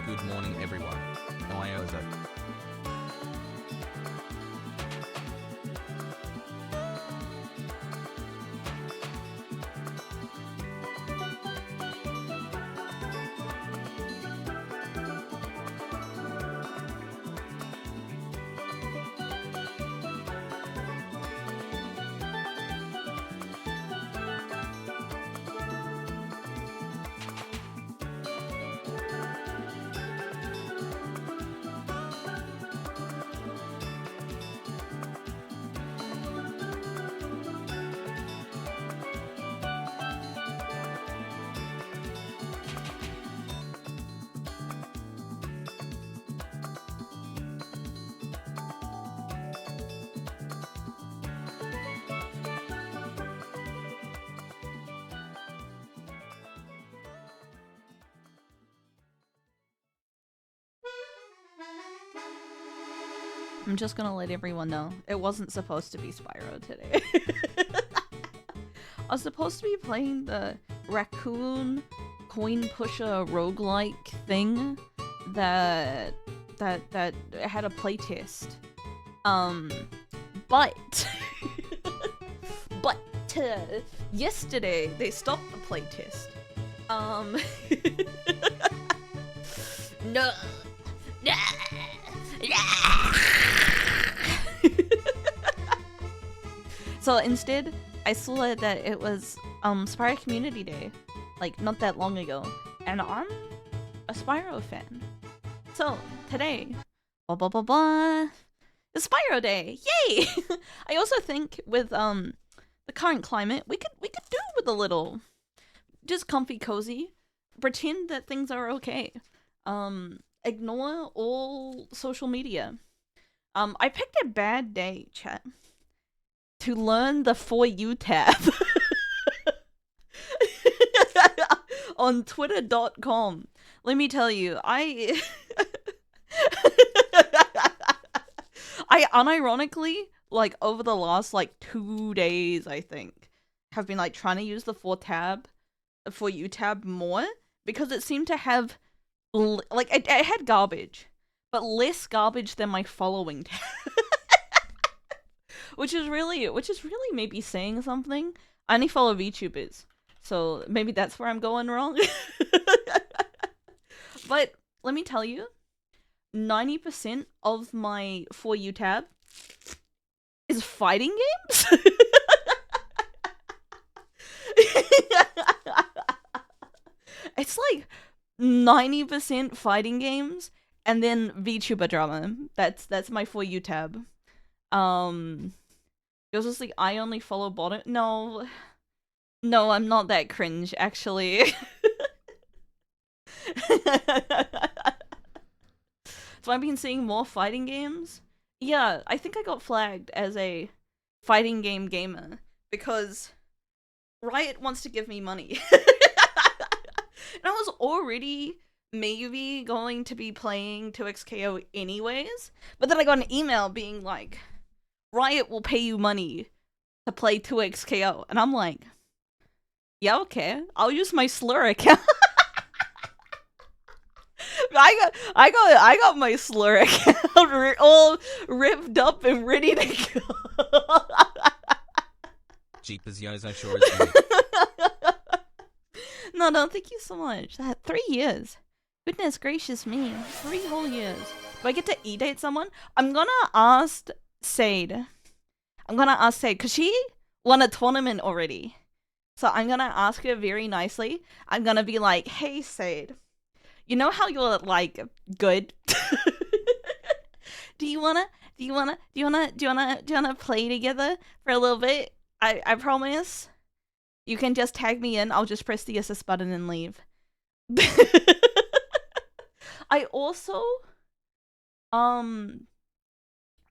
Good morning, everyone. Oyozo. I'm just gonna let everyone know, it wasn't supposed to be Spyro today. I was supposed to be playing the raccoon coin pusher roguelike thing that had a playtest. But yesterday they stopped the playtest. No. So instead, I saw that it was Spyro Community Day, like not that long ago, and I'm a Spyro fan. So today, blah blah blah blah, it's Spyro Day, yay! I also think with the current climate, we could do with a little, just comfy cozy, pretend that things are okay. Ignore all social media. I picked a bad day, chat, to learn the For You tab on twitter.com. Let me tell you, I unironically, like, over the last, like, 2 days, I think, have been, like, trying to use the For You tab more, because it seemed to have, like, it had garbage, but less garbage than my following tab. Which is really maybe saying something. I only follow VTubers, so maybe that's where I'm going wrong. But let me tell you, 90% of my For You tab is fighting games. It's like 90% fighting games, and then VTuber drama. That's my For You tab. It was just like, I only follow bottom. No, I'm not that cringe, actually. So I've been seeing more fighting games. Yeah, I think I got flagged as a fighting game gamer because Riot wants to give me money. And I was already maybe going to be playing 2xKO anyways, but then I got an email being like, Riot will pay you money to play 2xKO, and I'm like, yeah, okay, I'll use my Slur account. I got my Slur account all ripped up and ready to go. Jeepers Yozo sure is me. No, thank you so much. That 3 years. Goodness gracious me. 3 whole years. Do I get to e-date someone? I'm gonna ask Sade, because she won a tournament already. So I'm gonna ask her very nicely. I'm gonna be like, hey Sade, you know how you're like good? do you wanna play together for a little bit? I promise. You can just tag me in, I'll just press the SS button and leave. I also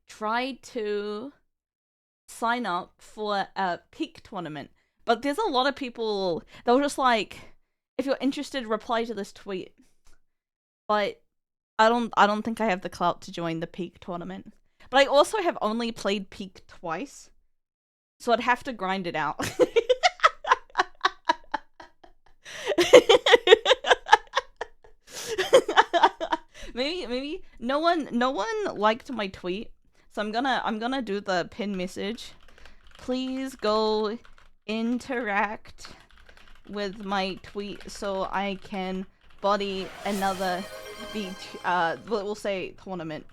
tried to sign up for a peak tournament, but there's a lot of people that were just like, if you're interested, reply to this tweet. But I don't think I have the clout to join the peak tournament. But I also have only played peak twice, so I'd have to grind it out. Maybe no one liked my tweet, so I'm gonna do the pin message. Please go interact with my tweet so I can body another beach. We'll say tournament.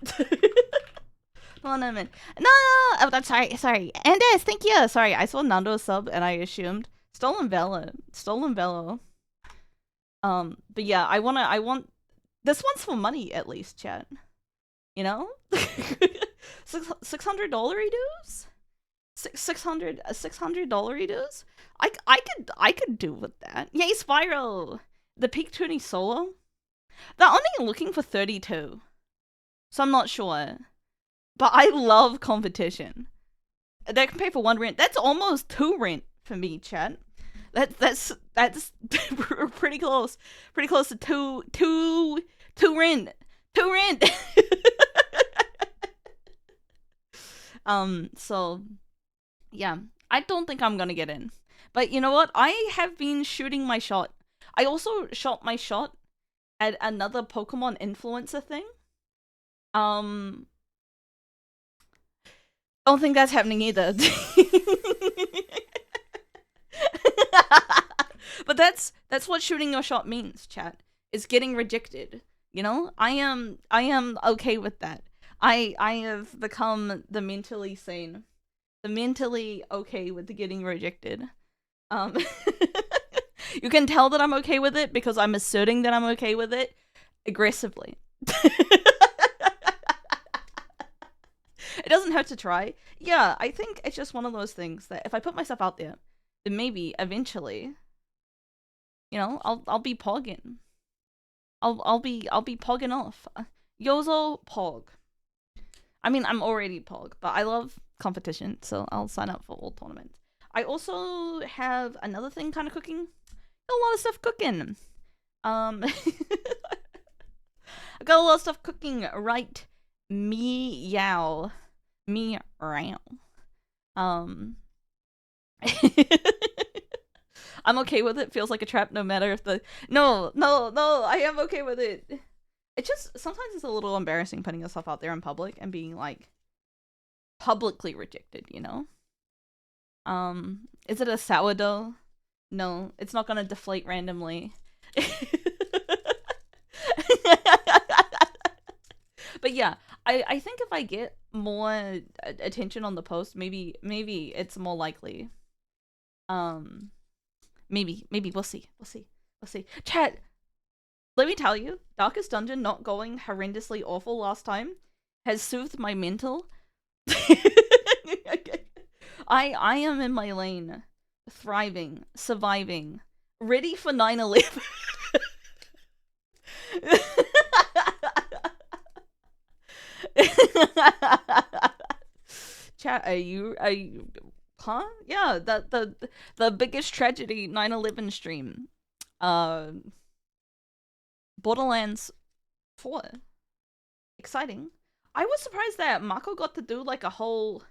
Tournament. No. Oh, that's sorry. Andes, thank you. Sorry, I saw Nando's sub and I assumed Stolen Velo. But yeah, I want this one's for money at least, chat. You know, $600 dues. $600 dues. I could do with that. Yay, Spyro! The Peak 20 solo. They're only looking for 32, so I'm not sure. But I love competition. They can pay for 1 rent. That's almost 2 rent for me, chat. That's pretty close. Pretty close to two rent. 2 rent. So yeah, I don't think I'm gonna get in. But you know what? I have been shooting my shot. I also shot my shot at another Pokemon influencer thing. Don't think that's happening either. But that's what shooting your shot means, chat. Is getting rejected. You know? I am okay with that. I have become the mentally sane. The mentally okay with getting rejected. You can tell that I'm okay with it because I'm asserting that I'm okay with it aggressively. It doesn't hurt to try. Yeah, I think it's just one of those things that if I put myself out there, then maybe eventually, you know, I'll be pogging. I'll be pogging off. Yozo Pog. I mean, I'm already Pog, but I love competition, so I'll sign up for all tournaments. I also have another thing kind of cooking. A lot of stuff cooking. I got a lot of stuff cooking right meow. Meow. I'm okay with it. Feels like a trap no matter if the... No, I am okay with it. It just... Sometimes it's a little embarrassing putting yourself out there in public and being, like, publicly rejected, you know? Is it a sourdough? No, it's not gonna deflate randomly. But yeah, I think if I get more attention on the post, maybe it's more likely. Maybe we'll see. Chat, let me tell you, Darkest Dungeon not going horrendously awful last time has soothed my mental. I am in my lane, thriving, surviving, ready for 9/11. Chat, are you huh? Yeah, the biggest tragedy 9/11 stream. Borderlands 4. Exciting. I was surprised that Mako got to do like a whole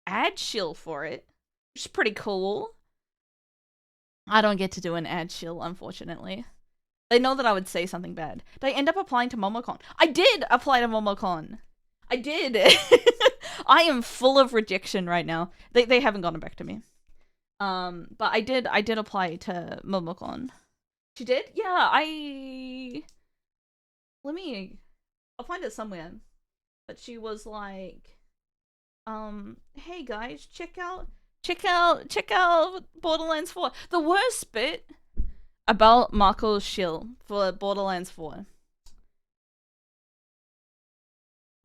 ad shill for it, which is pretty cool. I don't get to do an ad shill, unfortunately. They know that I would say something bad. Did I end up applying to Momocon? I did apply to Momocon. I did. I am full of rejection right now. They haven't gotten back to me. But I did apply to Momocon. She did? Yeah, I'll find it somewhere. But she was like, hey guys, check out Borderlands 4. The worst bit about Marco's shill for Borderlands 4.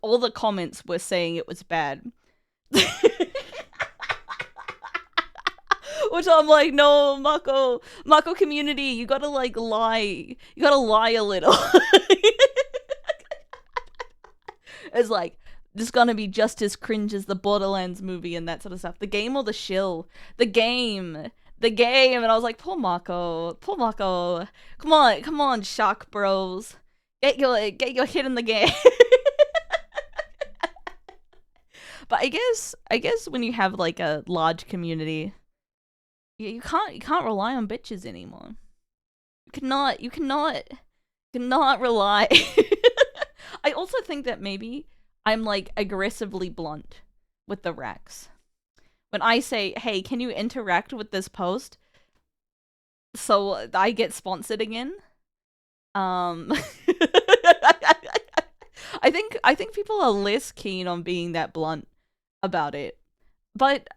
All the comments were saying it was bad. Which I'm like, no, Mako community, you gotta like lie. You gotta lie a little. It's like, this is gonna be just as cringe as the Borderlands movie and that sort of stuff. The game or the shill? The game. And I was like, poor Mako. Come on, Shark Bros. Get your hit in the game. But I guess when you have like a large community, you can't rely on bitches anymore. You cannot rely I also think that maybe I'm like aggressively blunt with the recs. When I say, hey, can you interact with this post so I get sponsored again? I think people are less keen on being that blunt about it. But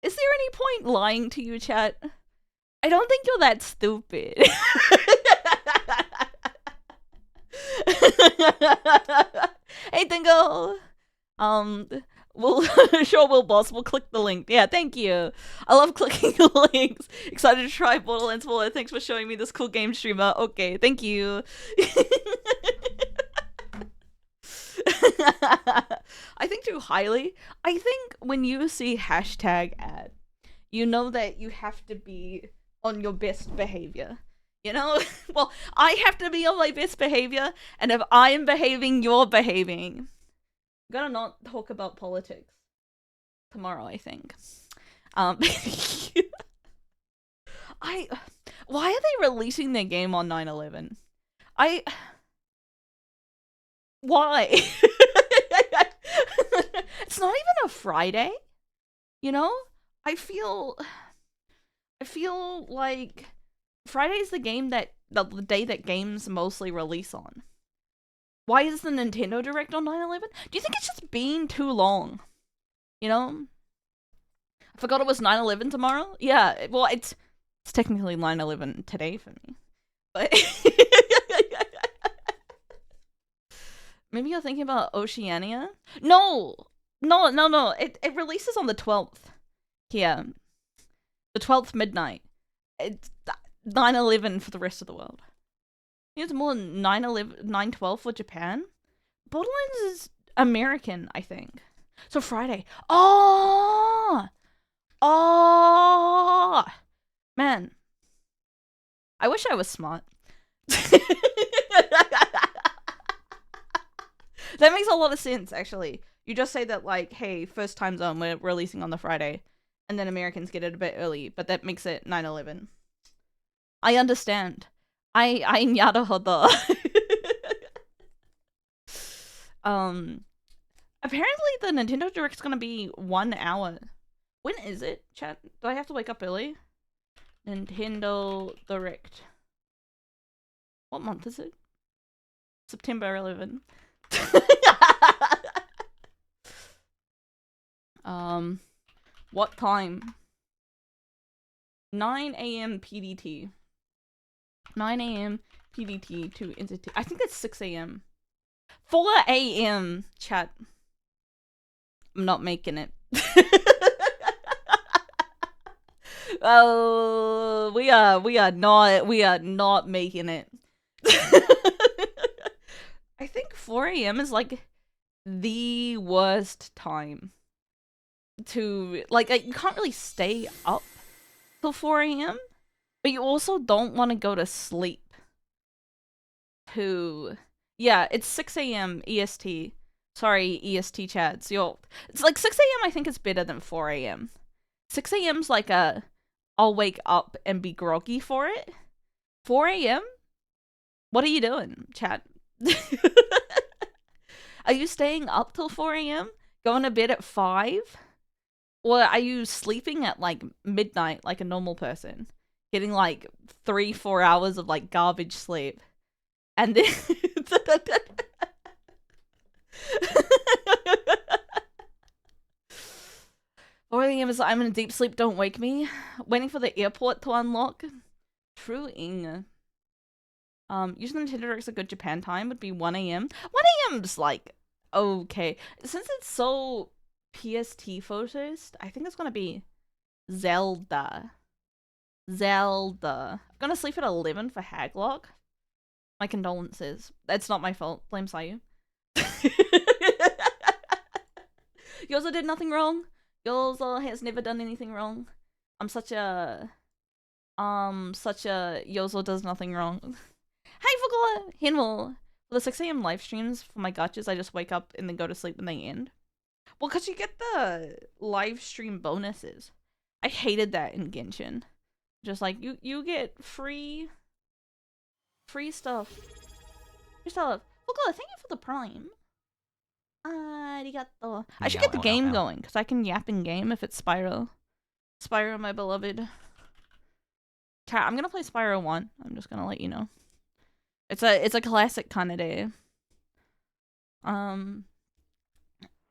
is there any point lying to you, chat? I don't think you're that stupid. Hey, Dingo. We'll sure will, boss. We'll click the link. Yeah, thank you. I love clicking the links. Excited to try Borderlands 4. Thanks for showing me this cool game, streamer. Okay, thank you. I think too highly. I think when you see hashtag ad, you know that you have to be on your best behavior. You know? Well, I have to be on my best behavior, and if I am behaving, you're behaving. I'm gonna not talk about politics tomorrow, I think. Why are they releasing their game on 9/11? Why? It's not even a Friday, you know? I feel like Friday's the game that the day that games mostly release on. Why is the Nintendo Direct on 9/11? Do you think it's just been too long? You know? I forgot it was 9/11 tomorrow. Yeah, well, it's technically 9/11 today for me. But maybe you're thinking about Oceania? No! It releases on the 12th. Here. The 12th midnight. It's 9/11 for the rest of the world. I think it's more 9/12 for Japan. Borderlands is American, I think. So Friday. Oh! Man. I wish I was smart. That makes a lot of sense, actually. You just say that, like, hey, first time zone, we're releasing on the Friday. And then Americans get it a bit early, but that makes it 9/11. I understand. I 나르호도. Apparently the Nintendo Direct's gonna be 1 hour. When is it, chat? Do I have to wake up early? Nintendo Direct. What month is it? September 11. What time? 9 a.m. PDT. 9 a.m. PDT to NCT. I think it's 6 a.m. 4 a.m. chat. I'm not making it. Oh, we are not making it. I think 4 a.m. is like the worst time to, like, you can't really stay up till 4 a.m. but you also don't want to go to sleep yeah, it's 6 a.m. EST. Sorry, EST chads. It's like 6 a.m. I think is better than 4 a.m. 6 a.m.'s like I'll wake up and be groggy for it. 4 a.m.? What are you doing, chat? Are you staying up till 4 a.m.? Going to bed at 5? Or are you sleeping at like midnight like a normal person? Getting like 3-4 hours of like garbage sleep. And then 4 a.m. is I'm in a deep sleep, don't wake me. Waiting for the airport to unlock. True ing. Using the Nintendo Direct's a good Japan time would be 1 a.m. 1 a.m.'s like okay. Since it's so PST focused, I think it's gonna be Zelda. I'm gonna sleep at 11 for Haglock. My condolences. That's not my fault. Blame Sayu. Yozo did nothing wrong. Yozo has never done anything wrong. I'm such a Yozo does nothing wrong. Hi Fugula! Hinwell. For the 6 a.m. live streams for my gotchas, I just wake up and then go to sleep when they end. Well, because you get the live stream bonuses. I hated that in Genshin. Just like, you get free stuff. Free stuff. Fugula, Chocolate, thank you for the prime. Arigato. I should Ow, get the ow, ow, game ow. going, because I can yap in game if it's Spyro. Spyro, my beloved. Chat, I'm gonna play Spyro 1. I'm just gonna let you know. It's a classic kind of day.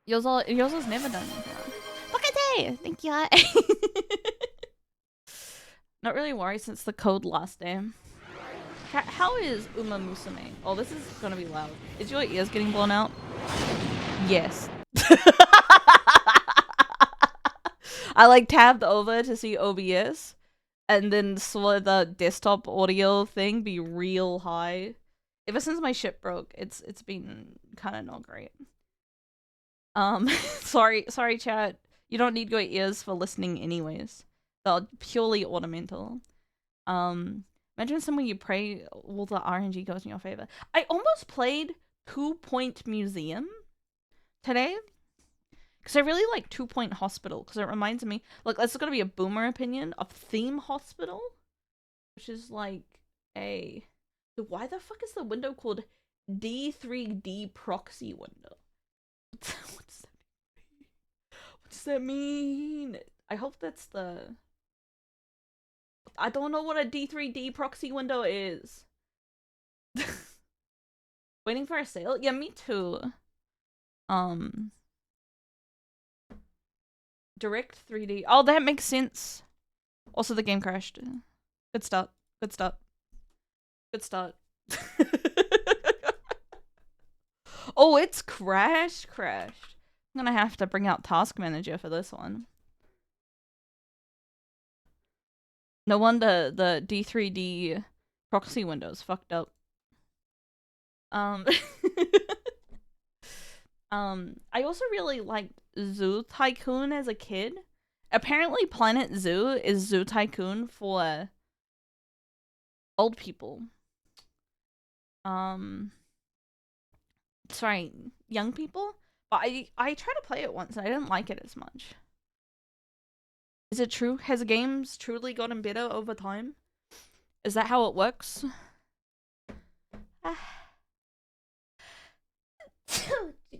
Yozo's never done it. Bakate! Thank you. Not really worried since the code last day. How is Uma Musume? Oh, this is gonna be loud. Is your ears getting blown out? Yes. I like tabbed over to see OBS and then saw the desktop audio thing be real high. Ever since my shit broke, it's been kind of not great. Sorry chat. You don't need your ears for listening anyways. They're purely ornamental. Imagine someone you pray all the RNG goes in your favor. I almost played 2 Point Museum today. Because I really like 2 Point Hospital. Because it reminds me... Look, that's going to be a boomer opinion of Theme Hospital. Which is like a... Why the fuck is the window called D3D Proxy Window? What does that mean? I hope that's the... I don't know what a D3D proxy window is. Waiting for a sale? Yeah, me too. Direct 3D. Oh, that makes sense. Also, the game crashed. Good start. Good start. Good start. Oh, it's crashed. I'm gonna have to bring out Task Manager for this one. No wonder the D3D proxy windows fucked up. I also really liked Zoo Tycoon as a kid. Apparently Planet Zoo is Zoo Tycoon for old people. Sorry, young people? But I tried to play it once and I didn't like it as much. Is it true? Has games truly gotten better over time? Is that how it works?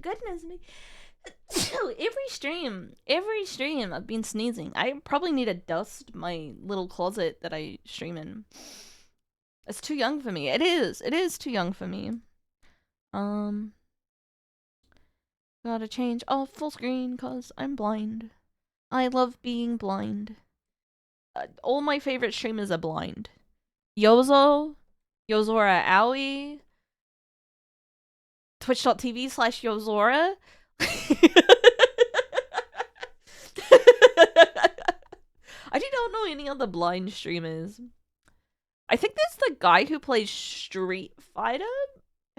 Goodness me. Every stream I've been sneezing. I probably need to dust my little closet that I stream in. It's too young for me. It is too young for me. Gotta change off full screen cause I'm blind. I love being blind. All my favorite streamers are blind. Yozora Owie, twitch.tv/Yozora. I do not know any other blind streamers. I think there's the guy who plays Street Fighter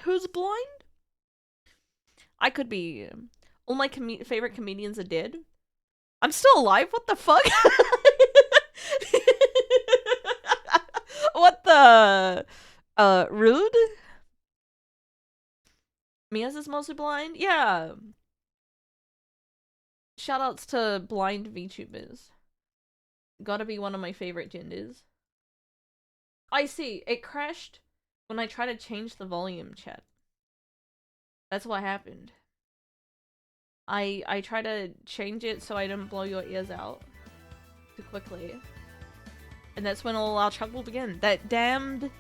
who's blind. I could be. All my favorite comedians are dead. I'm still alive? What the fuck? What the? Rude? Mia's is mostly blind? Yeah. Shoutouts to blind VTubers. Gotta be one of my favorite genders. I see. It crashed when I tried to change the volume, chat. That's what happened. I try to change it so I don't blow your ears out too quickly. And that's when all our trouble began. That damned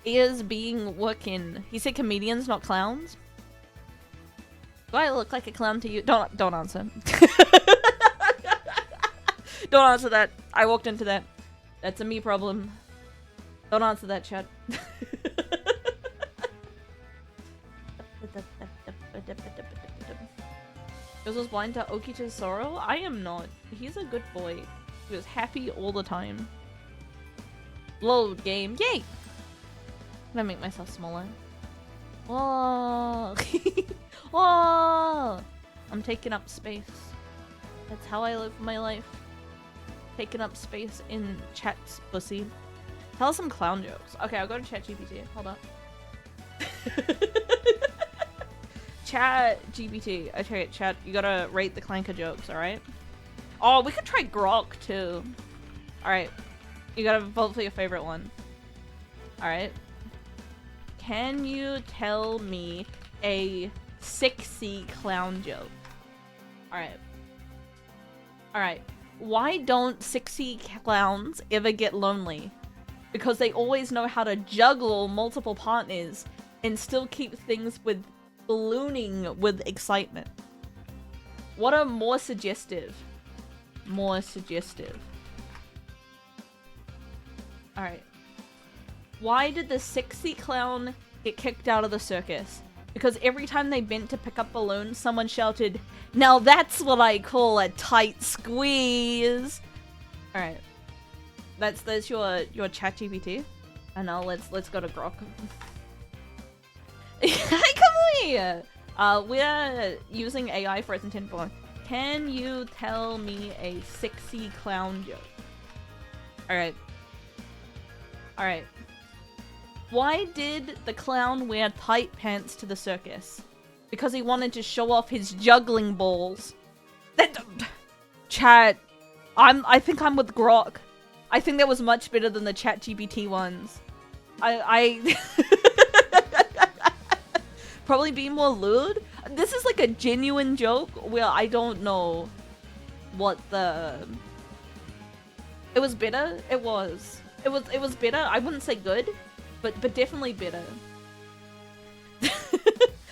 ears being working. He said comedians, not clowns. Do I look like a clown to you? Don't answer. Don't answer that. I walked into that. That's a me problem. Don't answer that, chat. Was blind to Okichi's sorrow? I am not. He's a good boy. He was happy all the time. Load game. Yay! I'm gonna make myself smaller. Whoa! Whoa! I'm taking up space. That's how I live my life. Taking up space in chat's pussy. Tell us some clown jokes. Okay, I'll go to ChatGPT. Hold up. ChatGPT. Okay, chat. You gotta rate the clanker jokes, alright? Oh, we could try Grok too. Alright. You gotta vote for your favorite one. Alright. can you tell me a sexy clown joke? Alright. Alright. Why don't sexy clowns ever get lonely? Because they always know how to juggle multiple partners and still keep things with ballooning with excitement. What are more suggestive? More suggestive. Alright. Why did the sexy clown get kicked out of the circus? Because every time they bent to pick up balloons, someone shouted, "Now that's what I call a tight squeeze." Alright. That's your ChatGPT. And now let's go to Grok. Hi, Kamui! We're using AI for its intent for. Can you tell me a sexy clown joke? Alright. Alright. Why did the clown wear tight pants to the circus? Because he wanted to show off his juggling balls. Chat. I think I'm with Grok. I think that was much better than the ChatGPT ones. I probably be more lewd. This is like a genuine joke where I don't know what the... It was better? It was. It was better. I wouldn't say good, but definitely better.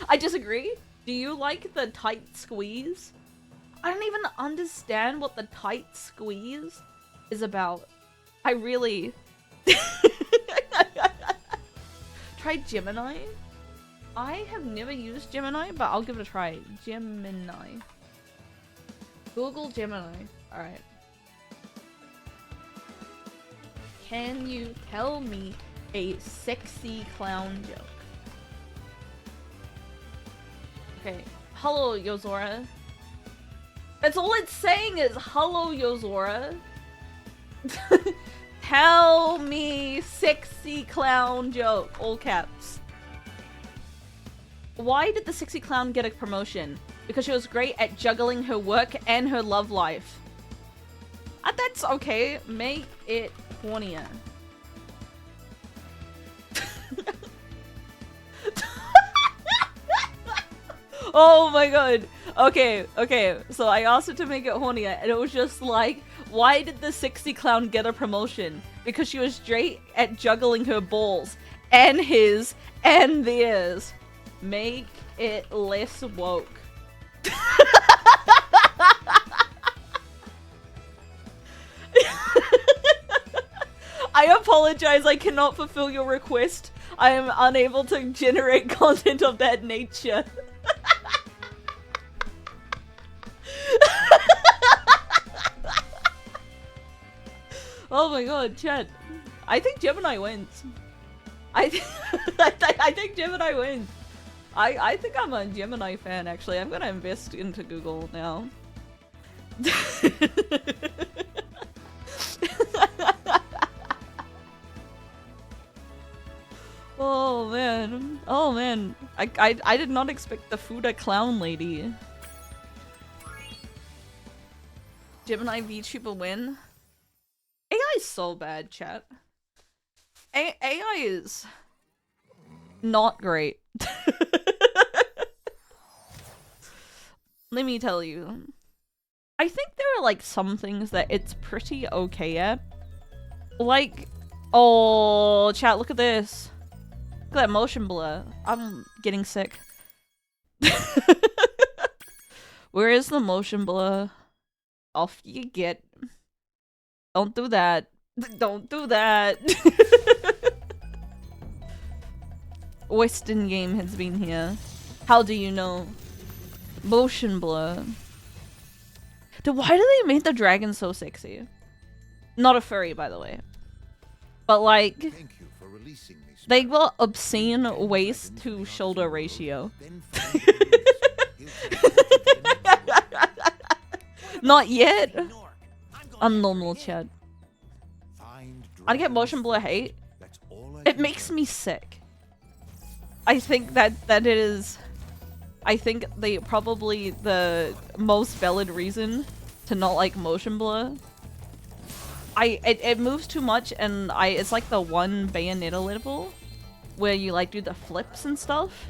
I disagree. Do you like the tight squeeze? I don't even understand what the tight squeeze is about. I really... Try Gemini? I have never used Gemini, but I'll give it a try. Gemini. Google Gemini. Alright. Can you tell me a sexy clown joke? Okay. Hello, Yozora. That's all it's saying is hello, Yozora. Tell me sexy clown joke. All caps. Why did the sexy clown get a promotion? Because she was great at juggling her work and her love life. That's okay. Make it hornier. Oh my god. Okay, okay. So I asked her to make it hornier and it was just like, why did the sexy clown get a promotion? Because she was great at juggling her balls and his and theirs. Make it less woke. I apologize, I cannot fulfill your request. I am unable to generate content of that nature. Oh my god, chat. I think Gemini wins. I think Gemini wins. I think I'm a Gemini fan, actually. I'm gonna invest into Google now. Oh man. Oh man. I did not expect the Fuda clown lady. Gemini VTuber win. AI is so bad, chat. AI is not great. Let me tell you. I think there are like some things that it's pretty okay at. Like, oh, chat, look at this. Look at that motion blur. I'm getting sick. Where is the motion blur? Off you get. Don't do that. Don't do that. Western Game has been here. How do you know? Motion blur. Dude, why do they make the dragon so sexy? Not a furry, by the way. But like, Thank you for releasing me, they got obscene waist to shoulder ratio. Not yet. I'm normal, Chad. I get motion blur hate. It makes me sick. I think that it is. I think probably the most valid reason to not like motion blur. It moves too much and it's like the one Bayonetta level where you like do the flips and stuff.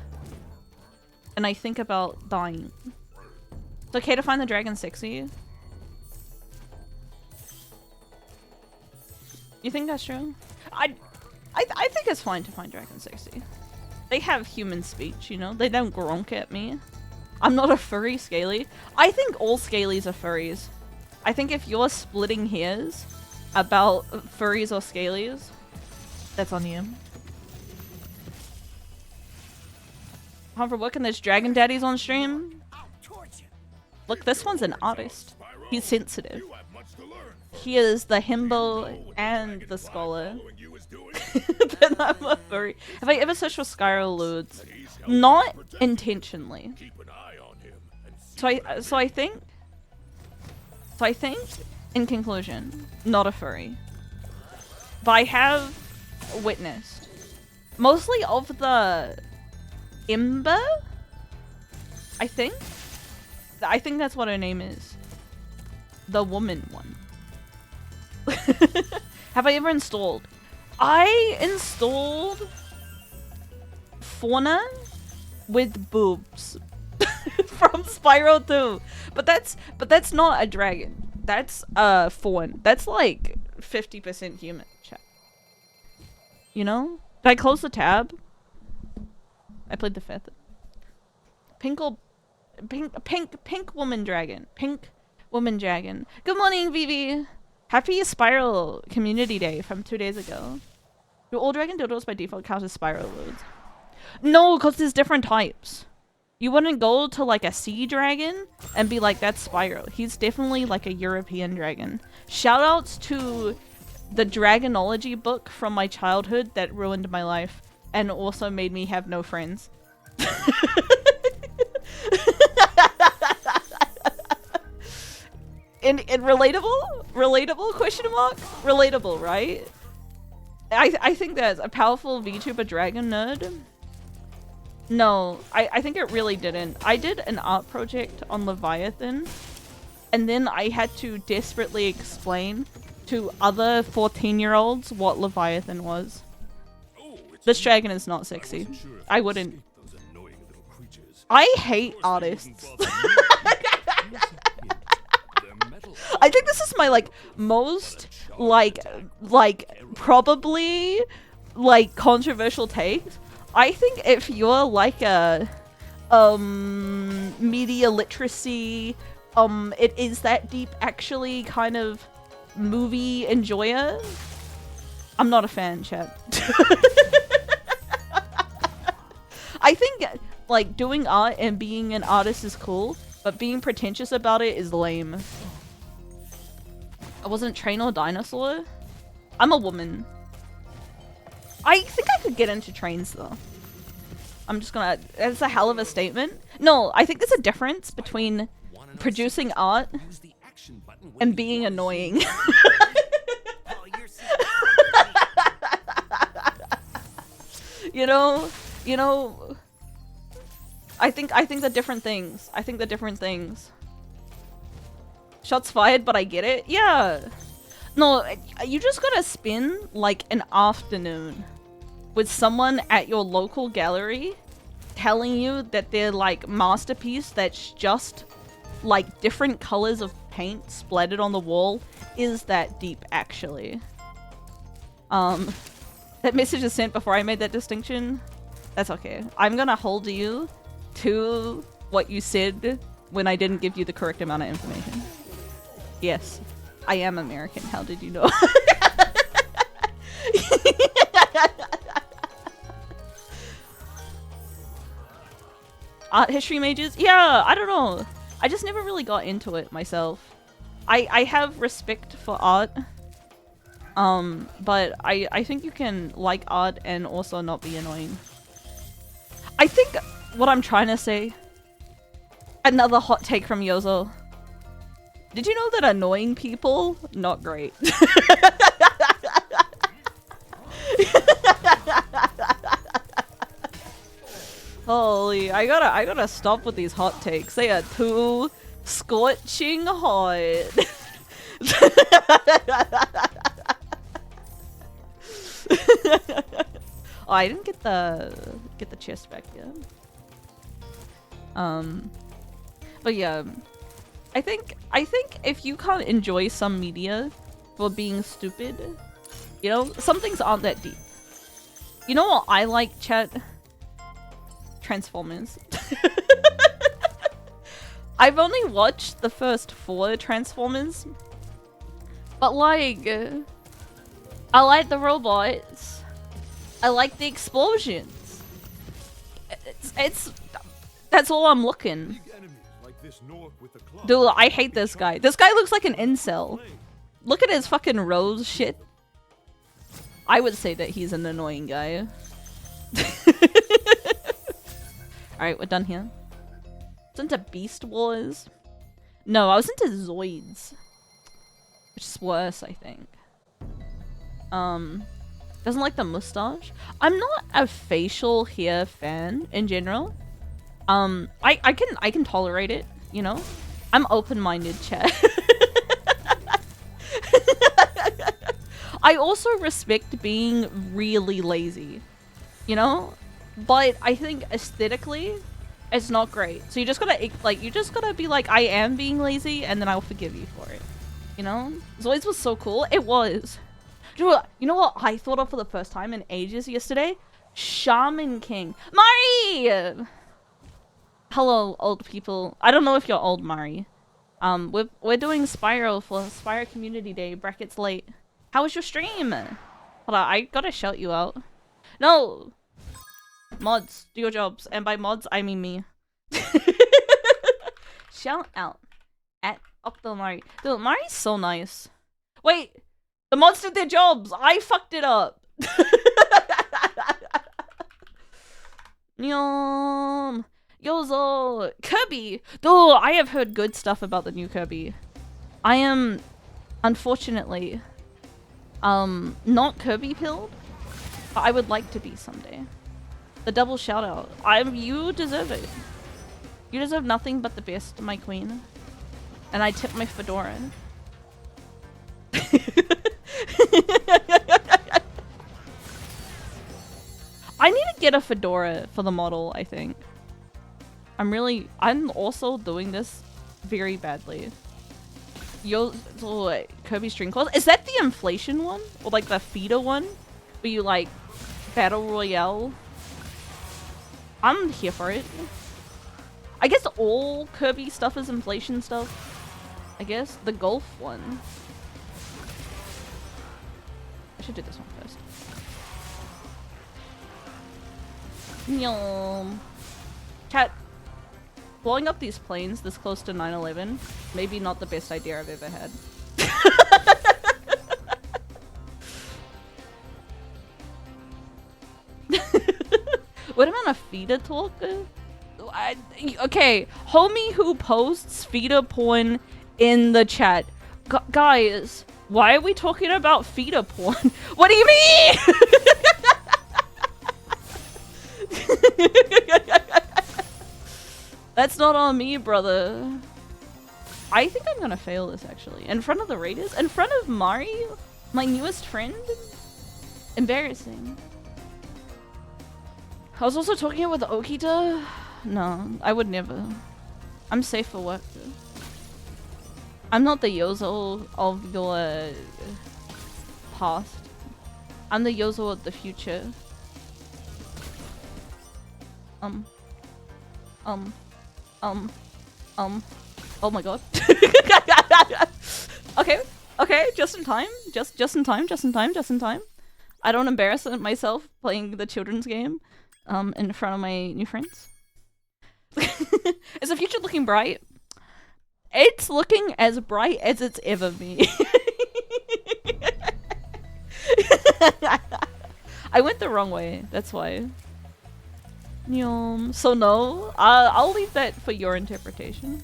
And I think about dying. It's okay to find the dragon sexy. You think that's true? I think it's fine to find dragons sexy. They have human speech, you know? They don't gronk at me. I'm not a furry scaly. I think all scalies are furries. I think if you're splitting hairs about furries or scalies, that's on you. Home for work and there's dragon daddies on stream. Look, this one's an artist. He's sensitive. He is the himbo and the scholar. Then I'm a furry. Have I ever searched for Spyro lewds? Not intentionally. So I think, in conclusion, not a furry. But I have witnessed mostly of the Ember. I think that's what her name is. The woman one. Have I ever installed? I installed Fauna with boobs from Spyro 2. But that's not a dragon. That's a fawn. That's like 50% human. Chat. You know? Did I close the tab? I played the fifth. Pink woman dragon. Pink woman dragon. Good morning, Vivi. Happy Spyro Community Day from 2 days ago. Do all dragon dildos by default count as Spyro lewds? No, because there's different types. You wouldn't go to like a sea dragon and be like, that's Spyro. He's definitely like a European dragon. Shoutouts to the Dragonology book from my childhood that ruined my life and also made me have no friends. And relatable question mark? Relatable, right? I think that's a powerful VTuber dragon nerd. No, I think it really didn't. I did an art project on Leviathan, and then I had to desperately explain to other 14-year-olds what Leviathan was. This dragon is not sexy. I wouldn't. I hate artists. I think this is my like most like probably like controversial take. I think if you're like a media literacy it is that deep actually kind of movie enjoyer, I'm not a fan, chat. I think like doing art and being an artist is cool, but being pretentious about it is lame. I wasn't train or dinosaur. I'm a woman. I think I could get into trains though. I'm just gonna. That's a hell of a statement. No, I think there's a difference between producing art and being annoying. You know. I think they're different things. I think they're different things. Shots fired, but I get it. Yeah. No, you just gotta spend like an afternoon with someone at your local gallery telling you that their like masterpiece that's just like different colors of paint splattered on the wall is that deep actually. That message is sent before I made that distinction. That's okay. I'm gonna hold you to what you said when I didn't give you the correct amount of information. Yes, I am American. How did you know? Art history majors? Yeah, I don't know. I just never really got into it myself. I have respect for art. But I think you can like art and also not be annoying. I think what I'm trying to say... Another hot take from Yozo. Did you know that annoying people, not great? Holy, I gotta stop with these hot takes. They are too scorching hot. Oh, I didn't get the chest back yet. But yeah, I think if you can't enjoy some media for being stupid, you know, some things aren't that deep. You know what I like, chat? Transformers. I've only watched the first 4 Transformers, but like, I like the robots. I like the explosions. It's that's all I'm looking. Dude, I hate this guy. This guy looks like an incel. Look at his fucking rose shit. I would say that he's an annoying guy. Alright, we're done here. I was into Beast Wars. No, I was into Zoids. Which is worse, I think. Doesn't like the mustache. I'm not a facial hair fan in general. I can tolerate it, you know? I'm open-minded, chat. I also respect being really lazy, you know? But I think aesthetically, it's not great. So you just gotta, like, be like, I am being lazy, and then I'll forgive you for it. You know? Zoids was so cool. It was. You know what I thought of for the first time in ages yesterday? Shaman King. Mari! Hello, old people. I don't know if you're old, Mari. We're doing Spyro for Spyro Community Day, brackets late. How was your stream? Hold on, I gotta shout you out. No! Mods, do your jobs. And by mods, I mean me. Shout out at Octomari. Dude, Mari's so nice. Wait! The mods did their jobs! I fucked it up! Yum! Yozo! Kirby! Dude, I have heard good stuff about the new Kirby. I am, unfortunately, not Kirby pilled, but I would like to be someday. The double shout out. You deserve it. You deserve nothing but the best, my queen. And I tip my fedora. I need to get a fedora for the model, I think. I'm also doing this very badly. Kirby string claws. Is that the inflation one? Or like the feeder one? Where you like battle royale? I'm here for it. I guess all Kirby stuff is inflation stuff. I guess the golf one. I should do this one first. Yum. Cat. Blowing up these planes this close to 9/11, maybe not the best idea I've ever had. What about a feeder talk? Okay, homie who posts feeder porn in the chat. Guys, why are we talking about feeder porn? What do you mean? That's not on me, brother. I think I'm gonna fail this, actually. In front of the raiders? In front of Mari? My newest friend? Embarrassing. I was also talking with Okita. No, I would never. I'm safe for work. I'm not the Yozo of your past. I'm the Yozo of the future. Oh my god. Okay, just in time. Just in time. I don't embarrass myself playing the children's game in front of my new friends. Is the future looking bright? It's looking as bright as it's ever been. I went the wrong way, that's why. So no, I'll leave that for your interpretation.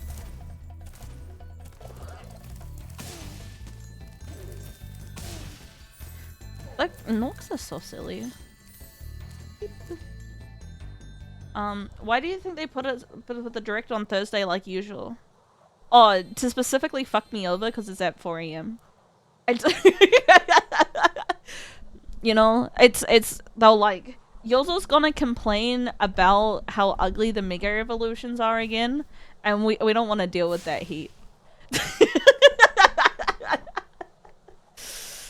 Like, Norks are so silly. Why do you think they put the direct on Thursday like usual? Oh, to specifically fuck me over because it's at 4 AM. You know, they'll like Yozo's gonna complain about how ugly the Mega Evolutions are again, and we don't want to deal with that heat.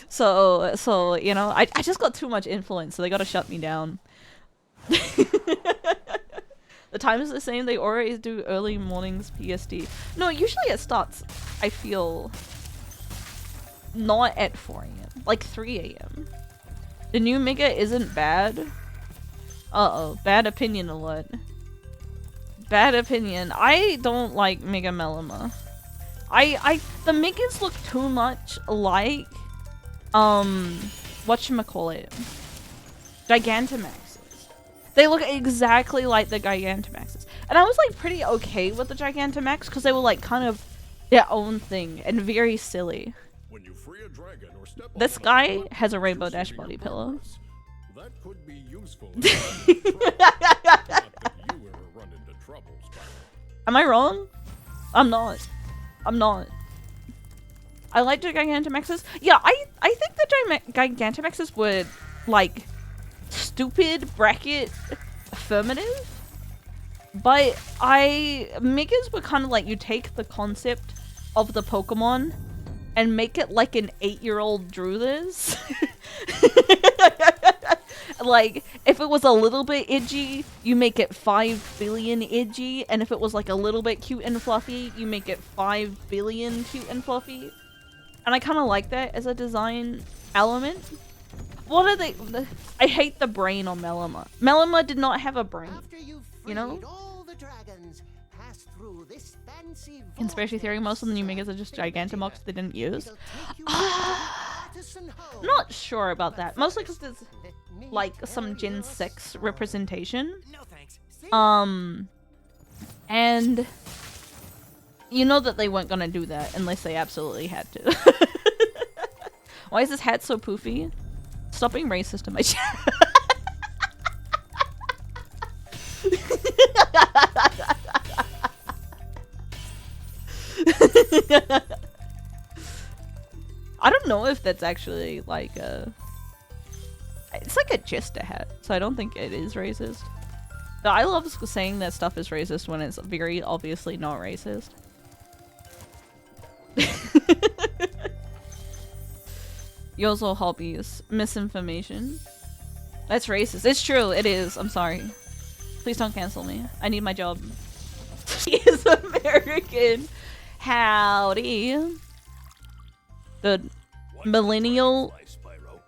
So you know, I just got too much influence, so they gotta shut me down. The time is the same. They always do early mornings PST. No, usually it starts, I feel, not at 4 a.m. Like 3 a.m. The new Mega isn't bad. Uh-oh. Bad opinion alert. Bad opinion. I don't like Mega Melima. The Megas look too much like, whatchamacallit? Gigantamaxes. They look exactly like the Gigantamaxes. And I was like pretty okay with the Gigantamax because they were like kind of their own thing and very silly. When you free a dragon or step This on guy another, has a rainbow you dash see your body pillow. progress. That could be useful. Not that you ever run into trouble, Spyro. Am I wrong? I'm not. I'm not. I like the Gigantamaxes. Yeah, I think the Gigantamaxes were like stupid bracket affirmative, but Megas were kind of like you take the concept of the Pokemon and make it like an 8-year-old drew this. Like, if it was a little bit edgy, you make it 5 billion edgy, and if it was like a little bit cute and fluffy, you make it 5 billion cute and fluffy. And I kind of like that as a design element. What are they? I hate the brain on Melima. Melima did not have a brain. You know? Conspiracy theory, most of the new Megas are just Gigantamax they didn't use. Not sure about that. Mostly because there's like some Gen 6 representation. And you know that they weren't gonna do that unless they absolutely had to. Why is this hat so poofy? Stop being racist in my chat. I don't know if that's actually like a... It's like a Jester hat, so I don't think it is racist. But I love saying that stuff is racist when it's very obviously not racist. Yozo hobbies. Misinformation. That's racist. It's true, it is. I'm sorry. Please don't cancel me. I need my job. He is American. Howdy. The millennial...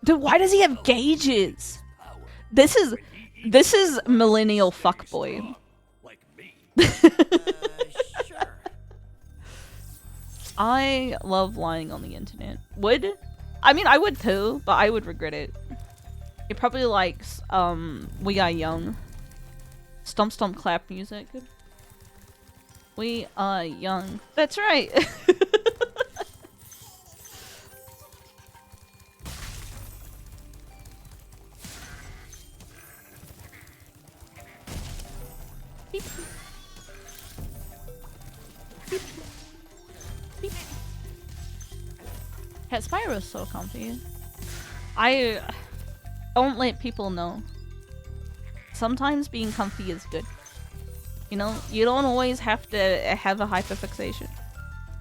Dude, why does he have gauges? This is millennial fuckboy. I love lying on the internet. Would? I mean, I would too, but I would regret it. He probably likes, We Are Young. Stomp Stomp Clap music. We are young. That's right. Yeah, Spyro's so comfy. I don't let people know. Sometimes being comfy is good. You know, you don't always have to have a hyperfixation.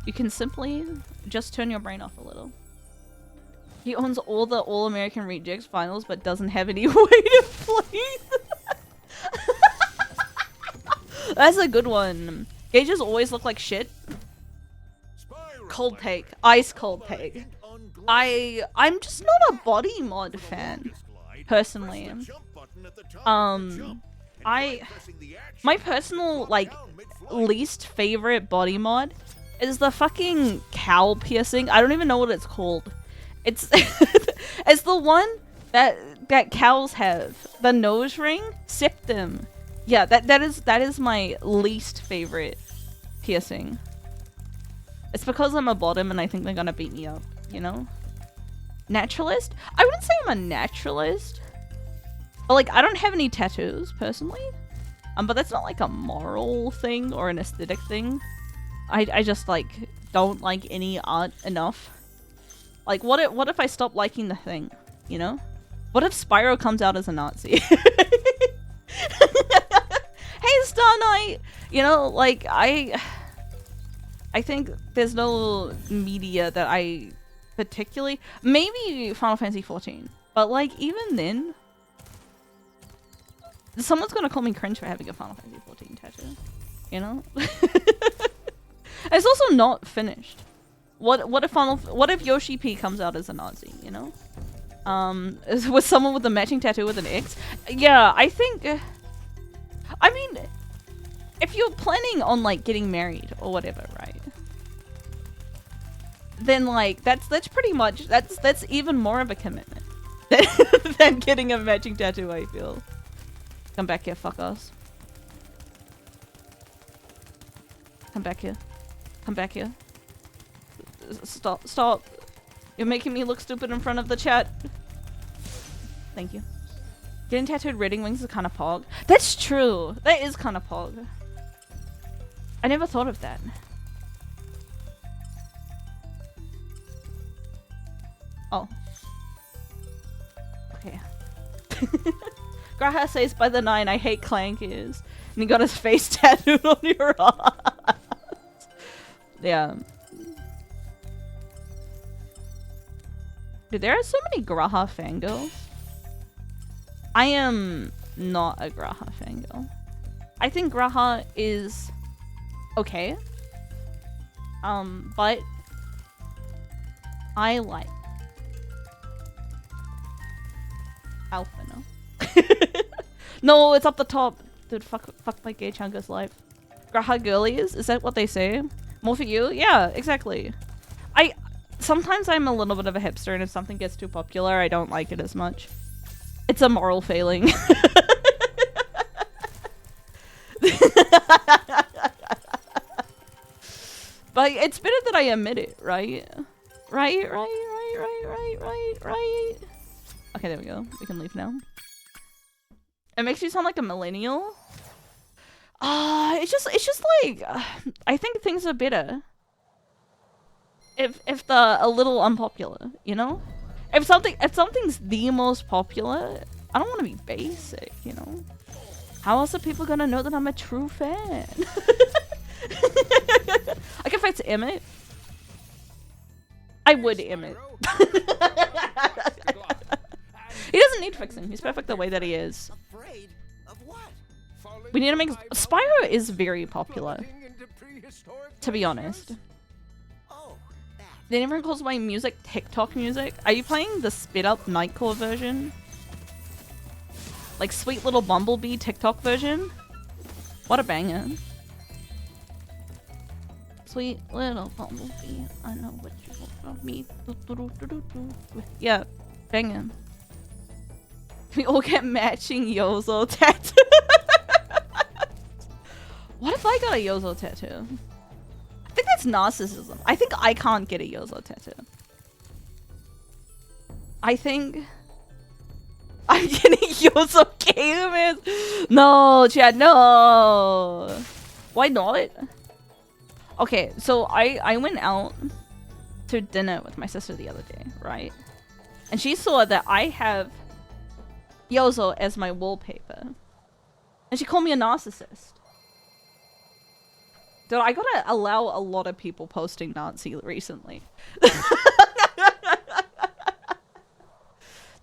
You can simply just turn your brain off a little. He owns all the All-American Rejects finals but doesn't have any way to play. That's a good one. Gauges always look like shit. Cold take. Ice cold take. I'm just not a body mod fan, personally. My personal, like, least favorite body mod is the fucking cow piercing. I don't even know what it's called. It's it's the one that cows have. The nose ring, septum. Yeah, that is my least favorite piercing. It's because I'm a bottom and I think they're gonna beat me up, you know? Naturalist? I wouldn't say I'm a naturalist. But like, I don't have any tattoos, personally. But that's not like a moral thing or an aesthetic thing. I just like, don't like any art enough. Like, what if I stop liking the thing, you know? What if Spyro comes out as a Nazi? Hey, Star Knight! You know, like, I think there's no media that I particularly... Maybe Final Fantasy 14. But, like, even then... Someone's gonna call me cringe for having a Final Fantasy 14 tattoo. You know? It's also not finished. What if Yoshi P comes out as a Nazi, you know? With someone with a matching tattoo with an X? Yeah, I think... I mean, if you're planning on, like, getting married or whatever, right? Then, like, that's pretty much... That's even more of a commitment than getting a matching tattoo, I feel. Come back here, fuckers. Come back here. Come back here. Stop. Stop. You're making me look stupid in front of the chat. Thank you. Getting tattooed Redding Wings is kind of pog. That's true. That is kind of pog. I never thought of that. Oh. Okay. Graha says by the 9, I hate clankers. And he got his face tattooed on your ass. Yeah. Dude, there are so many Graha fangirls. I am not a Graha fangirl. I think Graha is okay. But I like Alpha, no? No, it's up the top. Dude, fuck my gay chungus life. Graha girlies? Is that what they say? More for you? Yeah, exactly. Sometimes I'm a little bit of a hipster, and if something gets too popular, I don't like it as much. It's a moral failing. But it's better that I admit it, right? Right. Okay, there we go. We can leave now. It makes you sound like a millennial. It's just like I think things are better if they're a little unpopular, you know? If something's the most popular, I don't want to be basic, you know? How else are people gonna know that I'm a true fan? Like if it's Emmett, I would Emmett. He doesn't need fixing. He's perfect the way that he is. Afraid of what? We need to make... Spyro is very popular, to be honest. Oh, that. Then everyone calls my music TikTok music. Are you playing the spit up Nightcore version? Like Sweet Little Bumblebee TikTok version? What a banger. Sweet little bumblebee, I know what you want from me. Yeah, banging. We all get matching Yozo tattoo. What if I got a Yozo tattoo? I think that's narcissism. I think I can't get a Yozo tattoo. I think I'm getting Yozo gamers. No, Chad, no. Why not? Okay, so I went out to dinner with my sister the other day, right? And she saw that I have Yozo as my wallpaper. And she called me a narcissist. Dude, I gotta allow a lot of people posting Nazi recently.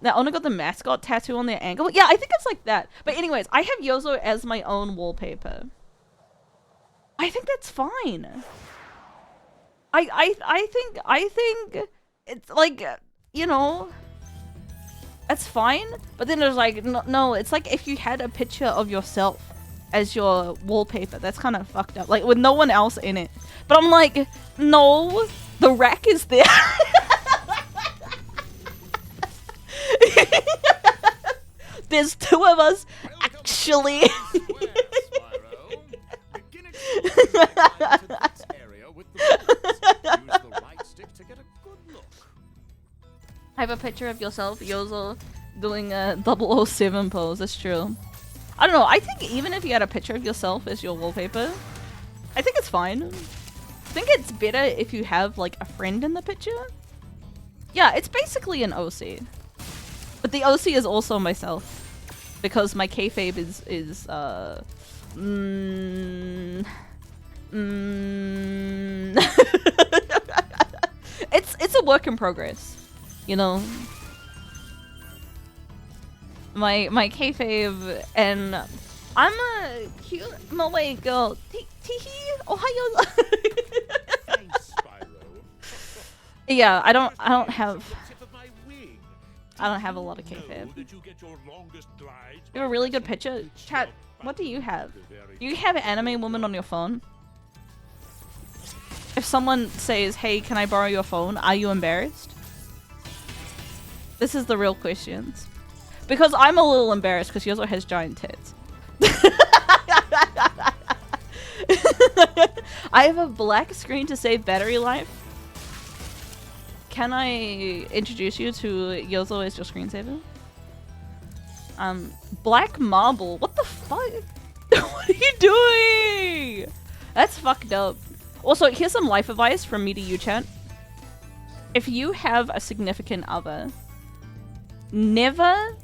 Now, Ona got the mascot tattoo on their ankle. Yeah, I think it's like that. But anyways, I have Yozo as my own wallpaper. I think that's fine. I think it's like, you know, that's fine. But then there's like, no, it's like if you had a picture of yourself as your wallpaper, that's kind of fucked up. Like with no one else in it. But I'm like, no, the rack is there. There's two of us, actually. I have a picture of yourself, Yozo, doing a 007 pose. That's true. I don't know. I think even if you had a picture of yourself as your wallpaper, I think it's fine. I think it's better if you have like a friend in the picture. Yeah, it's basically an OC. But But the OC is also myself. Because my kayfabe is it's a work in progress, you know. My kayfabe, and I'm a cute Malay girl. Teehee, ohayo. Thanks, Spyro. Yeah, I don't have The tip of my wing. I don't have a lot of Know kayfabe. that you get your longest glides You have a really good picture, chat. What do you have? Do you have anime woman on your phone? If someone says, "Hey, can I borrow your phone?" Are you embarrassed? This is the real questions. Because I'm a little embarrassed because Yozo has giant tits. I have a black screen to save battery life. Can I introduce you to Yozo as your screensaver? Black marble. What the fuck? What are you doing? That's fucked up. Also, here's some life advice from me to you, chat. If you have a significant other, never,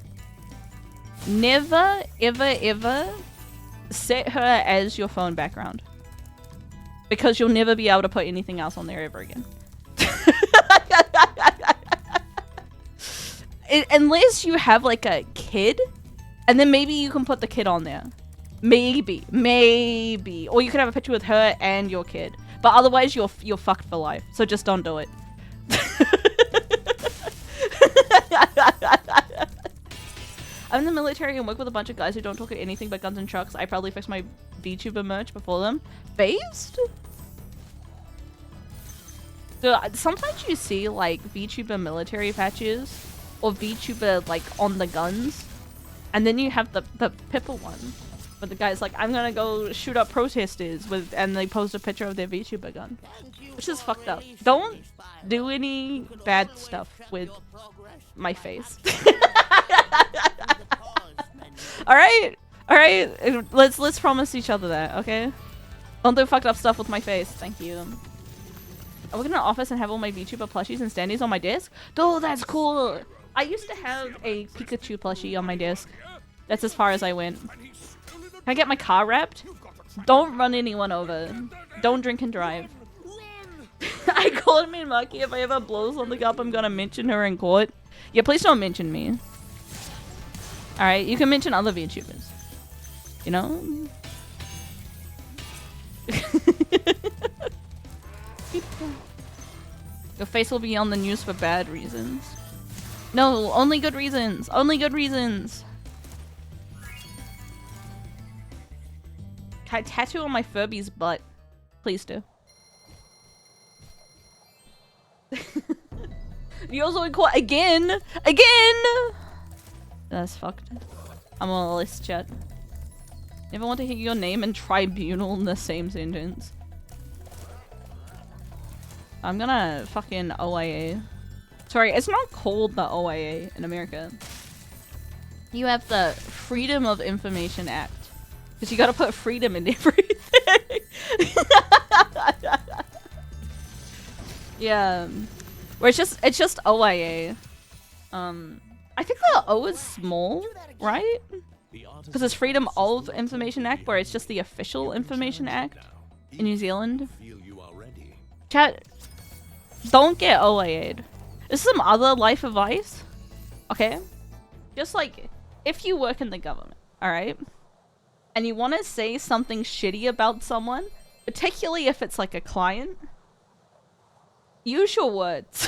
ever set her as your phone background. Because you'll never be able to put anything else on there ever again. Unless you have like a kid, and then maybe you can put the kid on there. Maybe. Or you could have a picture with her and your kid. But otherwise you're fucked for life. So just don't do it. I'm in the military and work with a bunch of guys who don't talk at anything but guns and trucks. I probably fixed my VTuber merch before them. Based? So sometimes you see like VTuber military patches or VTuber like on the guns, and then you have the Pippa one, but the guy's like, I'm gonna go shoot up protesters with, and they post a picture of their VTuber gun, which is fucked up. Don't do any bad stuff with my face. All right, let's promise each other that, okay? Don't do fucked up stuff with my face. Thank you. I work in an office and have all my VTuber plushies and standees on my desk. Oh, that's cool. I used to have a Pikachu plushie on my desk. That's as far as I went. Can I get my car wrapped? Don't run anyone over. Don't drink and drive. I called me Maki. If I ever blow something up, I'm gonna mention her in court. Yeah, please don't mention me. Alright, you can mention other VTubers. You know? Your face will be on the news for bad reasons. No, only good reasons. Only good reasons. Can I tattoo on my Furby's butt? Please do. You also in court again! Again! That's fucked. I'm on a list, chat. Never want to hear your name and tribunal in the same sentence. I'm gonna fucking OIA. Sorry, it's not called the OIA in America. You have the Freedom of Information Act. Because you gotta put freedom in everything. Yeah. Where it's just OIA. I think the O is small, right? Because it's Freedom of Information Act, where it's just the official Information Act in New Zealand. Chat, don't get OIA'd. This is some other life advice, okay? Just like, if you work in the government, alright? And you want to say something shitty about someone, particularly if it's like a client, use your words.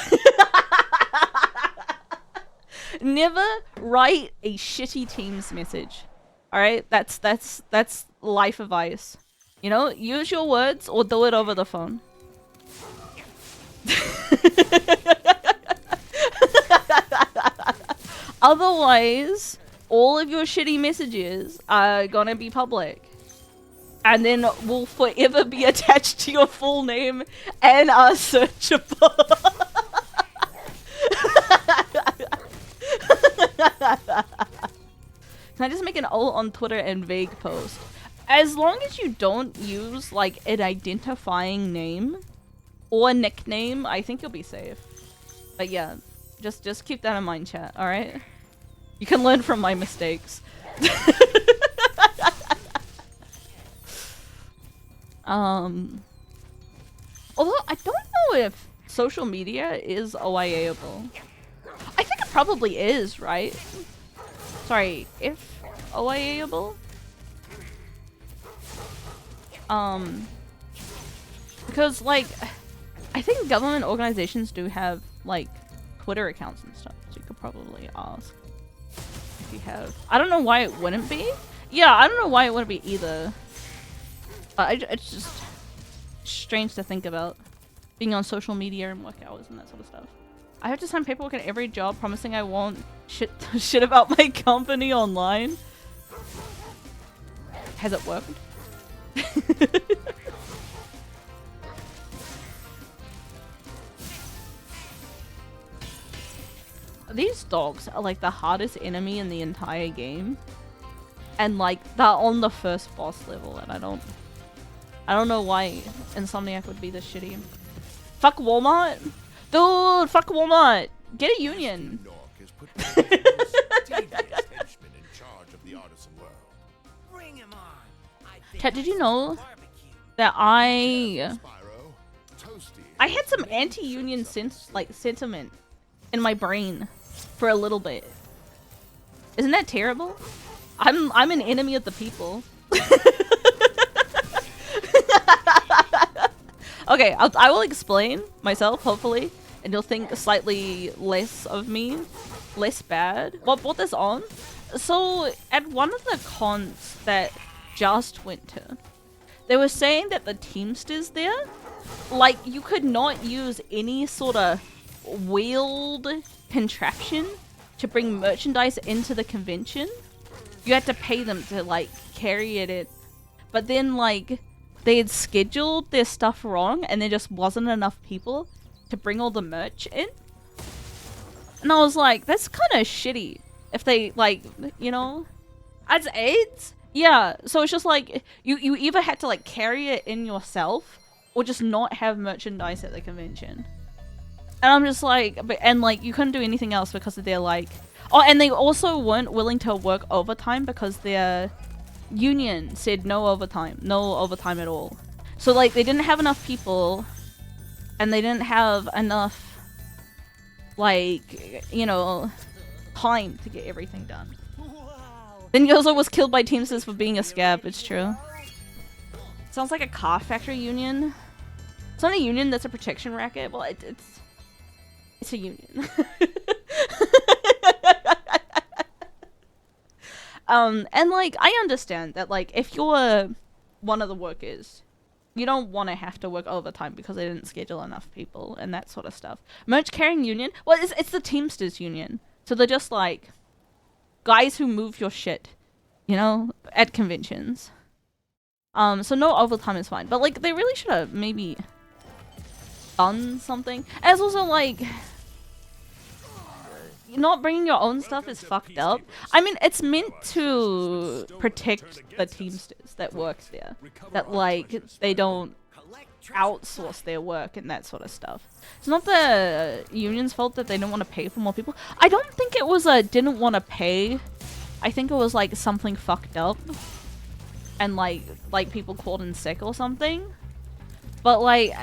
Never write a shitty Teams message. Alright? That's life advice. You know, use your words or do it over the phone. Otherwise, all of your shitty messages are gonna be public. And then will forever be attached to your full name and are searchable. Can I just make an alt on Twitter and vague post? As long as you don't use like an identifying name or nickname, I think you'll be safe. But yeah, just keep that in mind, chat, alright? You can learn from my mistakes. Although I don't know if social media is OIA-able. I think it probably is, right? Sorry, if OIA-able? Because, like, I think government organizations do have, like, Twitter accounts and stuff, so you could probably ask if you have. I don't know why it wouldn't be. Yeah, I don't know why it wouldn't be either. But it's just strange to think about being on social media and work hours and that sort of stuff. I have to sign paperwork at every job promising I won't shit about my company online. Has it worked? These dogs are like the hardest enemy in the entire game. And like they're on the first boss level and I don't know why Insomniac would be this shitty. Fuck Walmart? Dude, fuck Walmart! Get a union! Chat, did you know that I had some anti-union sentiment in my brain for a little bit. Isn't that terrible? I'm an enemy of the people. Okay, I will explain myself, hopefully, and you'll think slightly less of me, less bad. What brought this on? So, at one of the cons that Just went to, they were saying that the Teamsters there, like, you could not use any sort of wheeled contraption to bring merchandise into the convention. You had to pay them to, like, carry it in. But then, like, they had scheduled their stuff wrong and there just wasn't enough people to bring all the merch in. And I was like, that's kind of shitty. If they, like, you know, as aids? Yeah, so it's just like, you either had to, like, carry it in yourself or just not have merchandise at the convention. And I'm just like, and like, you couldn't do anything else because they're like, oh, and they also weren't willing to work overtime because their union said no overtime at all. So like, they didn't have enough people and they didn't have enough, like, you know, time to get everything done. Then Yozo was killed by Teamsters for being a scab, it's true. Sounds like a car factory union. It's not a union, that's a protection racket. Well, it's a union. And like, I understand that, like, if you're one of the workers, you don't want to have to work overtime because they didn't schedule enough people and that sort of stuff. Merch carrying union? Well, it's the Teamsters union. So they're just like guys who move your shit, you know, at conventions. So no overtime is fine. But like, they really should have maybe done something. And it's also like, not bringing your own stuff is fucked up. I mean, it's meant to protect the Teamsters that work there. That, like, they don't outsource their work and that sort of stuff. It's not the union's fault that they don't want to pay for more people. I don't think it was a didn't want to pay. I think it was, like, something fucked up. And, like people called in sick or something. But, like,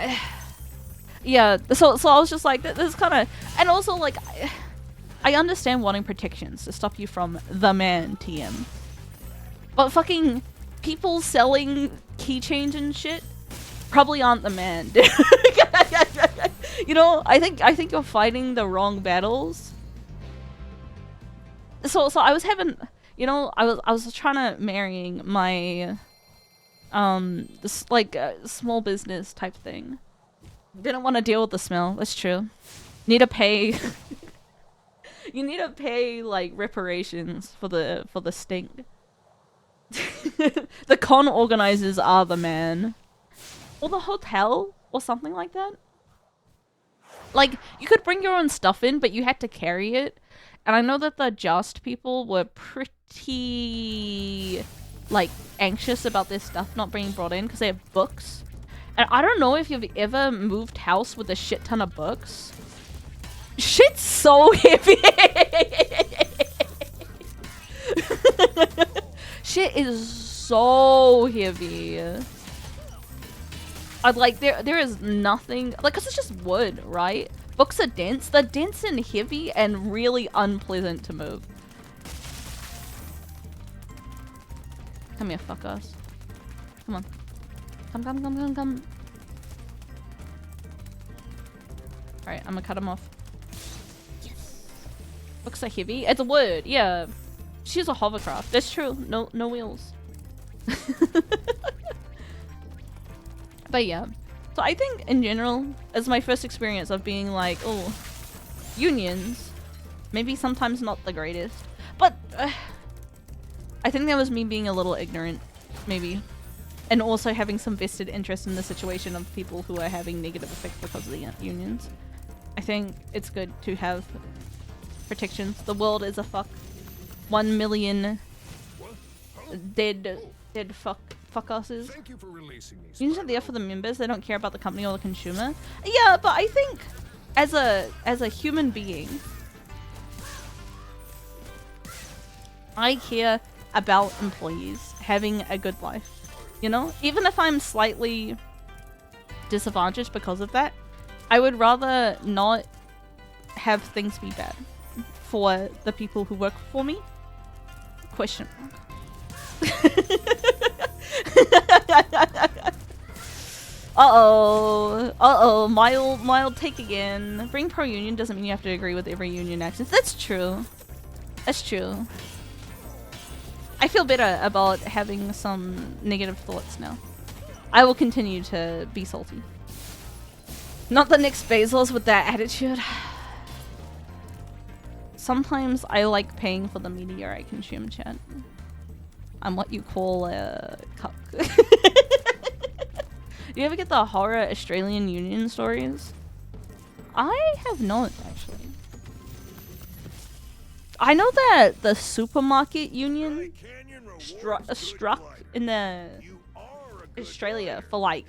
yeah. So I was just like, this is kind of... And also, like... I understand wanting protections to stop you from the man, TM. But fucking people selling keychains and shit probably aren't the man. You know, I think you're fighting the wrong battles. So I was having, you know, I was trying to marrying my this like small business type thing. Didn't want to deal with the smell. That's true. Need to pay. You need to pay, like, reparations for the stink. The con organizers are the man. Or the hotel, or something like that. Like, you could bring your own stuff in, but you had to carry it. And I know that the Just people were pretty, like, anxious about their stuff not being brought in, because they have books. And I don't know if you've ever moved house with a shit ton of books. Shit's so heavy. shit is so heavy. I'd like there is nothing like, cause it's just wood, right? Books are dense. They're dense and heavy and really unpleasant to move. Come here, fuck us. Come on. Come. Alright, I'm gonna cut him off. Books are heavy. It's wood, yeah. She's a hovercraft. That's true. No wheels. But yeah. So I think in general, as my first experience of being like, oh, unions, maybe sometimes not the greatest. But I think that was me being a little ignorant, maybe. And also having some vested interest in the situation of people who are having negative effects because of the unions. I think it's good to have protections. The world is a fuck. 1 million dead fuckasses. Thank you for releasing me. Unions are there for the members. They don't care about the company or the consumer. Yeah, but I think as a human being, I care about employees having a good life. You know, even if I'm slightly disadvantaged because of that, I would rather not have things be bad for the people who work for me. Question mark. Uh-oh, mild take again. Being pro-union doesn't mean you have to agree with every union action. That's true. That's true. I feel better about having some negative thoughts now. I will continue to be salty. Not the next Bezos with that attitude. Sometimes I like paying for the media I consume, chat. I'm what you call a cuck. Do you ever get the horror Australian union stories? I have not, actually. I know that the supermarket union struck in the Australia for like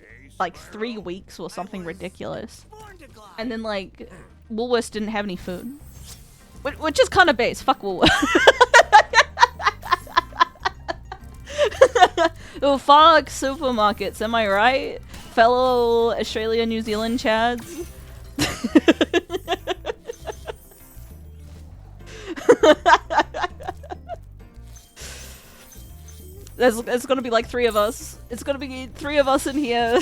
3 weeks or something ridiculous. And then like Woolworths didn't have any food. Which is kind of base. Fuck Woolworths. Oh, fuck supermarkets, am I right? Fellow Australia, New Zealand chads. There's gonna be like 3 of us. It's gonna be 3 of us in here.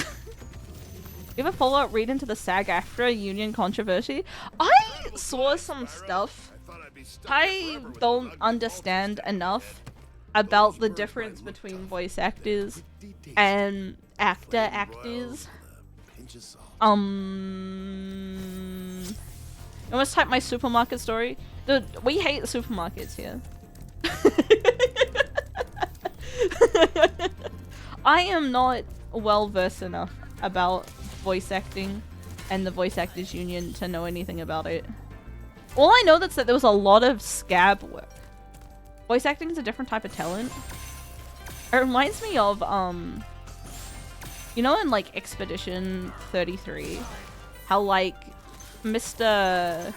You ever follow up read into the SAG-AFTRA union controversy? I saw some stuff. I don't understand enough about the difference between voice actors and actors. I almost type my supermarket story. Dude, we hate supermarkets here. I am not well versed enough about voice acting and the voice actors union to know anything about it. All I know is that there was a lot of scab work. Voice acting is a different type of talent. It reminds me of you know, in like Expedition 33, how like Mr.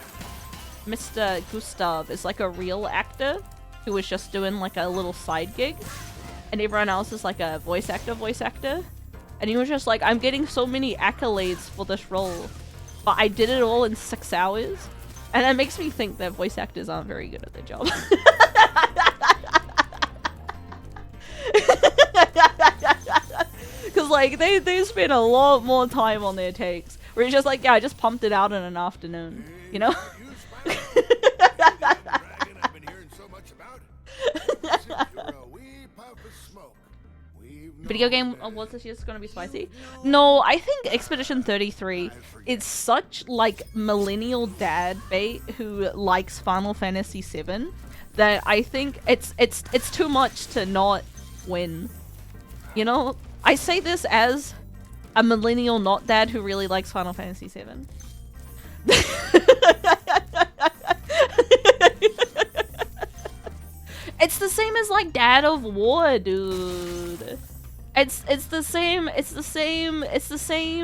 Gustav is like a real actor who was just doing like a little side gig, and everyone else is like a voice actor. And he was just like, I'm getting so many accolades for this role, but I did it all in 6 hours. And that makes me think that voice actors aren't very good at their job. Because like they spend a lot more time on their takes, where it's just like, yeah, I just pumped it out in an afternoon, you know? Video game awards this year is gonna be spicy. No, I think Expedition 33 is such like millennial dad bait who likes Final Fantasy VII that I think it's too much to not win. You know, I say this as a millennial not dad who really likes Final Fantasy VII. It's the same as like Dad of War, dude. It's the same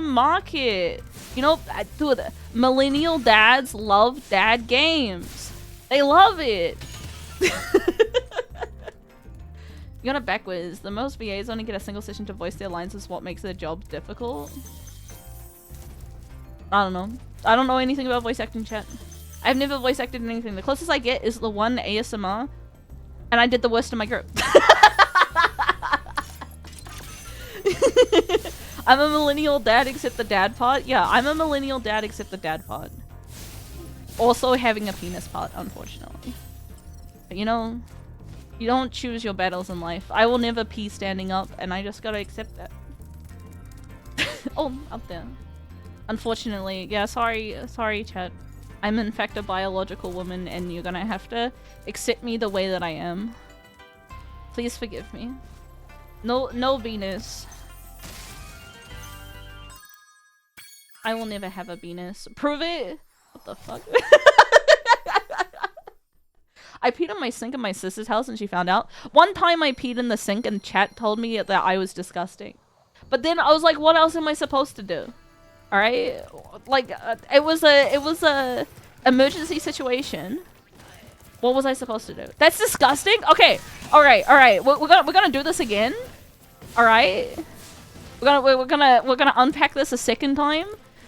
market. You know, dude, millennial dads love dad games. They love it. You got it backwards. The most VAs only get a single session to voice their lines is what makes their job difficult. I don't know. I don't know anything about voice acting, chat. I've never voice acted in anything. The closest I get is the one ASMR, and I did the worst in my group. I'm a millennial dad except the dad part. Yeah, I'm a millennial dad except the dad part. Also having a penis part, unfortunately. But you know, you don't choose your battles in life. I will never pee standing up, and I just gotta accept that. Oh, up there. Unfortunately, yeah, sorry chat. I'm in fact a biological woman, and you're gonna have to accept me the way that I am. Please forgive me. No Venus. I will never have a Venus. Prove it! What the fuck? I peed on my sink in my sister's house and she found out. One time I peed in the sink and chat told me that I was disgusting. But then I was like, what else am I supposed to do? Alright? Like, it was a emergency situation. What was I supposed to do? That's disgusting? Okay. Alright. We're gonna do this again. Alright? We're gonna unpack this a second time.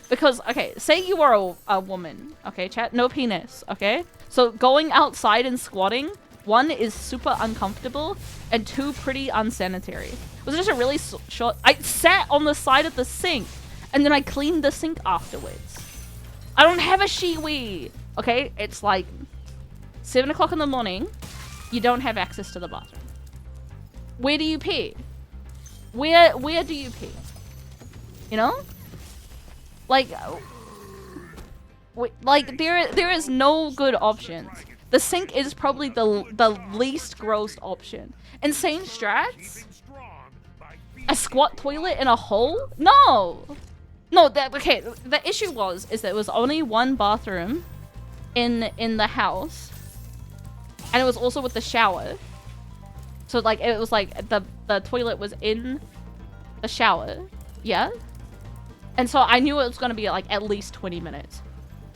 Because, okay, say you are a woman, okay, chat? No penis, okay? So going outside and squatting, 1 is super uncomfortable, and 2 pretty unsanitary. It was just a really short... I sat on the side of the sink, and then I cleaned the sink afterwards. I don't have a she-wee, okay? It's like 7 o'clock in the morning, you don't have access to the bathroom. Where do you pee? Where do you pee? You know? Like there is no good options. The sink is probably the least gross option. Insane strats? A squat toilet in a hole? No! Okay, the issue is there was only one bathroom in the house. And it was also with the shower. So like it was like the toilet was in the shower. Yeah? And so I knew it was gonna be like at least 20 minutes,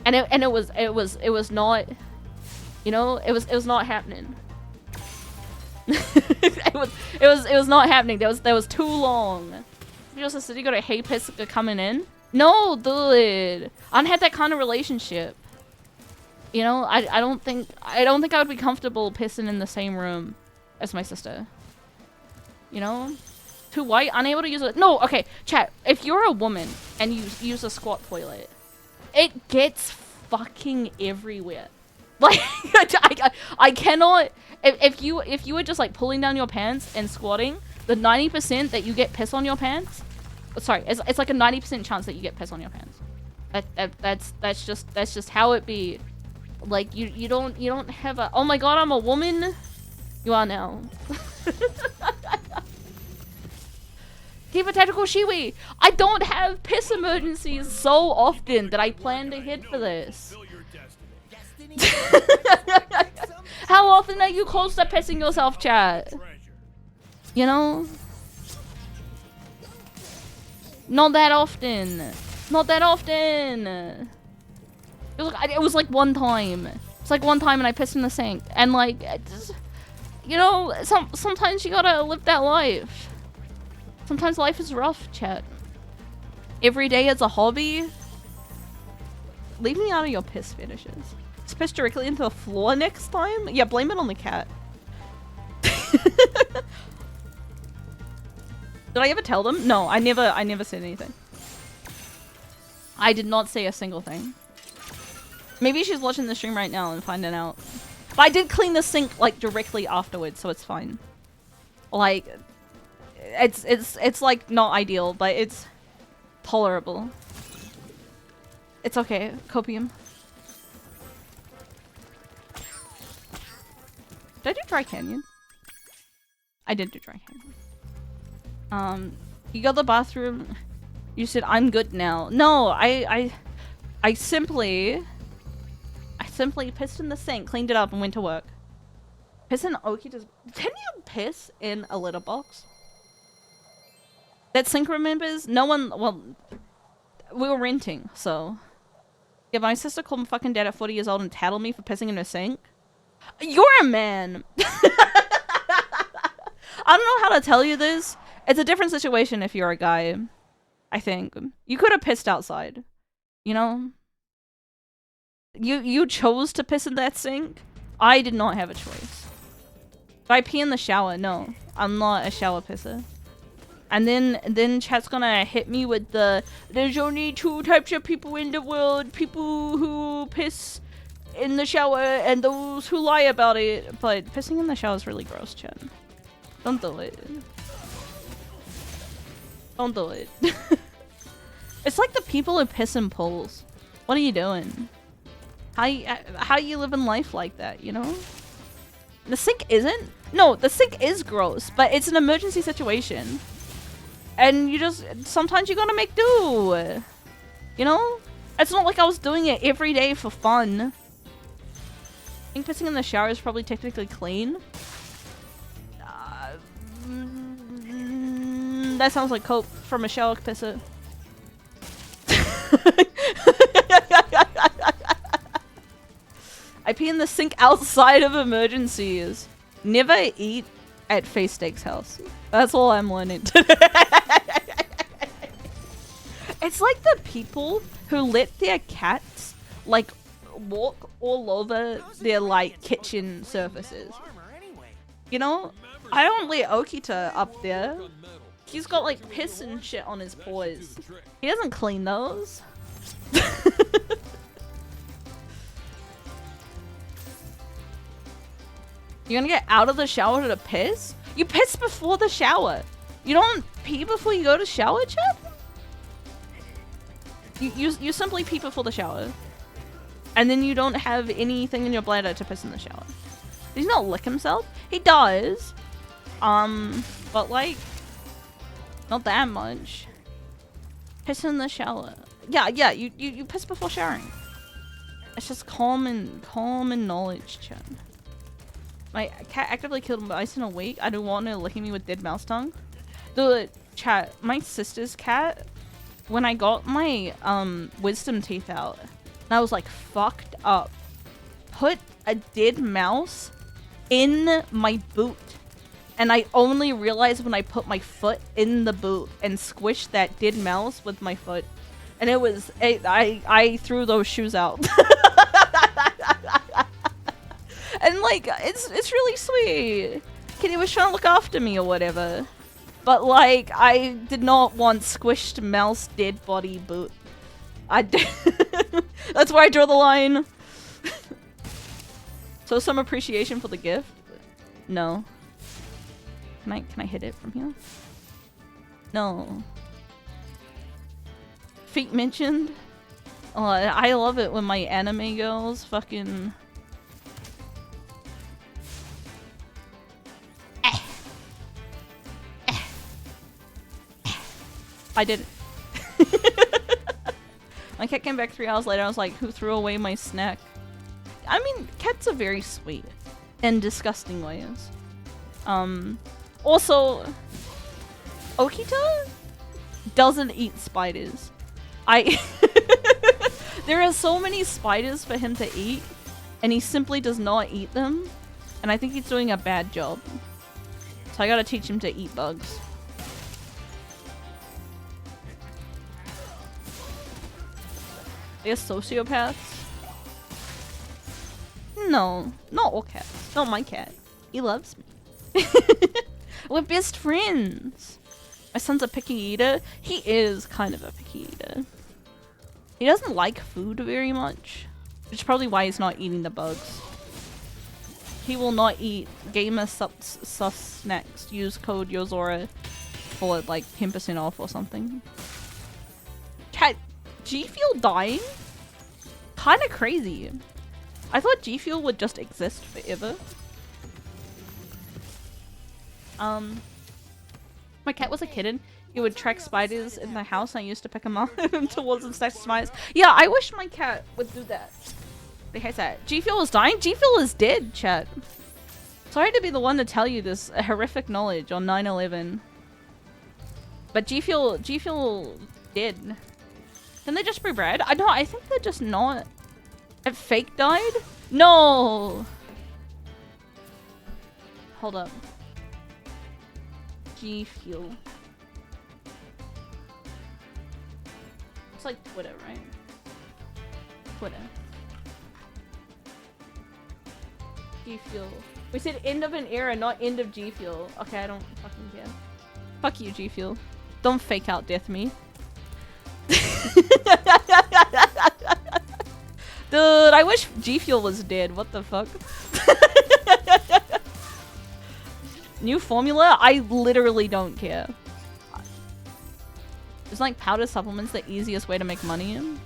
and it was not, you know, it was not happening. it was not happening. There was too long. You just said you got a hey piss coming in. No, dude, I don't have that kind of relationship. You know, I don't think I would be comfortable pissing in the same room as my sister. You know. Too white, unable to use it. No, okay, chat. If you're a woman and you use a squat toilet, it gets fucking everywhere. Like, I cannot. If you were just like pulling down your pants and squatting, the 90% that you get piss on your pants. Sorry, it's like a 90% chance that you get piss on your pants. That's just how it be. Like you don't have a. Oh my god, I'm a woman. You are now. Hypothetical shiwi. I don't have piss emergencies so often that I plan to hit for this. How often are you close to pissing yourself, chat? You know? Not that often. Not that often. It was like one time. It's like one time and I pissed in the sink. And like, you know, sometimes you gotta live that life. Sometimes life is rough, chat. Every day is a hobby. Leave me out of your piss fetishes. Just piss directly into the floor next time? Yeah, blame it on the cat. Did I ever tell them? No, I never said anything. I did not say a single thing. Maybe she's watching the stream right now and finding out. But I did clean the sink like directly afterwards, so it's fine. Like, it's like not ideal, but it's tolerable. It's okay. Copium. Did I do Dry Canyon? I did do Dry Canyon. You go to the bathroom. You said I'm good now. No, I simply pissed in the sink, cleaned it up, and went to work. Piss in Oki does. Can you piss in a litter box? That sink remembers? No one. Well, we were renting, so. Yeah, my sister called my fucking dad at 40 years old and tattled me for pissing in her sink. You're a man. I don't know how to tell you this. It's a different situation if you're a guy. I think you could have pissed outside. You know. You chose to piss in that sink. I did not have a choice. If I pee in the shower, no, I'm not a shower pisser. And then chat's gonna hit me with the there's only 2 types of people in the world: people who piss in the shower and those who lie about it. But pissing in the shower is really gross, chat. Don't do it. Don't do it. It's like the people who piss in pools. What are you doing? How you living life like that, you know? The sink isn't? No, the sink is gross, but it's an emergency situation. And you just, sometimes you're gonna make do. You know? It's not like I was doing it every day for fun. I think pissing in the shower is probably technically clean. That sounds like cope from a shower pisser. I pee in the sink outside of emergencies. Never eat at Face Steak's house. That's all I'm learning today. It's like the people who let their cats like walk all over their like kitchen surfaces. You know, I don't let Okita up there. He's got like piss and shit on his paws. He doesn't clean those. You're gonna get out of the shower to piss? You piss before the shower. You don't pee before you go to shower, Chip? You simply pee before the shower. And then you don't have anything in your bladder to piss in the shower. Does he not lick himself? He does. But like, not that much. Piss in the shower. Yeah, you piss before showering. It's just common knowledge, Chip. My cat actively killed mice in a week. I don't want her licking me with dead mouse tongue. The chat, my sister's cat, when I got my wisdom teeth out, and I was like fucked up, put a dead mouse in my boot. And I only realized when I put my foot in the boot and squished that dead mouse with my foot. And it was, I threw those shoes out. And like, it's really sweet. Kitty was trying to look after me or whatever. But like, I did not want squished mouse dead body boot. I did. That's where I draw the line. So some appreciation for the gift? No. Can I hit it from here? No. Feet mentioned? Oh, I love it when my anime girls fucking... I did it. My cat came back 3 hours later. I was like, who threw away my snack? I mean, cats are very sweet in disgusting ways. Also, Okita doesn't eat spiders. There are so many spiders for him to eat, and he simply does not eat them. And I think he's doing a bad job. So I gotta teach him to eat bugs. They're sociopaths? No, not all cats. Not my cat. He loves me. We're best friends. My son's a picky eater. He is kind of a picky eater. He doesn't like food very much, which is probably why he's not eating the bugs. He will not eat gamer sus snacks. Use code Yozora for like 10% off or something. Cat, G Fuel dying? Kinda crazy. I thought G Fuel would just exist forever. My cat was a kitten. He would track spiders in the house and I used to pick him up towards and snatch spiders. Yeah, I wish my cat would do that. They hate that. G Fuel is dying? G Fuel is dead, chat. Sorry to be the one to tell you this horrific knowledge on 9/11. But G Fuel dead. Can they just be bred? I know, I think they're just not. It fake died? No! Hold up. G Fuel. It's like Twitter, right? Twitter. G Fuel. We said end of an era, not end of G Fuel. Okay, I don't fucking care. Fuck you, G Fuel. Don't fake out death me. Dude, I wish G Fuel was dead. What the fuck? New formula? I literally don't care. Is like powder supplements the easiest way to make money in?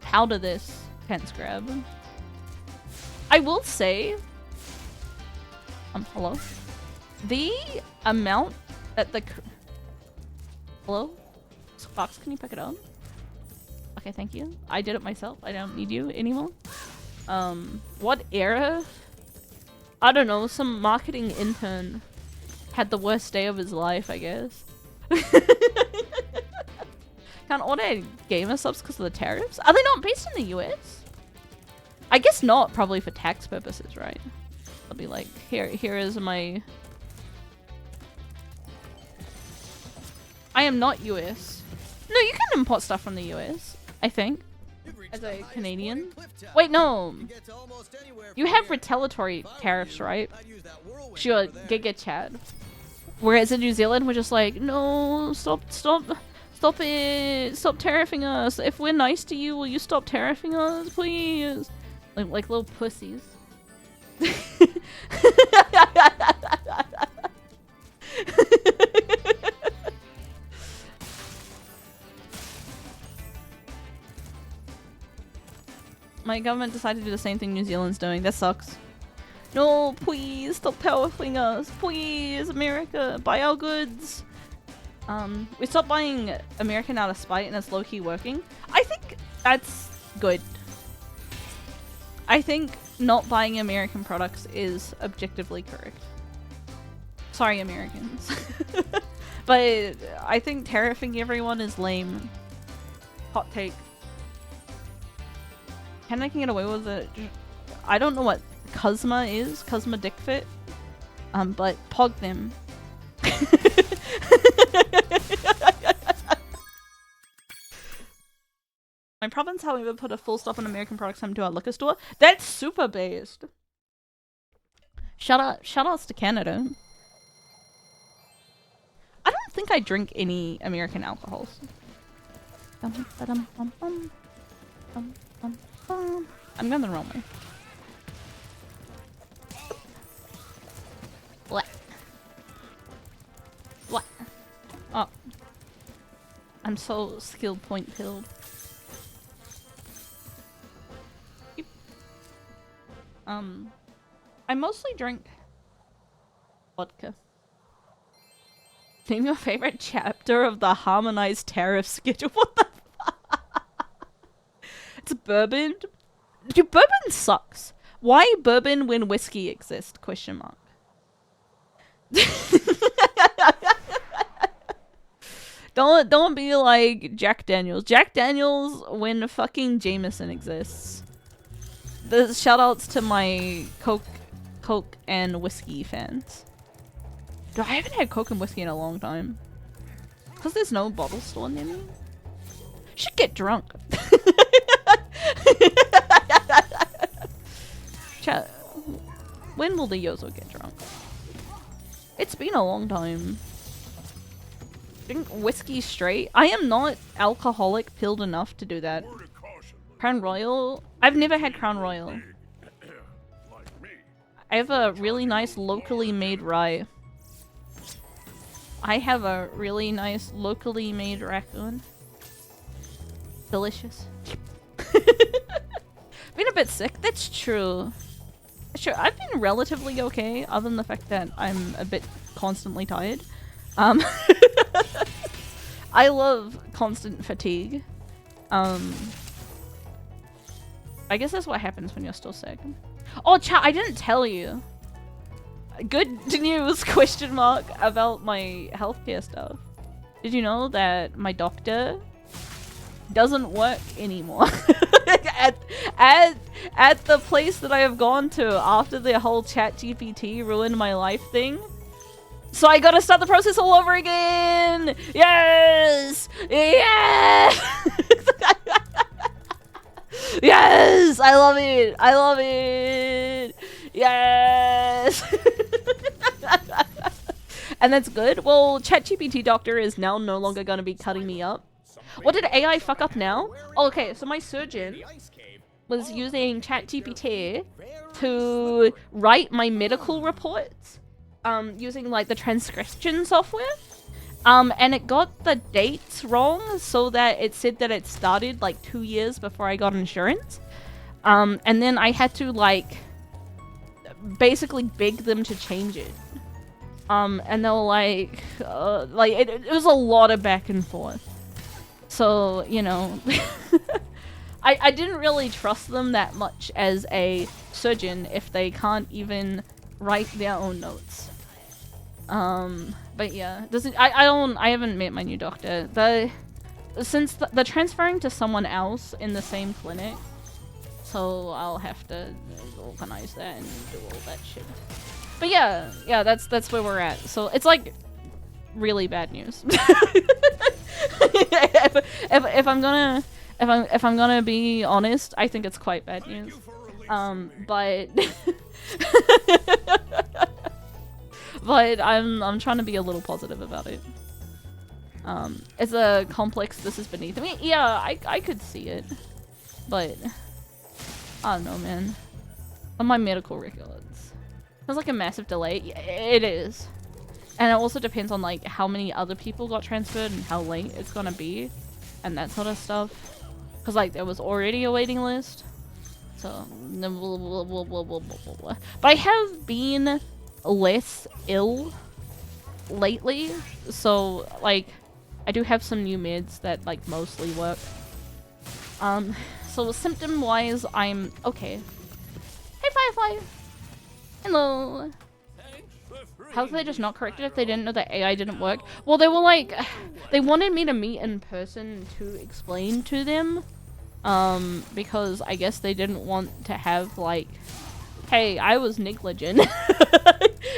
Powder this, pants grab. I will say, hello? The amount that the hello? Fox, can you pick it up? Okay, thank you. I did it myself. I don't need you anymore. What era? I don't know, some marketing intern had the worst day of his life, I guess. Can't order gamer subs because of the tariffs? Are they not based in the US? I guess not, probably for tax purposes, right? I'll be like, here is my... I am not US. No, you can import stuff from the US, I think. As a Canadian. Wait, no. You have retaliatory tariffs, right? Sure, Giga Chad. Whereas in New Zealand, we're just like, no, stop it, stop tariffing us. If we're nice to you, will you stop tariffing us, please? Like little pussies. My government decided to do the same thing New Zealand's doing. That sucks. No, please stop tariffing us. Please, America, buy our goods. We stopped buying American out of spite and it's low-key working. I think that's good. I think not buying American products is objectively correct. Sorry, Americans. But I think tariffing everyone is lame. Hot take. Canada can get away with it. I don't know what Cosma is. Cosma dick fit. But pog them. My province, however, put a full stop on American products coming to our liquor store. That's super based. Shoutouts to Canada. I don't think I drink any American alcohols. I'm going the wrong way. What? What? Oh. I'm so skill point pilled. I mostly drink vodka. Name your favorite chapter of the harmonized tariff schedule. What the fuck? It's bourbon. Dude, bourbon sucks. Why bourbon when whiskey exists? Question mark. Don't be like Jack Daniels. Jack Daniels when fucking Jameson exists. The shoutouts to my Coke and whiskey fans. Dude, I haven't had Coke and whiskey in a long time. Cause there's no bottle store near me. Should get drunk. Chat. When will the Yozo get drunk? It's been a long time. Drink whiskey straight. I am not alcoholic pilled enough to do that. Crown Royal? I've never had Crown Royal. I have a really nice locally made rye. I have a really nice locally made raccoon. Delicious. Been a bit sick. That's true. Sure, I've been relatively okay, other than the fact that I'm a bit constantly tired. I love constant fatigue. I guess that's what happens when you're still sick. Oh, chat, I didn't tell you. Good news, question mark, about my healthcare stuff. Did you know that my doctor doesn't work anymore? at the place that I have gone to after the whole ChatGPT ruined my life thing. So I gotta start the process all over again. Yes. Yes. Yes. I love it. I love it. Yes. And that's good. Well, ChatGPT Doctor is now no longer going to be cutting me up. What did AI fuck up now? Oh, okay, so my surgeon was using ChatGPT to write my medical reports using like the transcription software. And it got the dates wrong, so that it said that it started like 2 years before I got insurance. And then I had to like basically beg them to change it. And they were like it was a lot of back and forth. So, you know, I didn't really trust them that much as a surgeon if they can't even write their own notes. But yeah, I haven't met my new doctor. Since they're transferring to someone else in the same clinic, so I'll have to organize that and do all that shit. But yeah, that's where we're at. So it's like really bad news. if I'm gonna be honest, I think it's quite bad news. But but I'm trying to be a little positive about it. It's a complex this is beneath me. Yeah, I could see it. But I don't know, man. On my medical records. There's like a massive delay. Yeah, it is. And it also depends on like how many other people got transferred and how late it's gonna be. And that sort of stuff. Cause like there was already a waiting list. So but I have been less ill lately. So like I do have some new meds that like mostly work. So symptom wise I'm okay. Hey Firefly! Hello! How could they just not correct it if they didn't know that AI didn't work? Well, they were like, they wanted me to meet in person to explain to them, because I guess they didn't want to have like, hey, I was negligent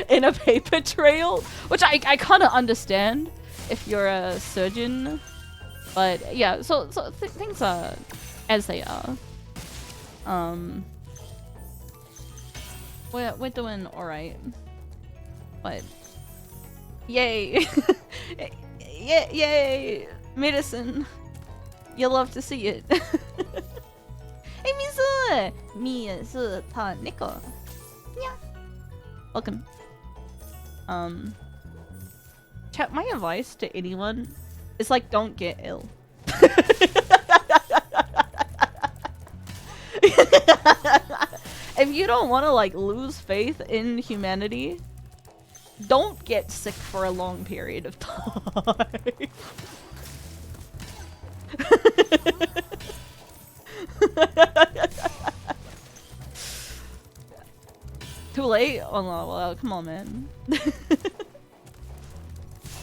in a paper trail, which I kind of understand if you're a surgeon, but yeah, so things are as they are. We're doing alright. But yay. Yay! Medicine. You love to see it. Hey Mizu! Mizu ta Nico. Yeah. Welcome. Chat, my advice to anyone is like don't get ill. If you don't want to like lose faith in humanity, don't get sick for a long period of time. Too late? Oh no, well, come on, man.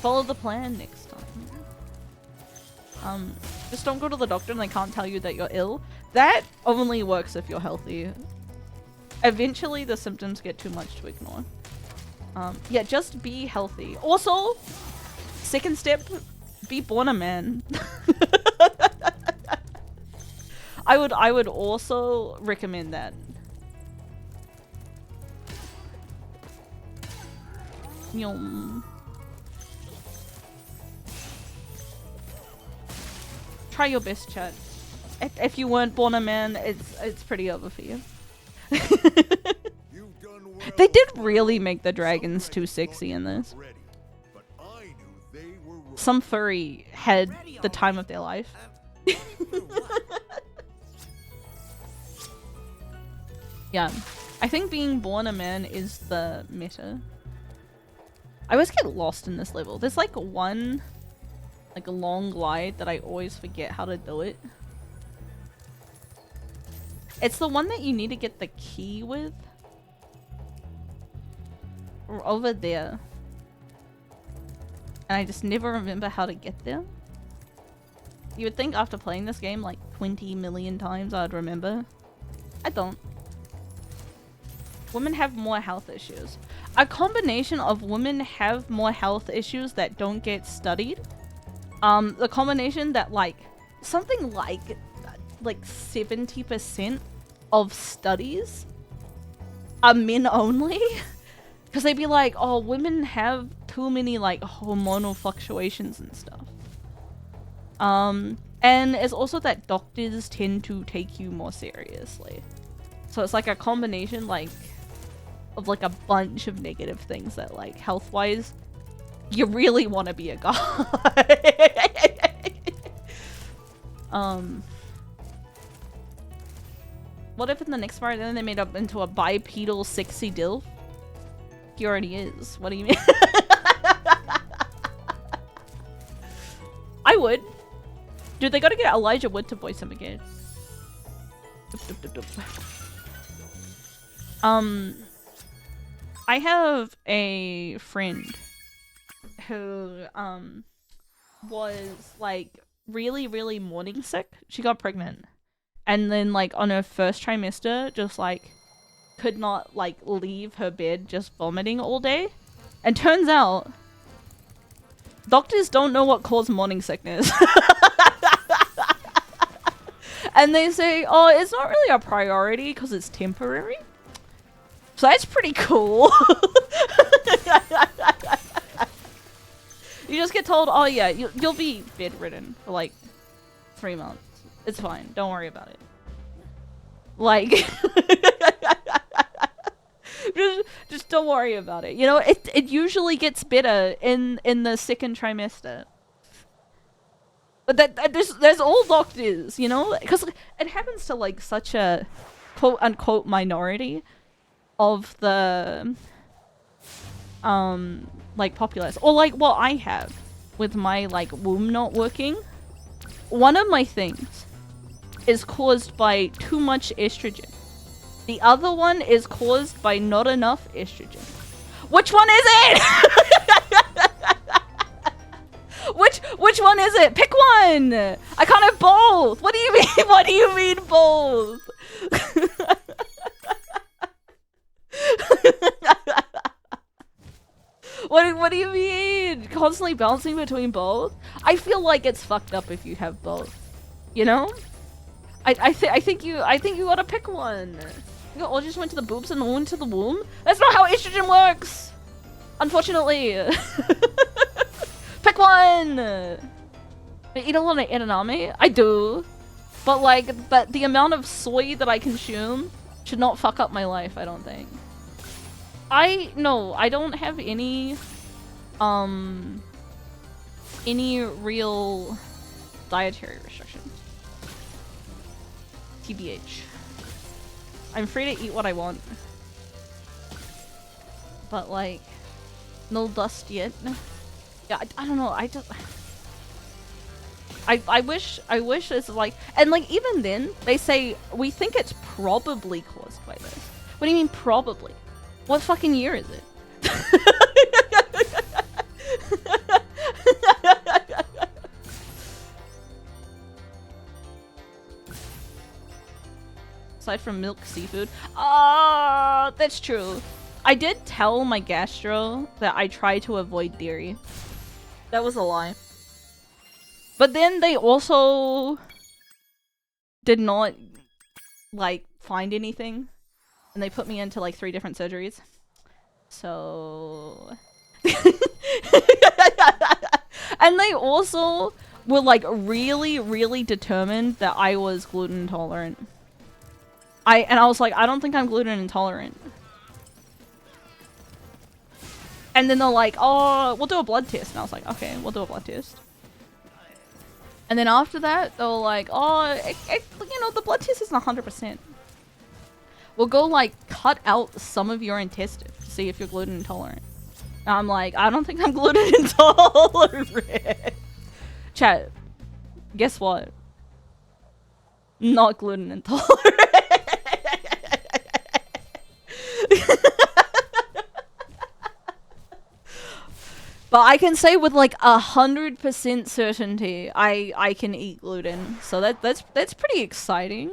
Follow the plan next time. Just don't go to the doctor and they can't tell you that you're ill. That only works if you're healthy. Eventually the symptoms get too much to ignore. Yeah, just be healthy. Also, second step, be born a man. I would also recommend that. Yum. Try your best, chat. If you weren't born a man, it's pretty over for you. They did really make the dragons too sexy in this. Some furry had the time of their life. Yeah, I think being born a man is the meta. I always get lost in this level. There's like one, like a long glide that I always forget how to do it. It's the one that you need to get the key with. Over there. And I just never remember how to get there. You would think after playing this game like 20 million times I'd remember. I don't. Women have more health issues. a combination of women have more health issues that don't get studied. The combination that like something like 70% of studies are men only. Because they'd be like, oh, women have too many like hormonal fluctuations and stuff. And it's also that doctors tend to take you more seriously. So it's like a combination like of like a bunch of negative things that like health-wise you really want to be a guy. What if in the next part then they made up into a bipedal sexy dilf? He already is. What do you mean? I would. Dude, they gotta get Elijah Wood to voice him again. I have a friend who was like really morning sick. She got pregnant. And then like on her first trimester just like could not like leave her bed, just vomiting all day. And turns out doctors don't know what caused morning sickness. And they say, oh, it's not really a priority because it's temporary. So that's pretty cool. You just get told, oh yeah, you'll be bedridden for like 3 months. It's fine. Don't worry about it. Like, just don't worry about it. You know, it usually gets better in the second trimester. But there's all doctors, you know, because it happens to like such a quote unquote minority of the like populace, or like what I have with my like womb not working. One of my things is caused by too much estrogen. The other one is caused by not enough estrogen. Which one is it? Which one is it? Pick one! I can't have both! What do you mean? What do you mean both? What do you mean? Constantly bouncing between both? I feel like it's fucked up if you have both. You know? I think you gotta pick one. You all just went to the boobs and all into the womb? That's not how estrogen works! Unfortunately. Pick one! I eat a lot of edamame? I do. But like, the amount of soy that I consume should not fuck up my life, I don't think. I don't have any real dietary restrictions. TBH. I'm free to eat what I want. But like, no dust yet. Yeah, I don't know, I wish it's like, and like even then, they say, we think it's probably caused by this. What do you mean probably? What fucking year is it? Aside from milk, seafood. That's true. I did tell my gastro that I try to avoid dairy. That was a lie. But then they also did not, like, find anything. And they put me into, like, 3 different surgeries. So... And they also were, like, really determined that I was gluten intolerant. And I was like, I don't think I'm gluten intolerant. And then they're like, oh, we'll do a blood test. And I was like, okay, we'll do a blood test. And then after that, they were like, oh, you know, the blood test isn't 100%. We'll go, like, cut out some of your intestines to see if you're gluten intolerant. And I'm like, I don't think I'm gluten intolerant. Chat, guess what? Not gluten intolerant. But I can say with like 100% certainty, I can eat gluten. So that's pretty exciting.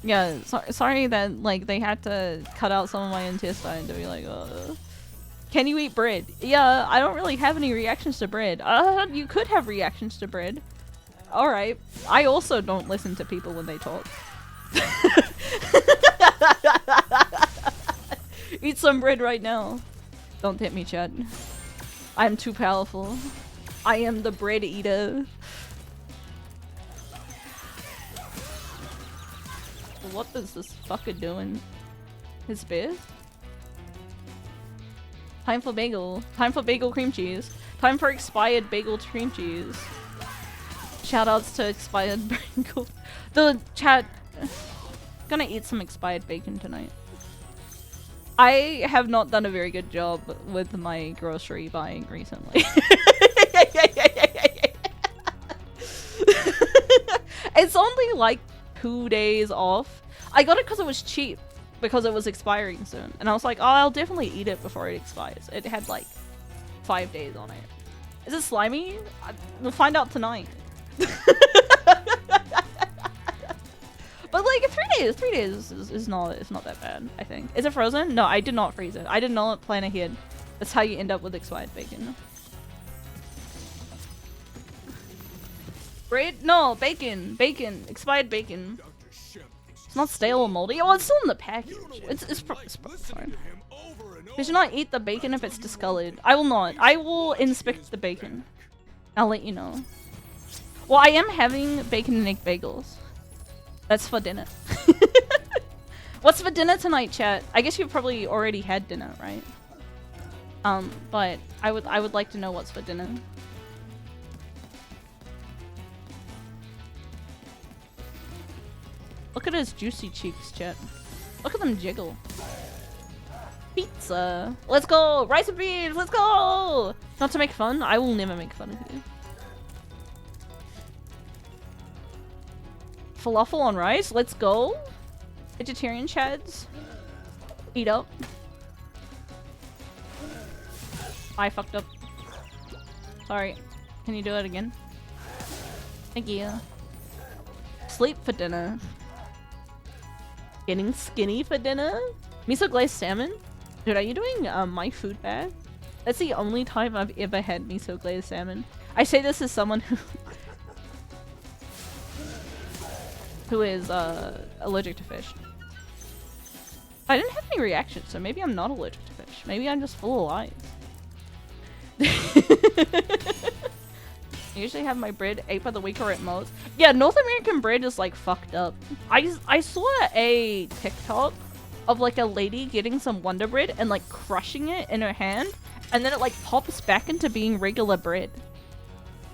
Yeah, sorry that like they had to cut out some of my intestine to be like, can you eat bread? Yeah, I don't really have any reactions to bread. You could have reactions to bread. Alright. I also don't listen to people when they talk. Eat some bread right now. Don't hit me, Chad. I'm too powerful. I am the bread eater. What is this fucker doing? His beard? Time for bagel. Time for bagel cream cheese. Time for expired bagel cream cheese. Shoutouts to expired bagel. The chat. Gonna eat some expired bacon tonight. I have not done a very good job with my grocery buying recently. It's only like 2 days off. I got it because it was cheap, because it was expiring soon. And I was like, oh, I'll definitely eat it before it expires. It had like 5 days on it. Is it slimy? We'll find out tonight. But like 3 days is not that bad, I think. Is it frozen? No, I did not freeze it. I did not plan ahead. That's how you end up with expired bacon. Bread? No, bacon. Bacon. Expired bacon. It's not stale or moldy. Well, it's still in the package. It's probably fine. You should not eat the bacon if it's discolored. I will not. I will inspect the bacon. I'll let you know. Well, I am having bacon and egg bagels. That's for dinner. What's for dinner tonight, chat? I guess you've probably already had dinner, right? But I would like to know what's for dinner. Look at his juicy cheeks, chat. Look at them jiggle. Pizza. Let's go! Rice and beans! Let's go! Not to make fun. I will never make fun of you. Falafel on rice? Let's go! Vegetarian chads. Eat up. I fucked up. Sorry. Can you do it again? Thank you. Sleep for dinner. Getting skinny for dinner? Miso glazed salmon? Dude, are you doing my food bag? That's the only time I've ever had miso glazed salmon. I say this as someone who is allergic to fish. I didn't have any reactions, so maybe I'm not allergic to fish. Maybe I'm just full of lies. I usually have my bread 8 by the week or at most. Yeah, North American bread is like fucked up. I saw a TikTok of like a lady getting some Wonder Bread and like crushing it in her hand, and then it like pops back into being regular bread.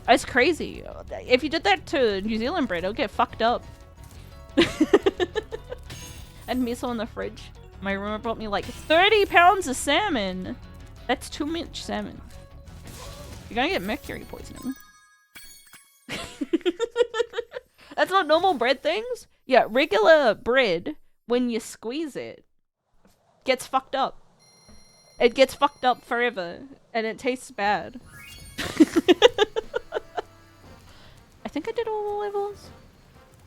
It's crazy. If you did that to New Zealand bread, it'll get fucked up. And miso in the fridge. My roommate brought me like 30 pounds of salmon. That's too much salmon. You're gonna get mercury poisoning. That's not normal bread things? Yeah, regular bread, when you squeeze it, gets fucked up. It gets fucked up forever, and it tastes bad. I think I did all the levels.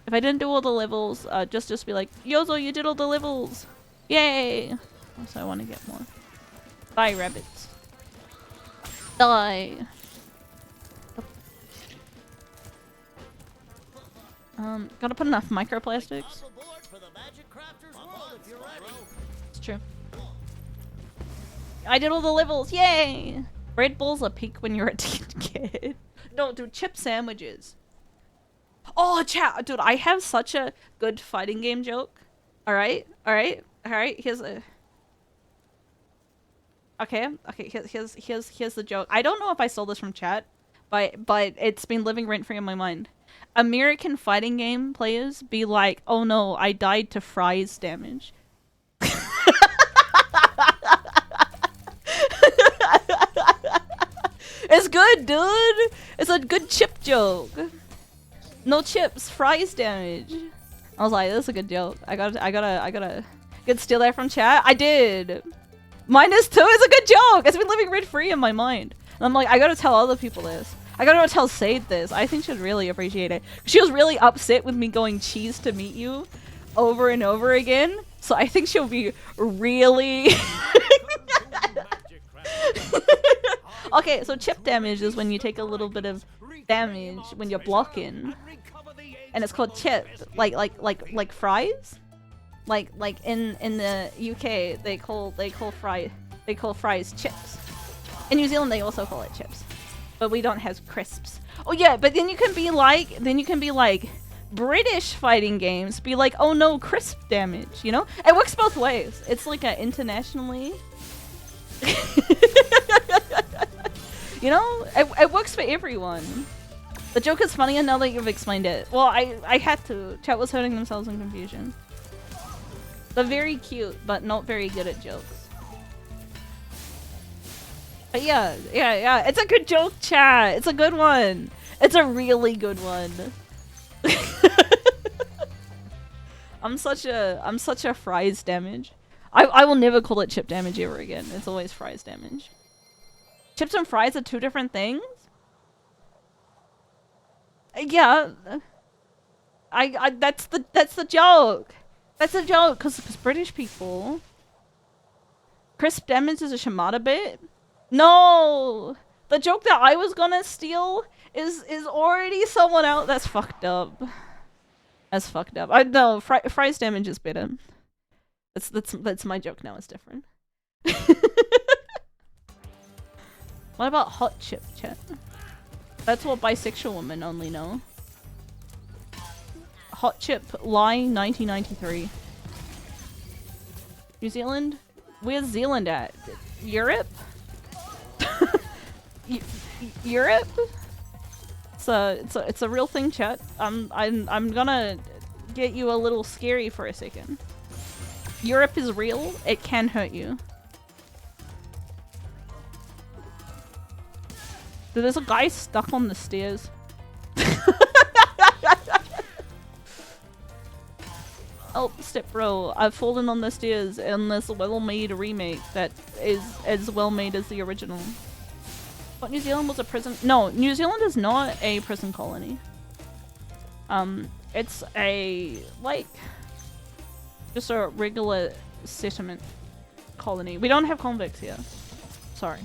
If I didn't do all the levels, just be like, Yozo, you did all the levels! Yay! Also, I want to get more. Bye, rabbits. Die! Gotta put enough microplastics. It's true. I did all the levels, yay! Red Bulls are peak when you're a kid. No, dude, chip sandwiches. Oh, chat, dude, I have such a good fighting game joke. Alright, alright, alright, here's a... Okay, here's the joke. I don't know if I stole this from chat, but it's been living rent-free in my mind. American fighting game players be like, oh no, I died to fries damage. It's good, dude! It's a good chip joke. No chips, fries damage. I was like, that's a good joke. I gotta steal that from chat. I did. -2 is a good joke. It's been living rent free in my mind. And I'm like, I gotta tell other people this. I gotta tell Sade this. I think she'd really appreciate it. She was really upset with me going cheese to meet you. over and over again. So I think she'll be really... Okay, so chip damage is when you take a little bit of damage when you're blocking. And it's called chip. Like fries? Like in the UK they call fries chips. In New Zealand they also call it chips. But we don't have crisps. Oh yeah, but then you can be like British fighting games be like, oh no, crisp damage, you know? It works both ways. It's like a internationally you know? It works for everyone. The joke is funnier now that you've explained it. Well, I had to. Chat was hurting themselves in confusion. They're very cute, but not very good at jokes. But yeah. It's a good joke, chat. It's a good one. It's a really good one. I'm such a fries damage. I will never call it chip damage ever again. It's always fries damage. Chips and fries are two different things? Yeah. That's the joke. That's the joke, cause British people. Crisp damage is a Shimada bit? No! The joke that I was gonna steal is already someone else. That's fucked up. That's fucked up. I know fries damage is better. That's my joke now. It's different. What about hot chip, chat? That's what bisexual women only know. Hot chip lie 1993. New Zealand? Where's Zealand at? Europe? Europe? It's a real thing, chat. I'm gonna get you a little scary for a second. Europe is real. It can hurt you. Dude, there's a guy stuck on the stairs. Oh, step bro, I've fallen on the stairs in this well-made remake that is as well-made as the original. What, New Zealand was a prison? No, New Zealand is not a prison colony. It's a, like, just a regular settlement colony. We don't have convicts here. Sorry.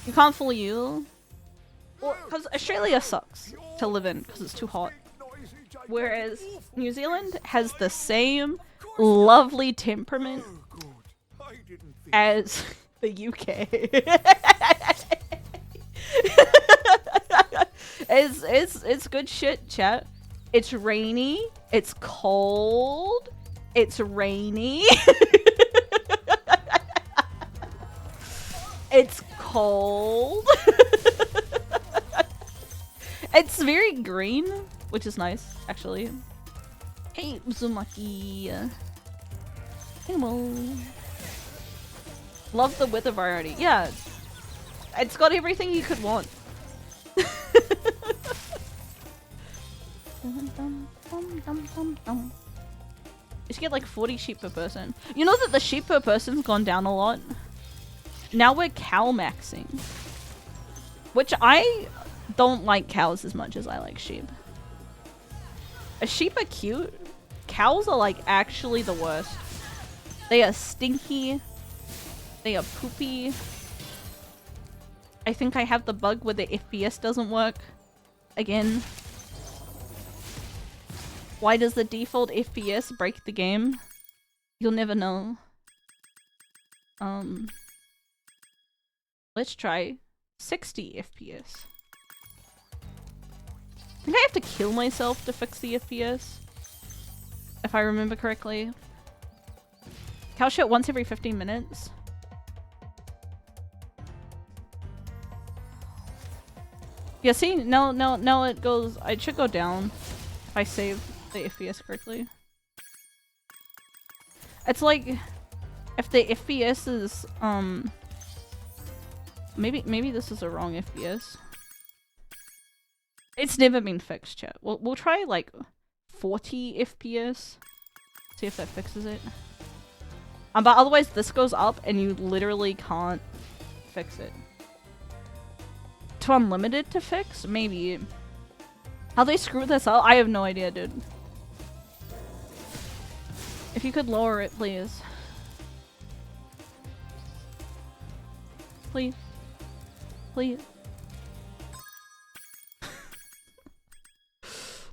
You can't fool you. Well, because Australia sucks to live in because it's too hot. Whereas New Zealand has the same lovely temperament as the UK. It's good shit, chat. It's rainy. It's cold. It's rainy. It's cold. It's very green, which is nice, actually. Hey, Uzumaki. Hello. Love the weather variety. Yeah, it's got everything you could want. You should get like 40 sheep per person. You know that the sheep per person's gone down a lot? Now we're cow maxing. Which I don't like cows as much as I like sheep. Sheep are cute. Cows are like actually the worst. They are stinky. They are poopy. I think I have the bug where the FPS doesn't work. Again. Why does the default FPS break the game? You'll never know. Let's try 60 FPS. I think I have to kill myself to fix the FPS. If I remember correctly. Cow shit once every 15 minutes. Yeah, see? Now it goes... It should go down if I save the FPS correctly. It's like... If the FPS is, Maybe this is a wrong FPS. It's never been fixed, chat. We'll try like 40 FPS. See if that fixes it. But otherwise this goes up and you literally can't fix it. To unlimited to fix? Maybe. How they screw this up? I have no idea, dude. If you could lower it, please. Please. Please.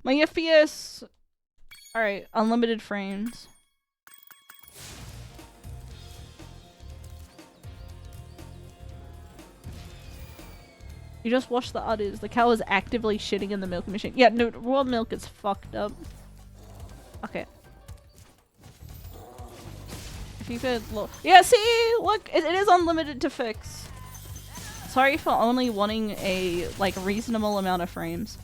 My FPS! Alright, unlimited frames. You just watch the udders. The cow is actively shitting in the milk machine. Yeah, no, raw milk is fucked up. Okay. If you could look. Yeah, see? Look, it is unlimited to fix. Sorry for only wanting a, like, reasonable amount of frames.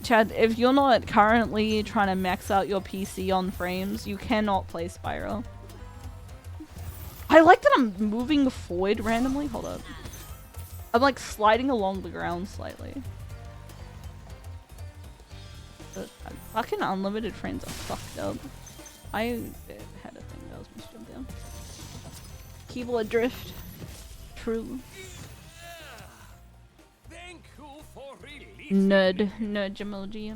Chad, if you're not currently trying to max out your PC on frames, you cannot play Spyro. I like that I'm moving forward randomly. Hold up. I'm like sliding along the ground slightly. But fucking unlimited frames are fucked up. I had a thing that was supposed to jump down. Keyboard drift. True. Nerd emoji.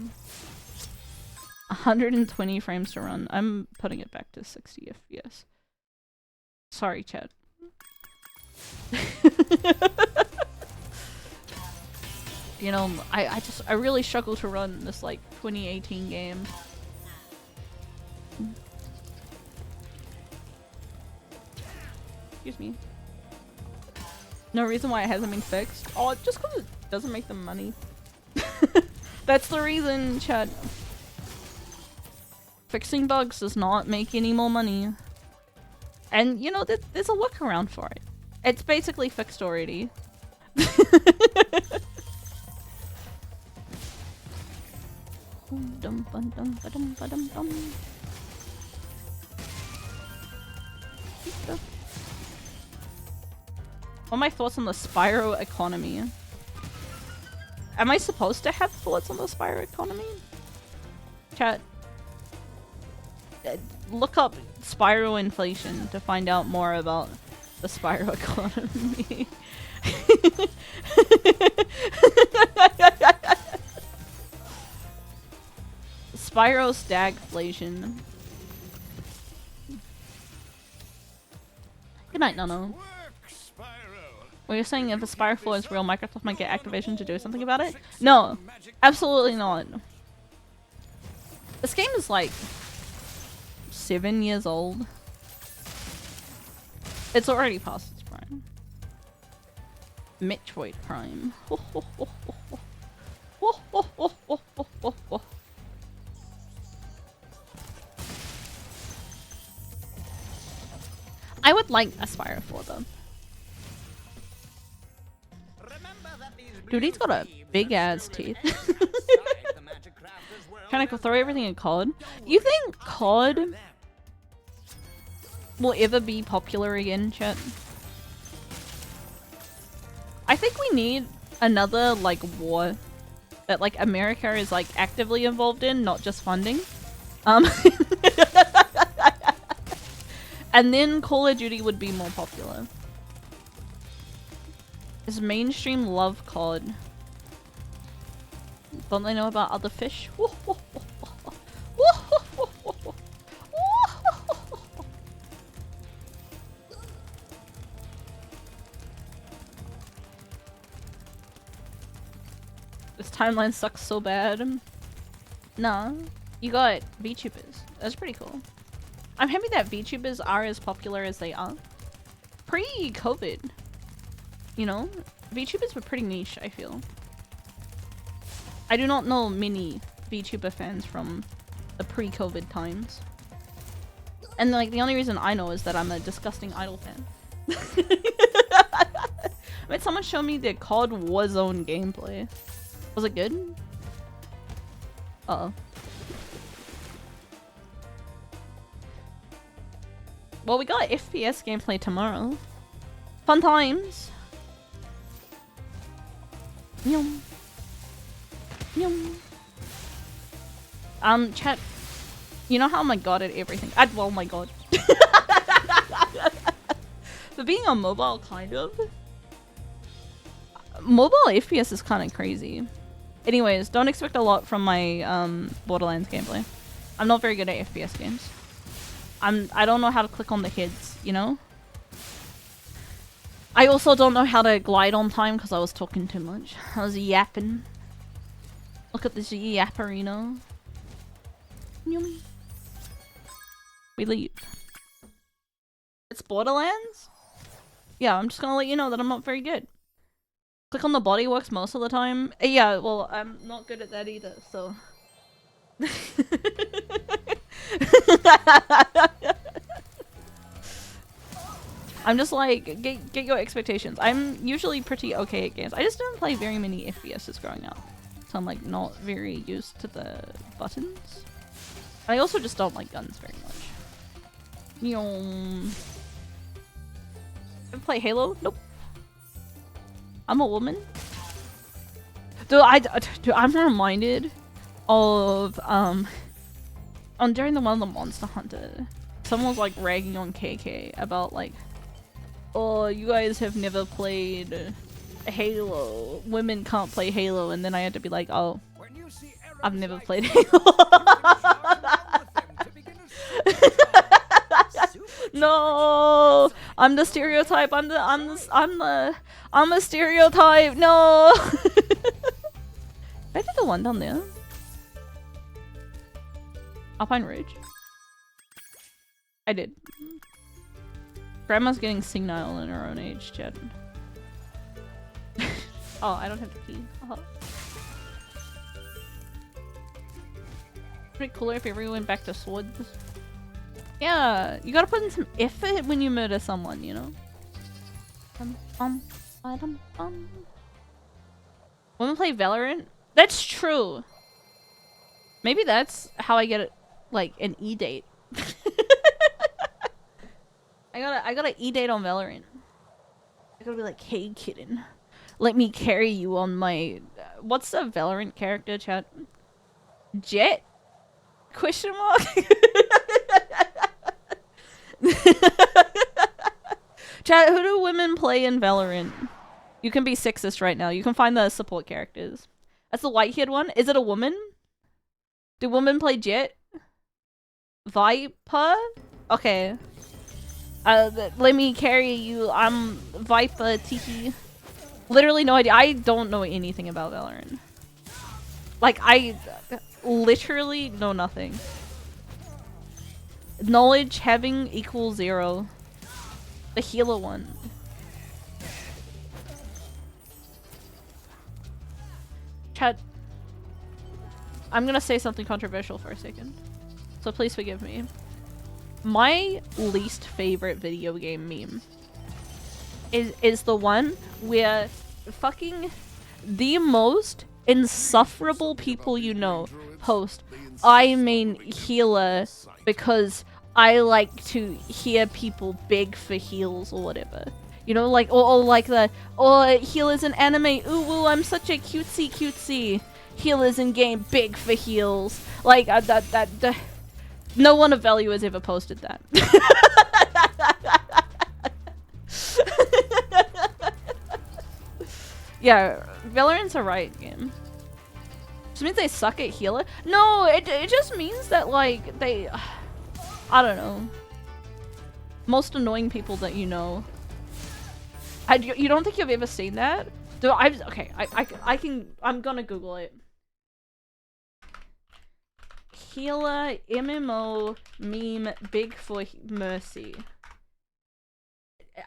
120 frames to run. I'm putting it back to 60 FPS. Sorry, Chad. You know, I really struggle to run this like 2018 game. Excuse me. No reason why it hasn't been fixed. Oh, just because it doesn't make them money. That's the reason, Chad. Fixing bugs does not make any more money. And, you know, there's a workaround for it. It's basically fixed already. What are my thoughts on the Spyro economy? Am I supposed to have thoughts on the Spyro economy? Chat. Look up Spyro inflation to find out more about the Spyro economy. Spyro stagflation. Good night, Nono. Well, you're saying if a Spyro flaw is real, Microsoft might get Activision to do something about it? No, absolutely not. This game is like 7 years old. It's already past its prime. Metroid Prime. I would like a Spyro 4 though. Dude, he's got a big ass teeth. Can I throw everything in COD? You think COD will ever be popular again, chat? I think we need another, like, war that, like, America is, like, actively involved in, not just funding. And then Call of Duty would be more popular. Is mainstream love COD? Don't they know about other fish? This timeline sucks so bad. Nah, you got VTubers. That's pretty cool. I'm happy that VTubers are as popular as they are. Pre-COVID, you know, VTubers were pretty niche, I feel. I do not know many VTuber fans from the pre-COVID times. And like the only reason I know is that I'm a disgusting Idol fan. I mean, someone showed me the COD Warzone gameplay. Was it good? Uh-oh. Well, we got FPS gameplay tomorrow. Fun times. Yum. Yum. Chat. You know how I'm like god at everything? Well, my god. But being on mobile, kind of. Mobile FPS is kind of crazy. Anyways, don't expect a lot from my Borderlands gameplay. I'm not very good at FPS games. I don't know how to click on the heads, you know? I also don't know how to glide on time because I was talking too much. I was yapping. Look at this yapperino. Yummy. We leave. It's Borderlands? Yeah, I'm just gonna let you know that I'm not very good. Click on the body works most of the time. Yeah, well, I'm not good at that either, so... I'm just like, get your expectations. I'm usually pretty okay at games. I just didn't play very many FPSs growing up. So I'm like not very used to the buttons. I also just don't like guns very much. Ever play Halo? Nope. I'm a woman. Dude, I'm reminded of on during the one of the Monster Hunter, someone was like ragging on KK about like, oh, you guys have never played Halo. Women can't play Halo, and then I had to be like, oh, I've never played Halo. No, I'm the stereotype. I'm a stereotype. No. I did the one down there. Alpine Ridge. I did. Grandma's getting senile in her own age, Chad. Oh, I don't have to pee. Pretty cooler if everyone went back to swords. Yeah, you gotta put in some effort when you murder someone, you know? Women play Valorant? That's true! Maybe that's how I get, like, an E-date. I got an E-date on Valorant. I gotta be like, hey kitten, let me carry you on my... what's the Valorant character, chat? Jet? Question mark? Chat, who do women play in Valorant? You can be sexist right now. You can find the support characters. That's the white-haired one. Is it a woman? Do women play Jet? Viper? Okay. Let me carry you. I'm Viper Tiki. Literally no idea. I don't know anything about Valorant. Like, I literally know nothing. Knowledge having equals 0. The healer one. Chat. I'm gonna say something controversial for a second. So please forgive me. My least favorite video game meme is the one where fucking the most insufferable people you know post, I mean healer because I like to hear people beg for heals or whatever. You know, like, or like the, oh, healers in anime, ooh woo, I'm such a cutesy. Healers in game, beg for heals. Like, no one of value has ever posted that. Yeah, Valorant's a Riot game. Just means they suck at healer? No, it just means that, like, they... I don't know. Most annoying people that you know. You don't think you've ever seen that? Dude, I'm gonna Google it. Healer MMO meme big for mercy.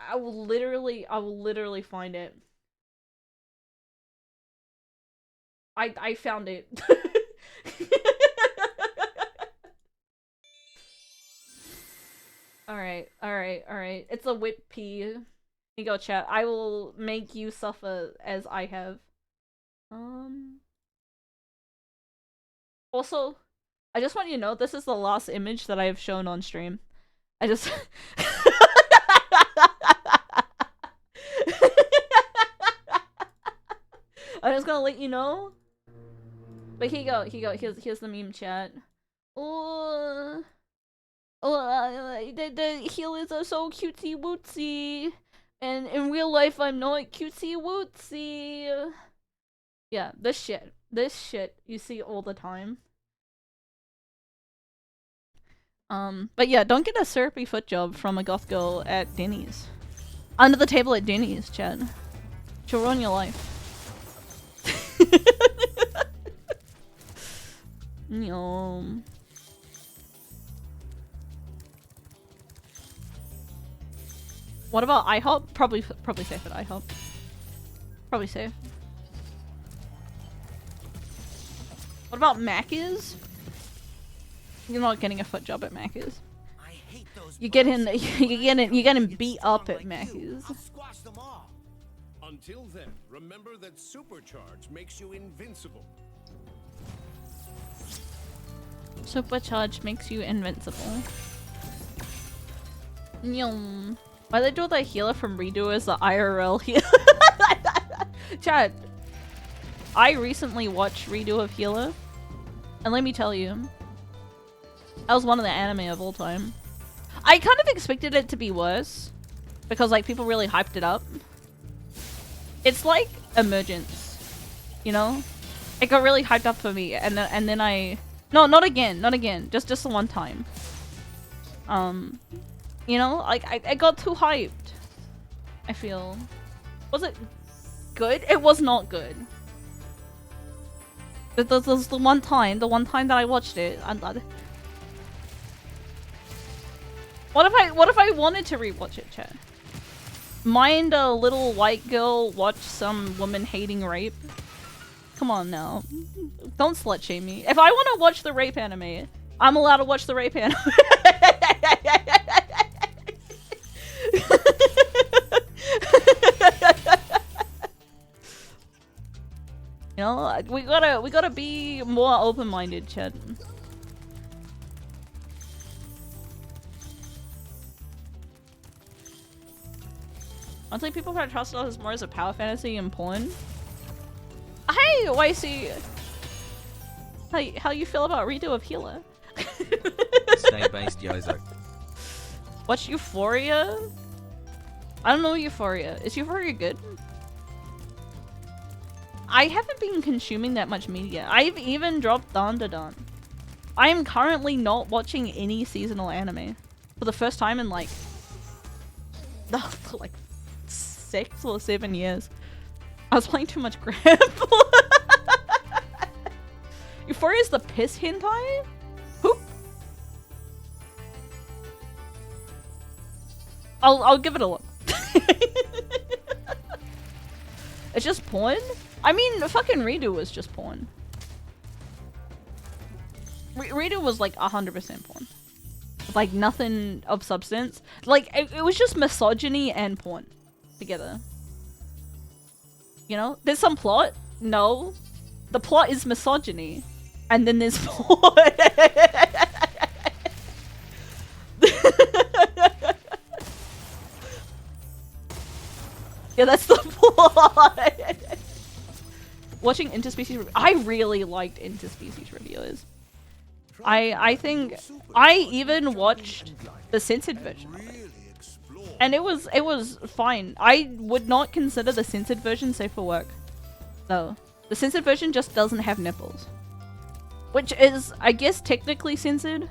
I will literally find it. I found it. Alright. It's a whip pee. Here you go, chat. I will make you suffer as I have. Also, I just want you to know this is the last image that I have shown on stream. I just I'm just gonna let you know. But here you go. Here's the meme, chat. The healers are so cutesy wootsy, and in real life I'm not cutesy wootsy. Yeah, this shit. This shit you see all the time. But yeah, don't get a syrupy foot job from a goth girl at Denny's. Under the table at Denny's, Chad. She'll ruin your life. Yum. What about IHOP? Probably safe at IHOP. Probably safe. What about Macca's? You're not getting a foot job at Macca's. I hate those You get in, bugs. you getting Get beat strong up at like you, Macca's. I'll squash them all. Until then, remember that supercharge makes you invincible. Supercharge makes you invincible. Yum. Why they do the healer from Redo as the IRL healer? Chad, I recently watched Redo of Healer, and let me tell you, that was one of the anime of all time. I kind of expected it to be worse, because like people really hyped it up. It's like Emergence, you know? It got really hyped up for me, and then I... No, not again, just the one time. You know, like I got too hyped. I feel. Was it good? It was not good. This was the one time that I watched it. What if I wanted to rewatch it, chat? Mind a little white girl watch some woman hating rape? Come on now. Don't slut shame me. If I want to watch the rape anime, I'm allowed to watch the rape anime. You know, we gotta be more open-minded, Chad. Honestly, people probably trust us more as a power fantasy and porn. Hey, YC! How you feel about Redo of Healer? Stay based, Yozo. Watch Euphoria? I don't know Euphoria. Is Euphoria good? I haven't been consuming that much media. I've even dropped Dan. I am currently not watching any seasonal anime. For the first time in like 6 or 7 years. I was playing too much Grab. Euphoria's the piss hentai? Who? I'll give it a look. It's just porn? I mean, fucking Redo was just porn. Redo was like 100% porn. Like nothing of substance. Like it was just misogyny and porn together. You know? There's some plot. No. The plot is misogyny. And then there's porn. Yeah, that's the plot. Watching interspecies review. I really liked interspecies reviewers. I think I even watched the censored version of it. And it was fine. I would not consider the censored version safe for work. Though. The censored version just doesn't have nipples. Which is, I guess, technically censored.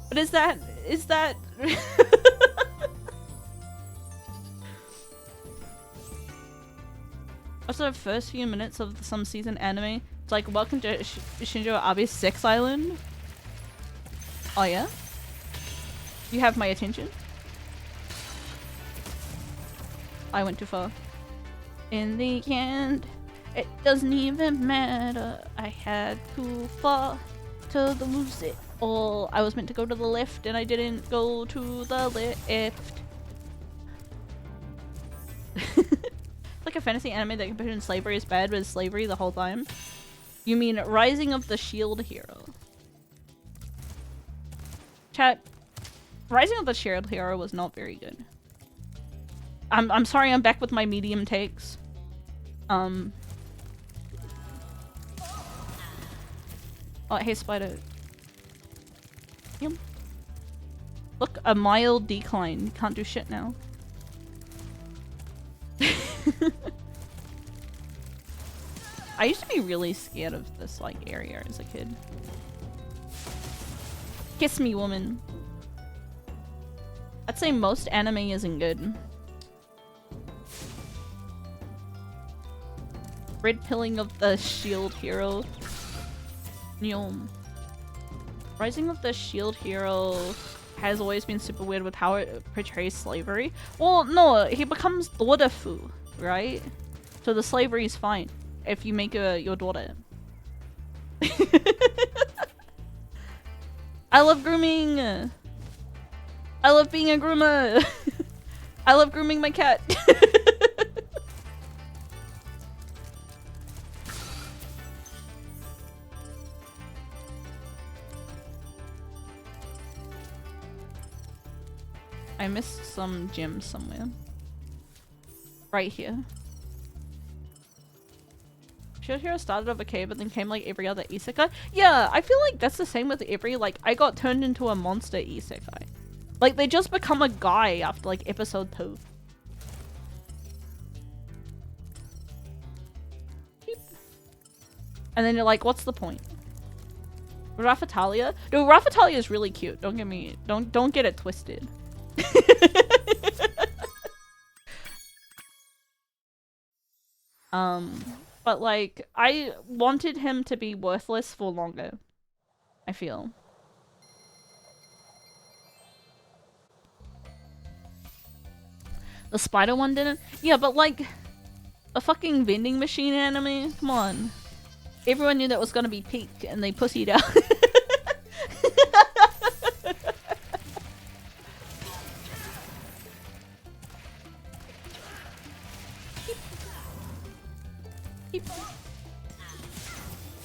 But is that Also, the first few minutes of some season anime, it's like, welcome to Shinjo Abe's sex island. Oh yeah? You have my attention? I went too far. In the end, it doesn't even matter. I had too far to lose it all. I was meant to go to the left and I didn't go to the left. Like a fantasy anime that competition slavery is bad, but is slavery the whole time? You mean Rising of the Shield Hero? Chat, Rising of the Shield Hero was not very good. I'm sorry, I'm back with my medium takes. Oh, hey Spyro. Yep. Look, a mild decline. You can't do shit now. I used to be really scared of this like area as a kid. Kiss me, woman. I'd say most anime isn't good. Red pilling of the shield hero. Nyom. Rising of the shield hero has always been super weird with how it portrays slavery. Well, no, he becomes daughter-fu, right? So the slavery is fine if you make her your daughter. I love grooming. I love being a groomer. I love grooming my cat. I missed some gems somewhere. Right here. Shield Hero started of a cave but then came like every other isekai. Yeah, I feel like that's the same with every, like, I got turned into a monster isekai. Like, they just become a guy after like episode 2. Beep. And then you're like, what's the point? Raphatalia? No, Raphatalia is really cute. Don't get it twisted. But like, I wanted him to be worthless for longer, I feel. The spider one didn't? Yeah, but like, a fucking vending machine anime? Come on. Everyone knew that was gonna be peak and they pussied out.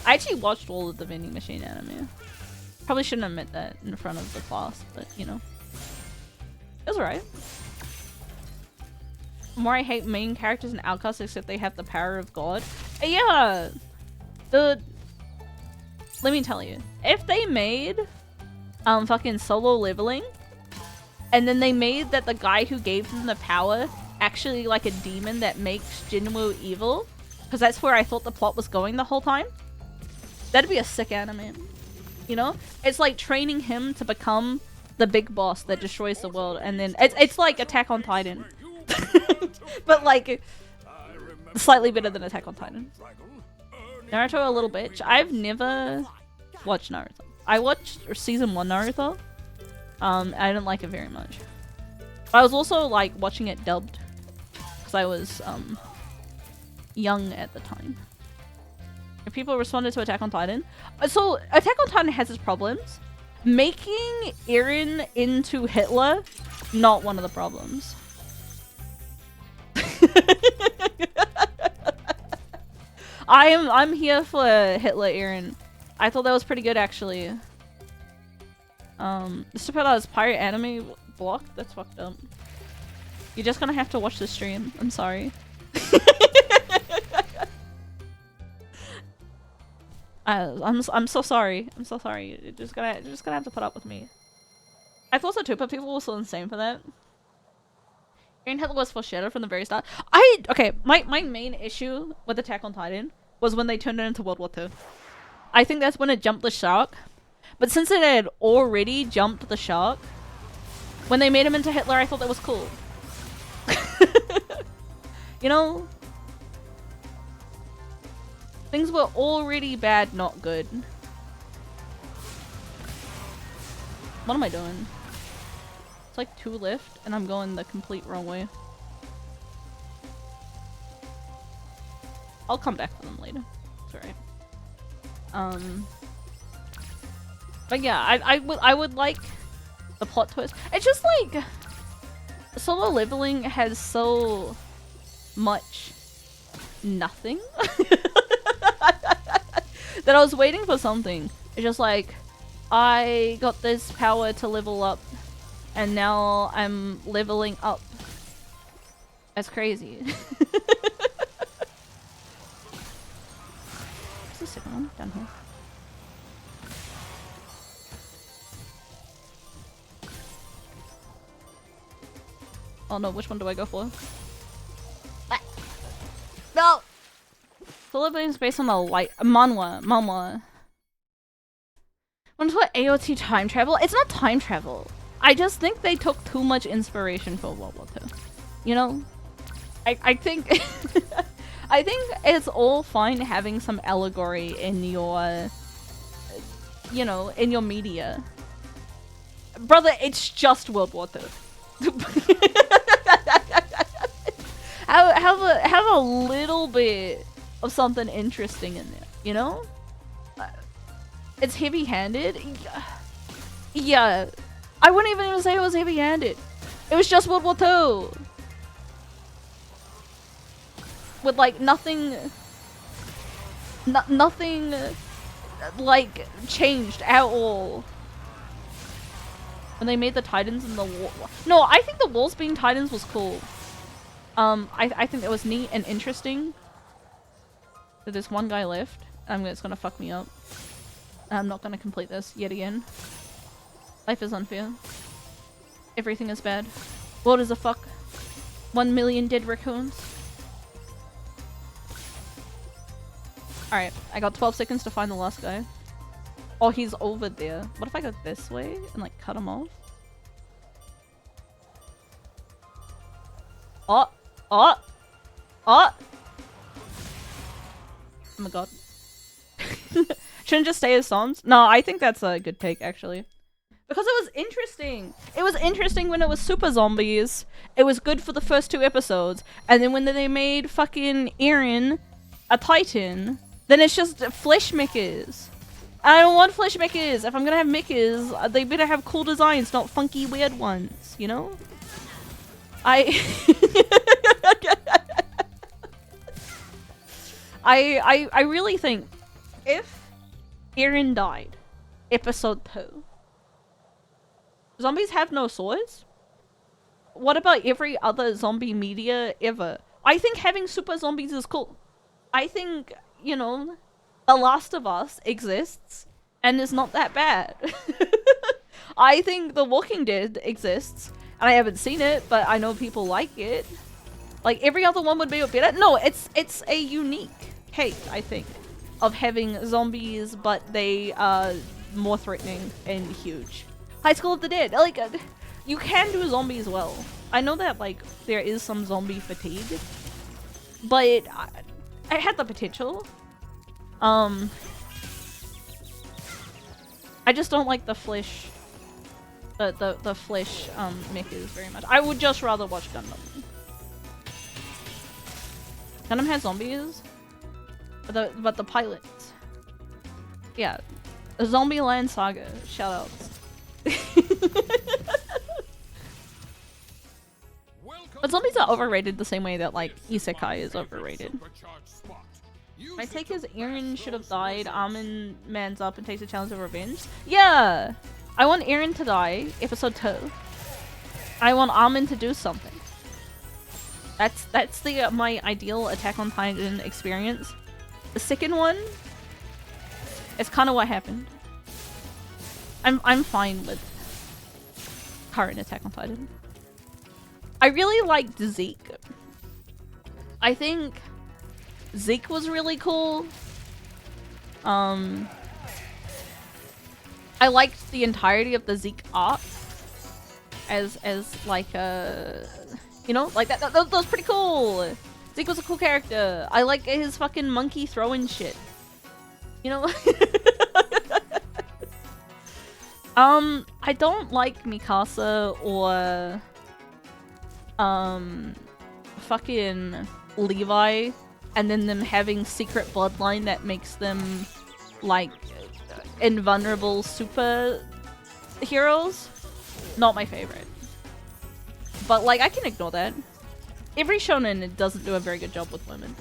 I actually watched all of the vending machine anime. Probably shouldn't admit that in front of the class, but you know. It was alright. The more I hate main characters and outcasts except they have the power of God. Yeah! Let me tell you. If they made fucking Solo Leveling and then they made that the guy who gave them the power actually like a demon that makes Jinwoo evil, because that's where I thought the plot was going the whole time, that'd be a sick anime. You know? It's like training him to become the big boss that destroys the world, and then it's like Attack on Titan. But like slightly better than Attack on Titan. Naruto a little bitch. I've never watched Naruto. I watched season 1 Naruto. I didn't like it very much. I was also like watching it dubbed because I was young at the time. If people responded to Attack on Titan. So Attack on Titan has its problems. Making Eren into Hitler, not one of the problems. I'm here for Hitler Eren. I thought that was pretty good actually. This to put out as pirate anime block? That's fucked up. You're just gonna have to watch the stream. I'm sorry. I'm so sorry. I'm so sorry. You're just gonna have to put up with me. I thought so too, but people were so insane for that. Eren Hitler was foreshadowed from the very start. Okay, my main issue with Attack on Titan was when they turned it into World War II. I think that's when it jumped the shark. But since it had already jumped the shark, when they made him into Hitler, I thought that was cool. You know? Things were already bad, not good. What am I doing? It's like 2 left, and I'm going the complete wrong way. I'll come back to them later. It's alright. But yeah, I would like the plot twist. It's just like Solo Leveling has so much nothing that I was waiting for something. It's just like, I got this power to level up and now I'm leveling up. That's crazy. What's the second one? Down here. Oh no, which one do I go for? Ah. No! Philippines based on the light manhwa. Wonder what AOT time travel? It's not time travel. I just think they took too much inspiration for World War II. You know? I think I think it's all fine having some allegory in your you know, in your media. Brother, it's just World War II. have a little bit of something interesting in there, you know? It's heavy-handed. Yeah, I wouldn't even say it was heavy-handed. It was just World War II. With like nothing like changed at all. When they made the Titans in the wall. No, I think the walls being Titans was cool. I think that was neat and interesting. That there's one guy left. It's gonna fuck me up. I'm not gonna complete this yet again. Life is unfair. Everything is bad. World is a fuck. 1 million dead raccoons. Alright, I got 12 seconds to find the last guy. Oh, he's over there. What if I go this way and like cut him off? Oh! Oh! Oh! Oh my god. Shouldn't just stay as Psalms? No, I think that's a good take actually. Because it was interesting! It was interesting when it was super zombies. It was good for the first 2 episodes. And then when they made fucking Eren a Titan, then it's just flesh mechas. I don't want flesh mechas. If I'm gonna have mechas, they better have cool designs, not funky weird ones, you know? I really think if Eren died, episode 2, zombies have no swords? What about every other zombie media ever? I think having super zombies is cool. I think, you know, The Last of Us exists and is not that bad. I think The Walking Dead exists and I haven't seen it, but I know people like it. Like every other one would be better. No, it's a unique case, I think, of having zombies, but they are more threatening and huge. High School of the Dead, like you can do zombies well. I know that like there is some zombie fatigue, but it had the potential. I just don't like the flesh, the flesh mechas very much. I would just rather watch Gundam. Gundam has zombies, but the pilots, yeah, the Zombieland Saga, shoutouts. But zombies are overrated the same way that like isekai is overrated. My take is Eren should have died. Armin mans up and takes a challenge of revenge. Yeah! I want Eren to die, episode 2. I want Armin to do something. That's the my ideal Attack on Titan experience. The second one is kind of what happened. I'm fine with current Attack on Titan. I really liked Zeke. I think Zeke was really cool. I liked the entirety of the Zeke arc as like you know, like that was pretty cool. Zeke was a cool character. I like his fucking monkey throwing shit. You know? I don't like Mikasa or fucking Levi, and then them having secret bloodline that makes them like invulnerable super heroes. Not my favorite. But like I can ignore that. Every shonen doesn't do a very good job with women.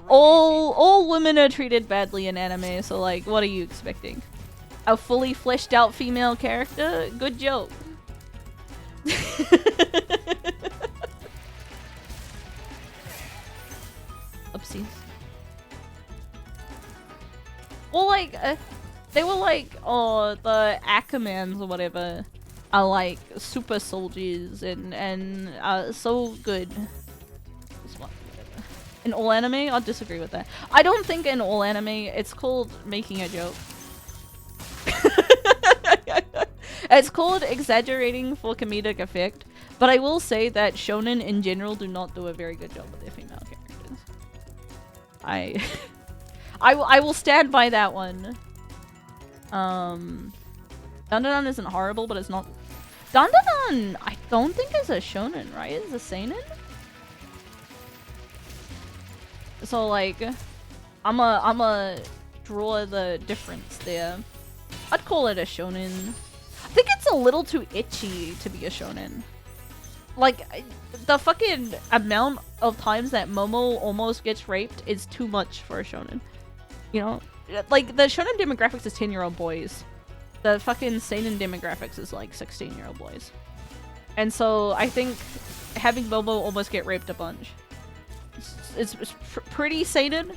All women are treated badly in anime, so like what are you expecting? A fully fleshed out female character? Good joke. Oopsies. Well, like, they were like, oh, the Ackermans or whatever, are like super soldiers and so good. In all anime, I'll disagree with that. I don't think in all anime it's called making a joke. It's called exaggerating for comedic effect, but I will say that shonen in general do not do a very good job with their female characters. I will stand by that one. Dandadan isn't horrible, but it's not. Dandadan, I don't think is a shonen, right? It's a seinen. So like, I'ma draw the difference there. I'd call it a shonen. I think it's a little too ecchi to be a shonen. Like, the fucking amount of times that Momo almost gets raped is too much for a shonen. You know? Like, the shonen demographics is 10-year-old boys. The fucking seinen demographics is like 16-year-old boys. And so, I think having Momo almost get raped a bunch. It's pretty seinen.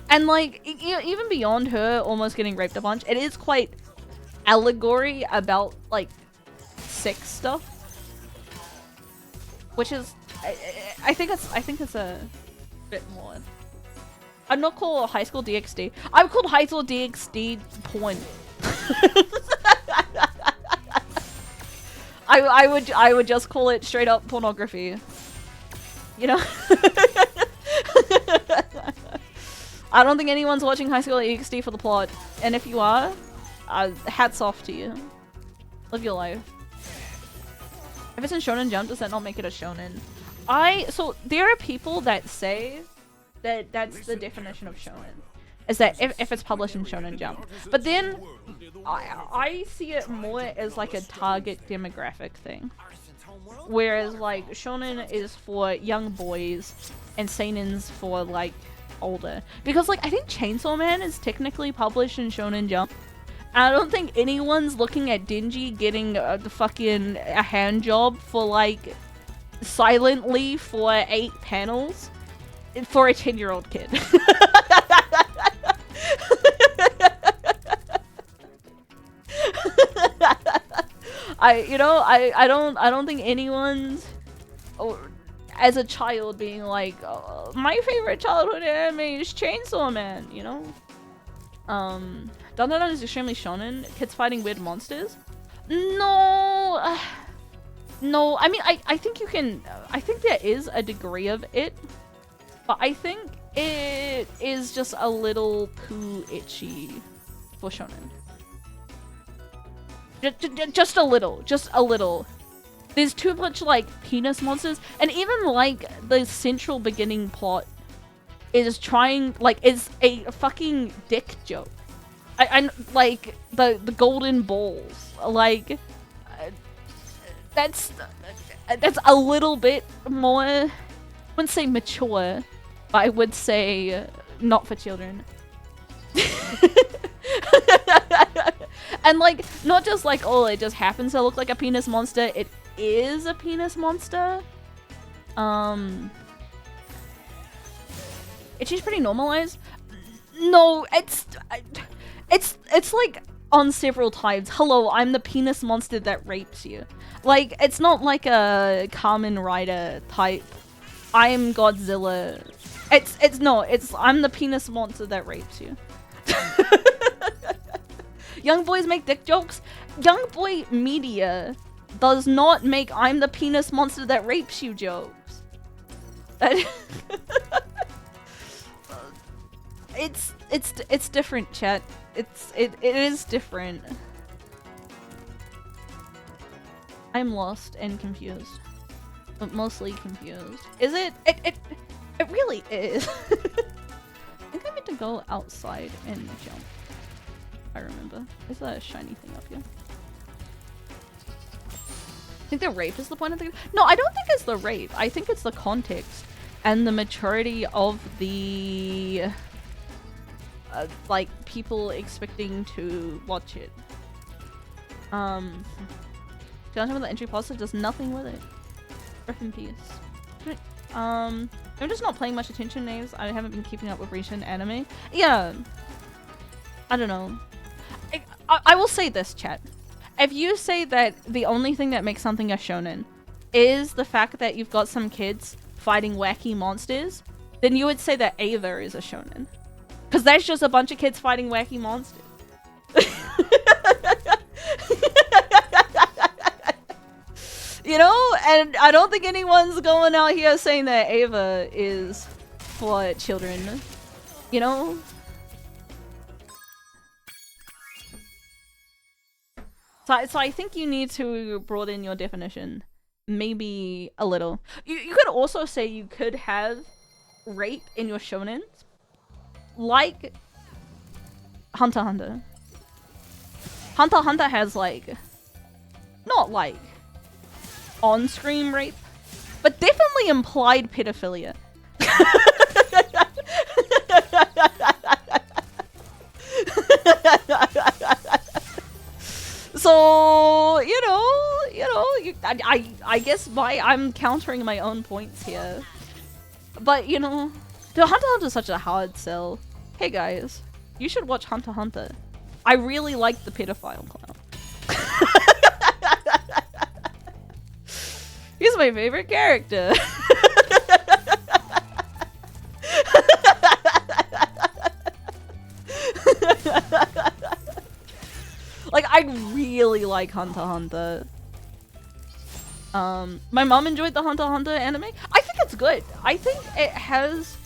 And like, even beyond her almost getting raped a bunch, it is quite allegory about like sex stuff, which is I think it's a bit more. I'd not call High School DxD. I would call High School DxD porn. I would just call it straight up pornography. You know? I don't think anyone's watching High School DxD for the plot, and if you are, hats off to you. Live your life. If it's in Shonen Jump, does that not make it a shonen? So there are people that say that that's the definition of shonen, is that if it's published in Shonen Jump. But then I see it more as like a target demographic thing. Whereas like shonen is for young boys and seinen's for like older. Because like I think Chainsaw Man is technically published in Shonen Jump. And I don't think anyone's looking at Denji getting a hand job for like silently for 8 panels for a 10-year-old kid. I don't think anyone's as a child being like, oh, my favorite childhood anime is Chainsaw Man, you know? Dandadan is extremely shonen. Kids fighting weird monsters. No, no. I mean, I think you can. I think there is a degree of it, but I think it is just a little too ecchi for shonen. Just a little. There's too much like penis monsters, and even like the central beginning plot is trying is a fucking dick joke. I like the golden balls. Like that's a little bit more. I wouldn't say mature, but I would say not for children. And like not just like, oh, it just happens to look like a penis monster. It is a penis monster. She's pretty normalized. No, it's like on several times. Hello, I'm the penis monster that rapes you. Like, it's not like a Kamen Rider type. I'm Godzilla. It's I'm the penis monster that rapes you. Young boys make dick jokes. Young boy media does not make I'm the penis monster that rapes you jokes. It's different, chat. It is different. I'm lost and confused, but mostly confused. Is it? It really is. I think I meant to go outside and jump. I remember. Is that a shiny thing up here? I think the rape is the point of the. No, I don't think it's the rape. I think it's the context and the maturity of the. Like people expecting to watch it. Don't tell me the entry positive does nothing with it. Rest in peace. I'm just not paying much attention to names. I haven't been keeping up with recent anime. Yeah. I don't know. I will say this, chat. If you say that the only thing that makes something a shonen is the fact that you've got some kids fighting wacky monsters, then you would say that Ava is a shonen. Because that's just a bunch of kids fighting wacky monsters. You know? And I don't think anyone's going out here saying that Ava is for children. You know? So I think you need to broaden your definition. Maybe a little. You could also say you could have rape in your shonens. Like Hunter x Hunter. Hunter x Hunter has like... Not like... on-screen rape. But definitely implied pedophilia. So, I guess I'm countering my own points here. But, you know, Hunter x Hunter is such a hard sell. Hey guys, you should watch Hunter x Hunter. I really like the pedophile clown. He's my favorite character. Like, I really like Hunter x Hunter. My mom enjoyed the Hunter x Hunter anime. I think it's good. I think it has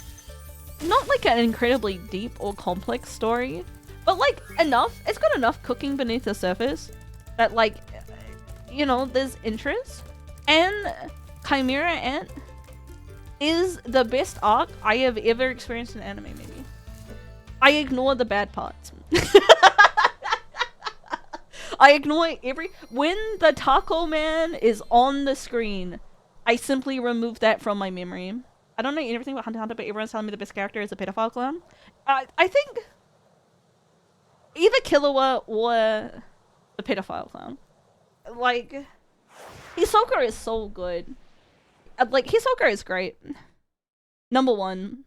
not like an incredibly deep or complex story, but like enough. It's got enough cooking beneath the surface that, like, you know, there's interest. And Chimera Ant is the best arc I have ever experienced in anime, maybe. I ignore the bad parts. I ignore when the Taco Man is on the screen, I simply remove that from my memory. I don't know anything about Hunter x Hunter, but everyone's telling me the best character is a pedophile clown. I think either Killua or the pedophile clown. Like, Hisoka is so good. Like, Hisoka is great. Number one.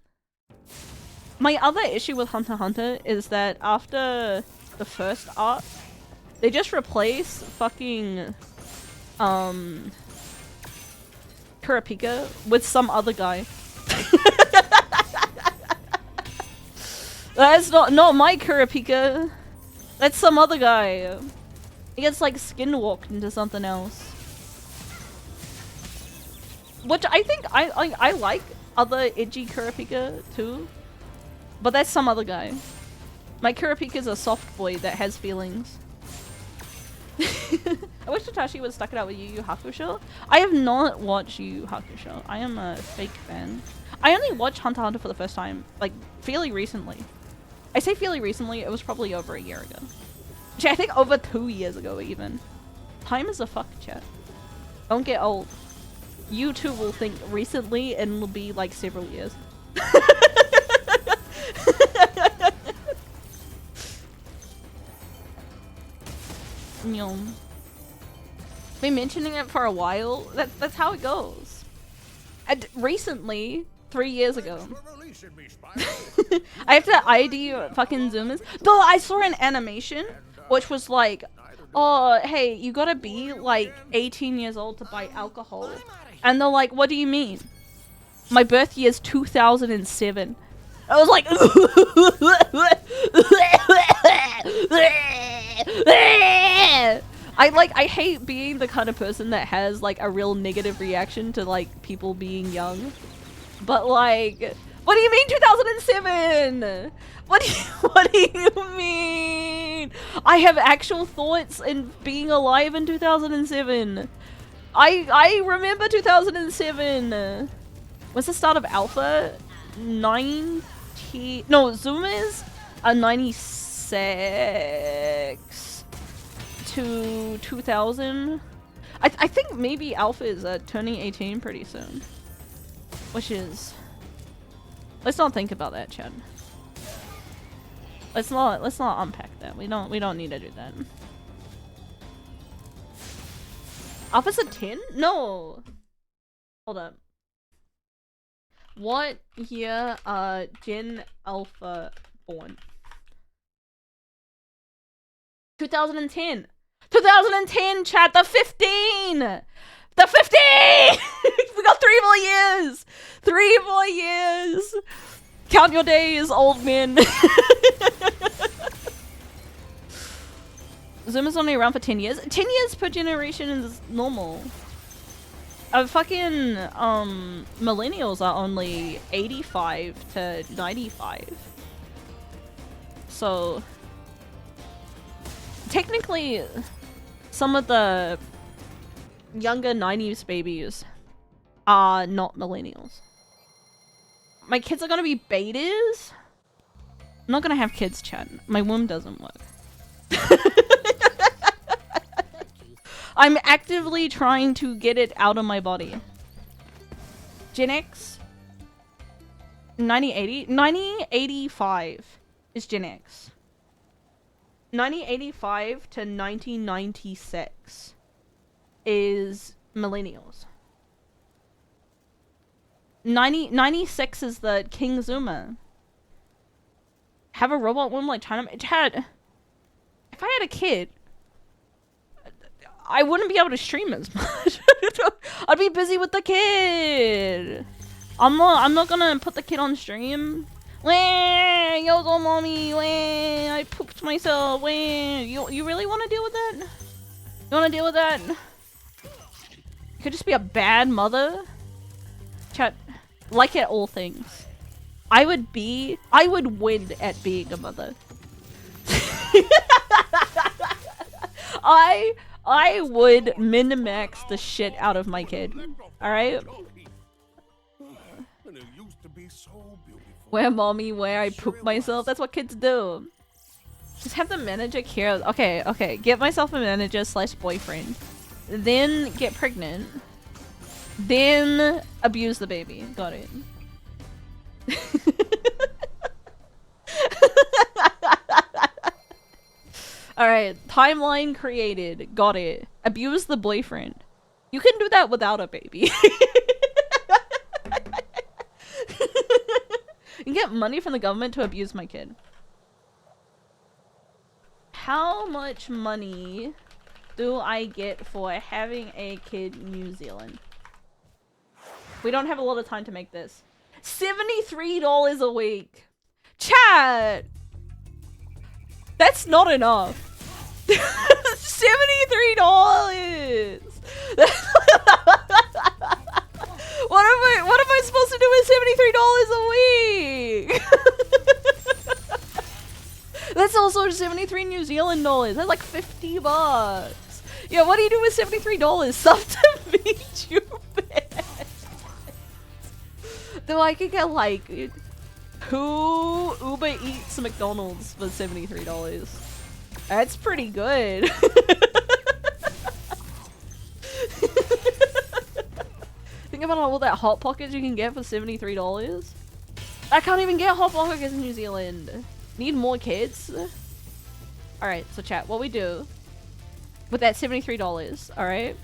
My other issue with Hunter x Hunter is that after the first arc, they just replace fucking Kurapika with some other guy. That's not my Kurapika. That's some other guy. He gets like skinwalked into something else. Which I think I like other edgy Kurapika too. But that's some other guy. My Kurapika is a soft boy that has feelings. I wish Tatashi would stuck it out with Yu Yu Hakusho. I have not watched Yu Yu Hakusho. I am a fake fan. I only watched Hunter x Hunter for the first time, like, fairly recently. I say fairly recently, it was probably over a year ago. Actually, I think over 2 years ago, even. Time is a fuck, chat. Don't get old. You too will think recently and it'll be like several years. Been mentioning it for a while. That's how it goes. And recently, 3 years ago, I have to ID fucking Zoomers. Though I saw an animation which was like, oh, hey, you gotta be like 18 years old to buy alcohol. And they're like, what do you mean? My birth year is 2007. I was like, I hate being the kind of person that has like a real negative reaction to like people being young. But like, what do you mean 2007? What do you mean? I have actual thoughts in being alive in 2007. I remember 2007. What's the start of Alpha? 90... No, Zoomers are 96 to 2000. I think maybe Alpha is turning 18 pretty soon. Which is... Let's not think about that, Chad. Let's not unpack that. We don't need to do that. Alpha's a 10? No! Hold up. What year are Gen Alpha born? 2010. 2010, chat. The 15. The 15. We got 3 more years. 3 more years. Count your days, old men. Zoom is only around for 10 years. 10 years per generation is normal. Fucking millennials are only 85 to 95. So technically some of the younger 90s babies are not millennials. My kids are gonna be betas. I'm not gonna have kids, chat. My womb doesn't work. I'm actively trying to get it out of my body. Gen X? 9080? 9085 is Gen X. 1985 to 1996 is millennials. 96 is the King Zoomer. Have a robot womb like China. Chad, if I had a kid, I wouldn't be able to stream as much. I'd be busy with the kid. I'm not gonna put the kid on stream. Wah, yo, go mommy. Wah, I pooped myself. Wah, you really want to deal with that? You want to deal with that? You could just be a bad mother. Chat, like at all things, I would win at being a mother. I would min-max the shit out of my kid. Alright? Where mommy, where I poop myself. That's what kids do. Just have the manager care. Okay. Get myself a manager / boyfriend. Then get pregnant. Then abuse the baby. Got it. Alright, timeline created. Got it. Abuse the boyfriend. You can do that without a baby. You can get money from the government to abuse my kid. How much money do I get for having a kid in New Zealand? We don't have a lot of time to make this. $73 a week. Chat! That's not enough. $73. What am I supposed to do with $73 a week? That's also 73 New Zealand dollars. That's like $50. Yeah, what do you do with $73? Stuff to meet you, bitch. Though I could get like 2 Uber Eats McDonald's for $73. That's pretty good. Think about all that Hot Pockets you can get for $73. I can't even get Hot Pockets in New Zealand. Need more kids? Alright, so chat, what we do with that $73, alright?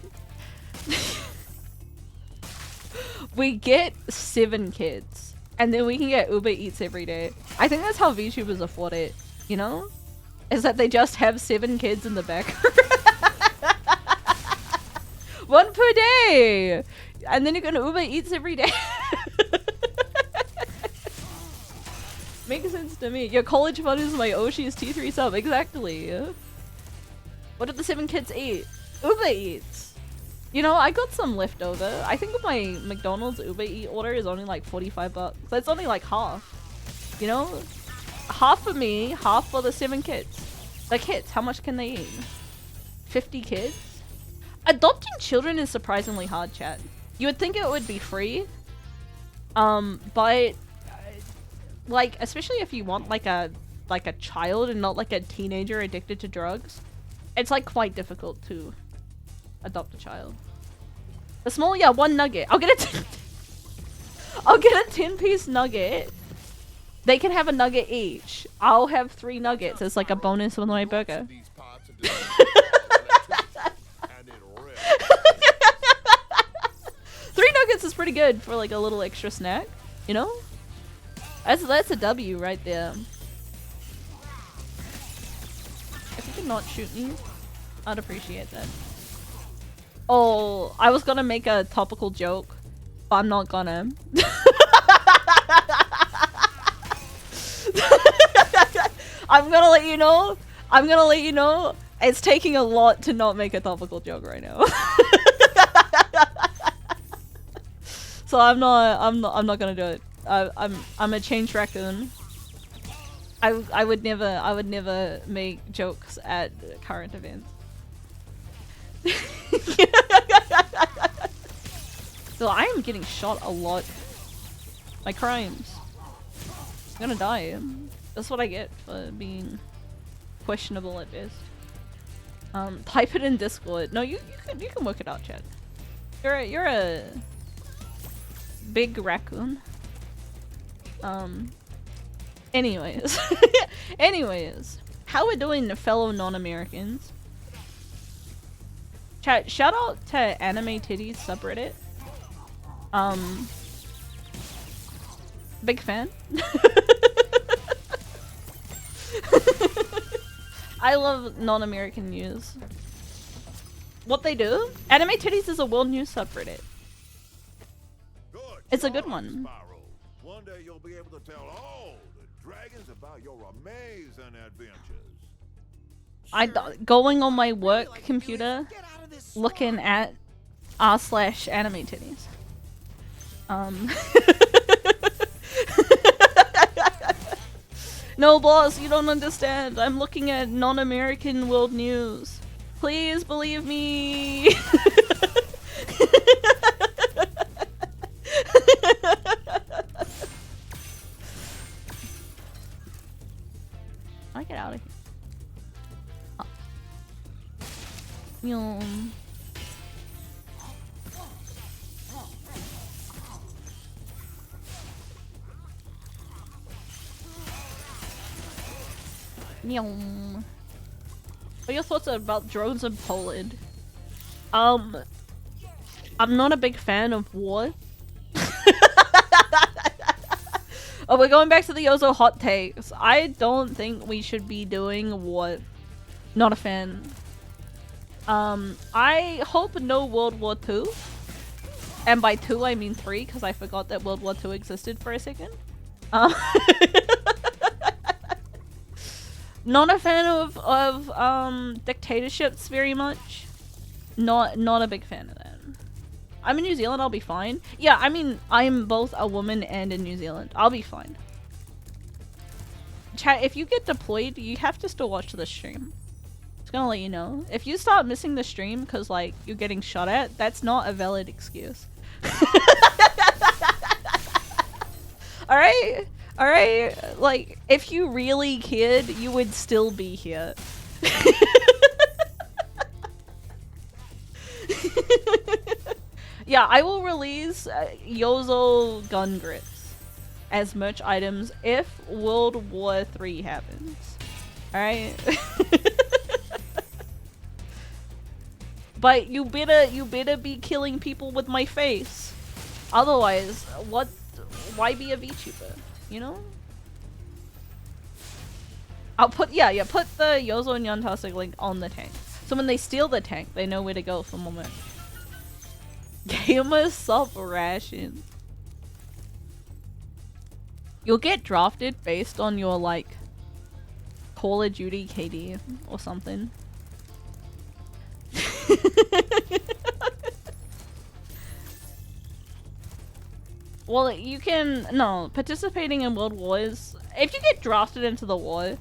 We get 7 kids. And then we can get Uber Eats every day. I think that's how VTubers afford it, you know? Is that they just have 7 kids in the back. 1 per day! And then you can Uber Eats every day. Makes sense to me. Your college fund is my Oshi's T3 sub. Exactly. What did the 7 kids eat? Uber Eats. You know, I got some left over. I think my McDonald's Uber Eat order is only like $45. That's only like half. You know? Half for me, half for the 7 kids. The kids, how much can they eat? 50 kids? Adopting children is surprisingly hard, chat. You would think it would be free. But like, especially if you want like a child and not like a teenager addicted to drugs, it's like quite difficult to adopt a child. The small, yeah, 1 nugget. I'll get a I'll get a 10-piece nugget. They can have a nugget each. I'll have 3 nuggets as like a bonus with my burger. 3 nuggets is pretty good for like a little extra snack, you know? That's a W right there. If you can not shooting, I'd appreciate that. Oh, I was gonna make a topical joke, but I'm not gonna. I'm gonna let you know. I'm gonna let you know. It's taking a lot to not make a topical joke right now. So I'm not gonna do it. I'm a change raccoon. I would never make jokes at current events. So I am getting shot a lot. My crimes. I'm gonna die. That's what I get for being questionable at best. Type it in Discord. No, you can work it out, chat. You're a big raccoon. Anyways. Anyways. How we doing, fellow non-Americans? Chat, shout out to Anime Titties subreddit. Big fan. I love non-American news. What they do? Anime Titties is a world news subreddit. Good It's a good job, one. Spyro. One day you'll be able to tell all the dragons about your amazing adventures. Going on my work computer, looking at r/anime titties. No, boss, you don't understand. I'm looking at non-American world news. Please believe me. I get out of here. Yum. Yum. What are your thoughts about drones in Poland? I'm not a big fan of war. Oh, we're going back to the Yozo hot takes. I don't think we should be doing war. Not a fan. I hope no World War II. And by 2 I mean 3, because I forgot that World War II existed for a second. Not a fan of dictatorships very much. Not a big fan of that. I'm in New Zealand, I'll be fine. Yeah, I mean, I'm both a woman and in New Zealand. I'll be fine. Chat, if you get deployed, you have to still watch the stream. Just gonna let you know. If you start missing the stream because, like, you're getting shot at, that's not a valid excuse. Alright? Alright? Like, if you really cared, you would still be here. Yeah, I will release Yozo gun grips as merch items if World War III happens. Alright? But you better be killing people with my face. Otherwise, why be a VTuber? You know? I'll put put the Yozo and Yantastic link on the tank. So when they steal the tank, they know where to go for a moment. Gamer sub-ration. You'll get drafted based on your, like, Call of Duty KD or something. Well, you can... No, participating in World Wars... If you get drafted into the war,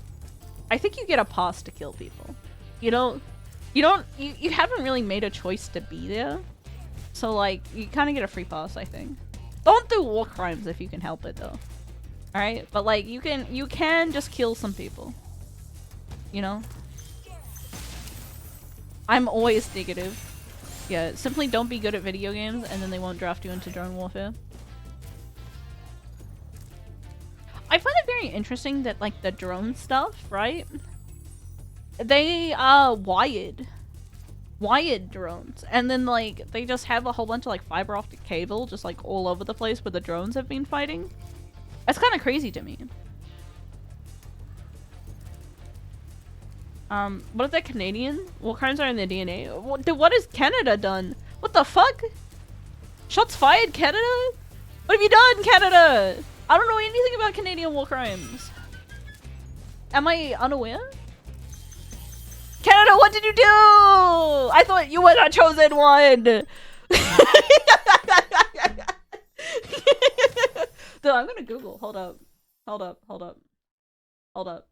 I think you get a pass to kill people. You haven't really made a choice to be there. So, like, you kind of get a free pass, I think. Don't do war crimes if you can help it, though. Alright? But, like, you can just kill some people. You know? I'm always negative. Yeah, simply don't be good at video games, and then they won't draft you into drone warfare. I find it very interesting that, like, the drone stuff, right? They are wired drones, and then, like, they just have a whole bunch of, like, fiber optic cable just, like, all over the place where the drones have been fighting. That's kind of crazy to me. What if they're Canadian? War crimes are in their DNA. What has Canada done? What the fuck? Shots fired, Canada? What have you done, Canada? I don't know anything about Canadian war crimes. Am I unaware? Canada, what did you do? I thought you were the chosen one. Dude, I'm gonna Google. Hold up. Hold up. Hold up. Hold up.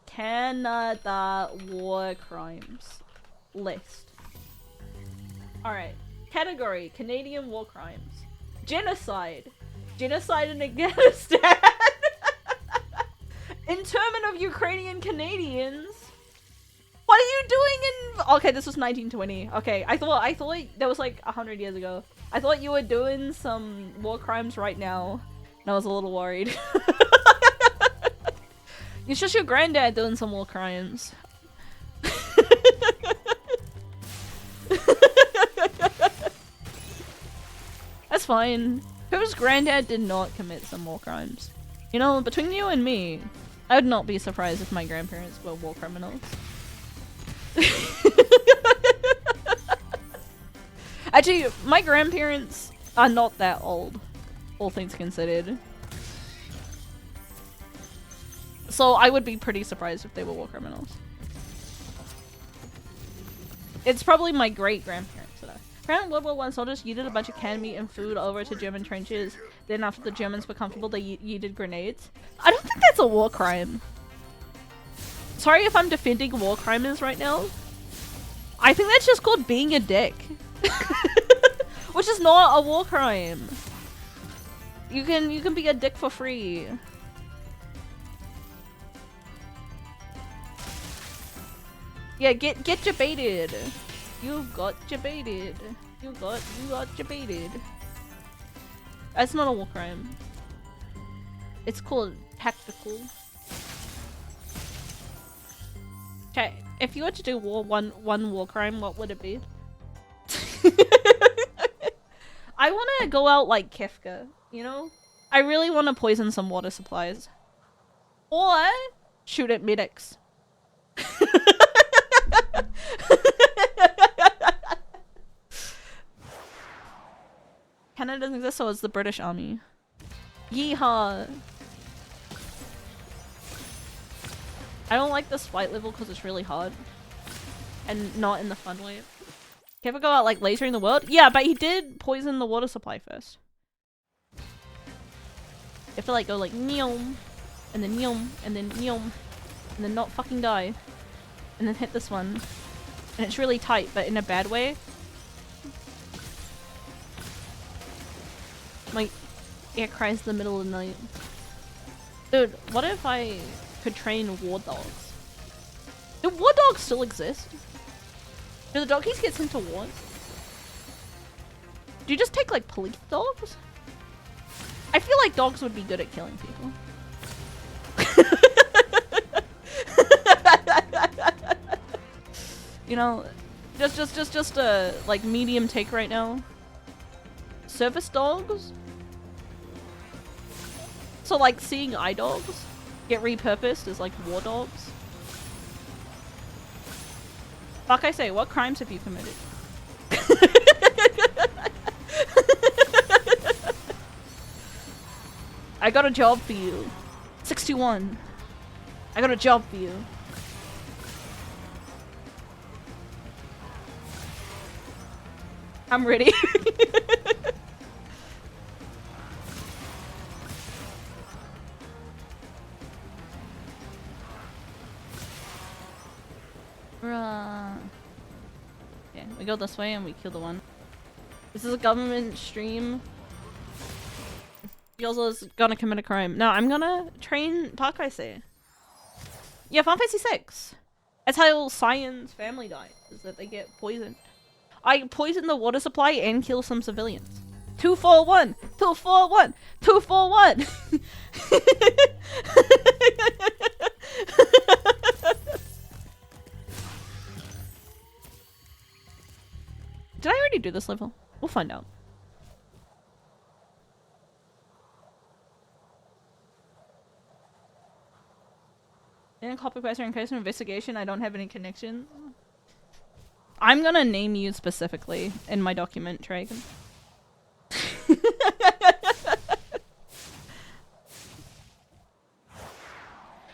Canada war crimes list. Alright. Category: Canadian war crimes. Genocide. Genocide in Afghanistan. Internment of Ukrainian Canadians. What are you doing in— Okay, this was 1920. Okay, I thought that was like 100 years ago. I thought you were doing some war crimes right now, and I was a little worried. It's just your granddad doing some war crimes. That's fine. Whose granddad did not commit some war crimes? You know, between you and me, I would not be surprised if my grandparents were war criminals. Actually, my grandparents are not that old, all things considered. So I would be pretty surprised if they were war criminals. It's probably my great-grandparents. Apparently World War I soldiers yeeted a bunch of canned meat and food over to German trenches. Then after the Germans were comfortable, they yeeted grenades. I don't think that's a war crime. Sorry if I'm defending war crimes right now. I think that's just called being a dick. Which is not a war crime. You can be a dick for free. Yeah, get debated. You got debated. You got debated. That's not a war crime. It's called tactical. Okay, if you were to do one war crime, what would it be? I want to go out like Kefka, you know? I really want to poison some water supplies. Or shoot at medics. Canada doesn't exist, so it's the British Army. Yeehaw! I don't like this fight level because it's really hard. And not in the fun way. Can you ever go out like later in the world? Yeah, but he did poison the water supply first. You have to like go like neom, and then neom, and then neom, and then not fucking die. And then hit this one. And it's really tight, but in a bad way. My ear cries in the middle of the night. Dude, what if I could train war dogs? Do war dogs still exist? Do the doggies get sent to wars? Do you just take like police dogs? I feel like dogs would be good at killing people. You know, just a like medium take right now. Service dogs? So like seeing eye dogs get repurposed as like war dogs. Fuck, I say, what crimes have you committed? I got a job for you. 61. I got a job for you. I'm ready. Yeah, we go this way and we kill the one. This is a government stream. Yozo's gonna commit a crime. No, I'm gonna train Takaise. Yeah, Final Fantasy 6. That's how Cyan's family dies, is that they get poisoned. I poison the water supply and kill some civilians. 241! 241! 241! Did I already do this level? We'll find out. Nigerian copypaster in case of investigation. I don't have any connection. I'm gonna name you specifically in my document, Dragon.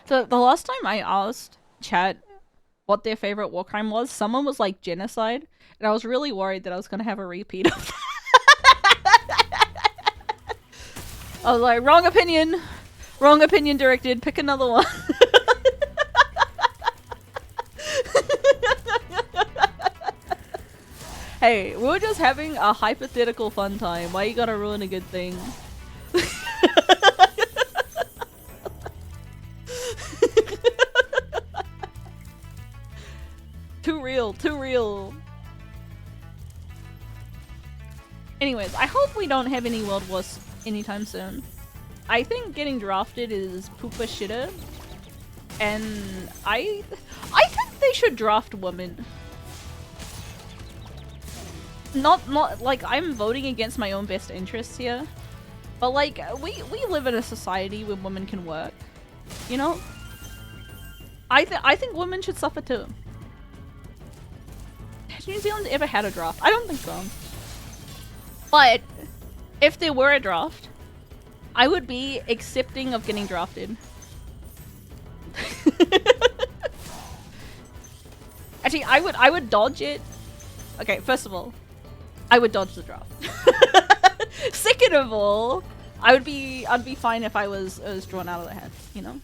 So the last time I asked chat what their favorite war crime was, someone was like genocide, and I was really worried that I was gonna have a repeat of that. I was like, wrong opinion directed, pick another one. Hey, we were just having a hypothetical fun time. Why you gotta ruin a good thing? Too real, too real. Anyways, I hope we don't have any World Wars anytime soon. I think getting drafted is poopa shitter. And I think they should draft women. Not like I'm voting against my own best interests here. But like we live in a society where women can work. You know? I think women should suffer too. Has New Zealand ever had a draft? I don't think so. But if there were a draft, I would be accepting of getting drafted. Actually, I would dodge it. Okay, first of all, I would dodge the draft. Second of all, I'd be fine if I was drawn out of the head, you know?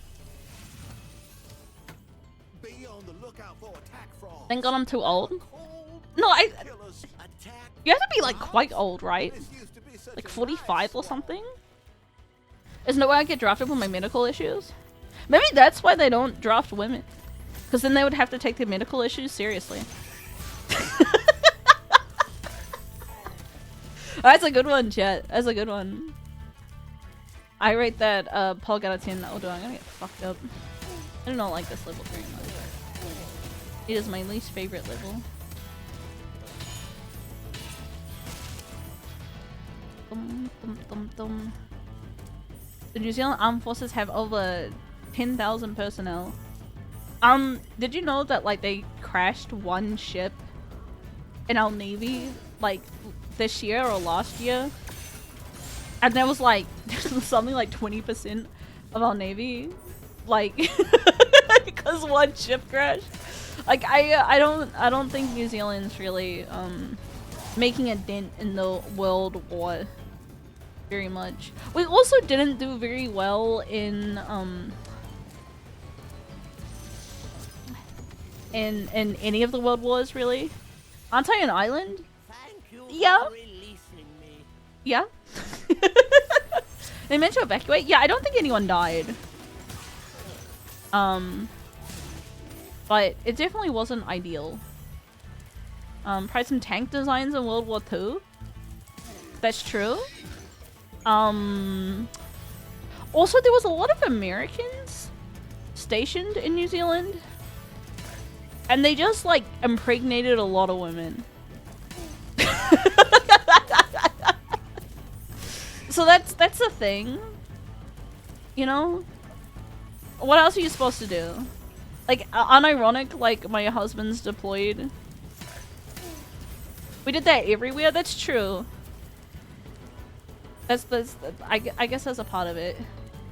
Be on the lookout for attack frogs. Thank God I'm too old. Cold No, killers attack. you have to be like quite old, right? This used to be such Like a 45 nice or swamp. something? There's no way I get drafted with my medical issues? Maybe that's why they don't draft women. Because then they would have to take their medical issues seriously. That's a good one, chat. That's a good one. I rate that Pog out of 10. Although I'm gonna get fucked up. I do not like this level very much. It is my least favorite level. Dum, dum, dum, dum. The New Zealand Armed Forces have over 10,000 personnel. Did you know that like they crashed one ship in our Navy like this year or last year? And there was like something like 20% of our Navy like because one ship crashed. Like I don't think New Zealand's really making a dent in the world war very much. We also didn't do very well in any of the world wars really. Aren't I an island? Thank you Yeah. for releasing me. Yeah. They meant to evacuate? Yeah, I don't think anyone died. But it definitely wasn't ideal. Probably some tank designs in World War II. That's true. Also there was a lot of Americans stationed in New Zealand. And they just like impregnated a lot of women. So that's the thing. You know? What else are you supposed to do? Like, unironic, like, my husband's deployed. We did that everywhere? That's true. I guess that's a part of it.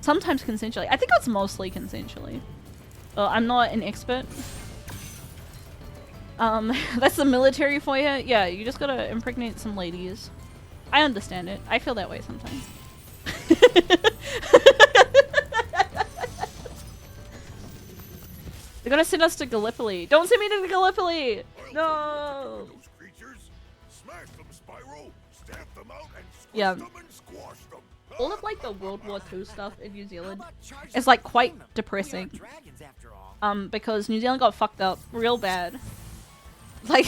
Sometimes consensually. I think it's mostly consensually. I'm not an expert. That's the military for you? Yeah, you just gotta impregnate some ladies. I understand it. I feel that way sometimes. They're gonna send us to Gallipoli. Don't send me to Gallipoli! No! Those creatures, smash them, Spyro, stamp them out, and squish Yeah. them and squash them. All of like the World War II stuff in New Zealand How about charging is like the quite opponent? depressing. We are dragons after all. Because New Zealand got fucked up real bad. Like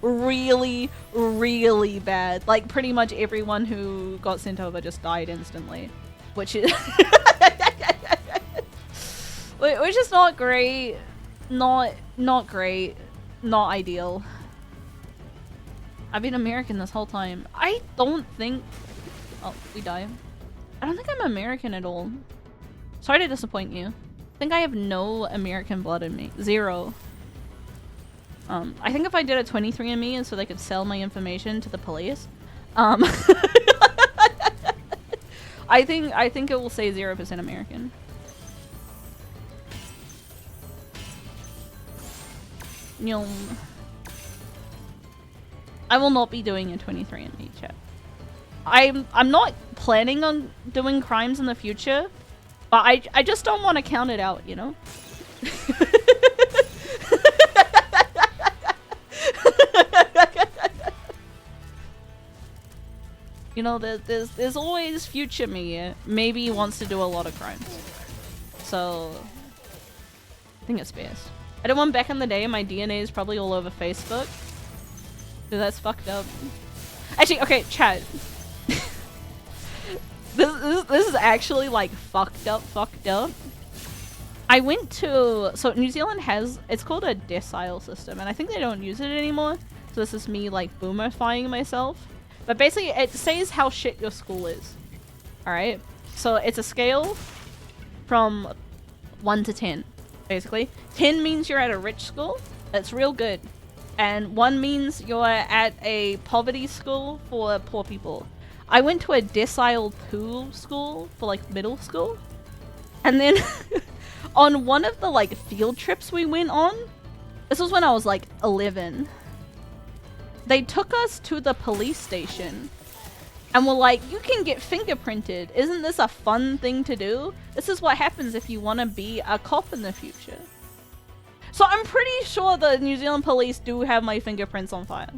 really, really bad. Like pretty much everyone who got sent over just died instantly, which is which is not great, not great, not ideal. I've been American this whole time. I don't think. Oh, we die. I don't think I'm American at all. Sorry to disappoint you. I think I have no American blood in me. 0. I think if I did a 23andMe and so they could sell my information to the police, I think it will say 0% American. Nyong. I will not be doing a 23andMe, chat. I'm not planning on doing crimes in the future, but I just don't want to count it out, you know? You know, there's always future me. Maybe wants to do a lot of crimes. So I think it's best. I did one back in the day. My DNA is probably all over Facebook. Dude, that's fucked up. Actually, okay, chat. This is actually like fucked up. I went to, so New Zealand has, it's called a decile system, and I think they don't use it anymore. So this is me like boomerifying myself. But basically it says how shit your school is. Alright? So it's a scale from 1 to 10, basically. 10 means you're at a rich school. That's real good. And 1 means you're at a poverty school for poor people. I went to a decile 2 school for like middle school. And then on one of the like field trips we went on, this was when I was like 11. They took us to the police station and were like, you can get fingerprinted. Isn't this a fun thing to do? This is what happens if you want to be a cop in the future. So I'm pretty sure the New Zealand police do have my fingerprints on file.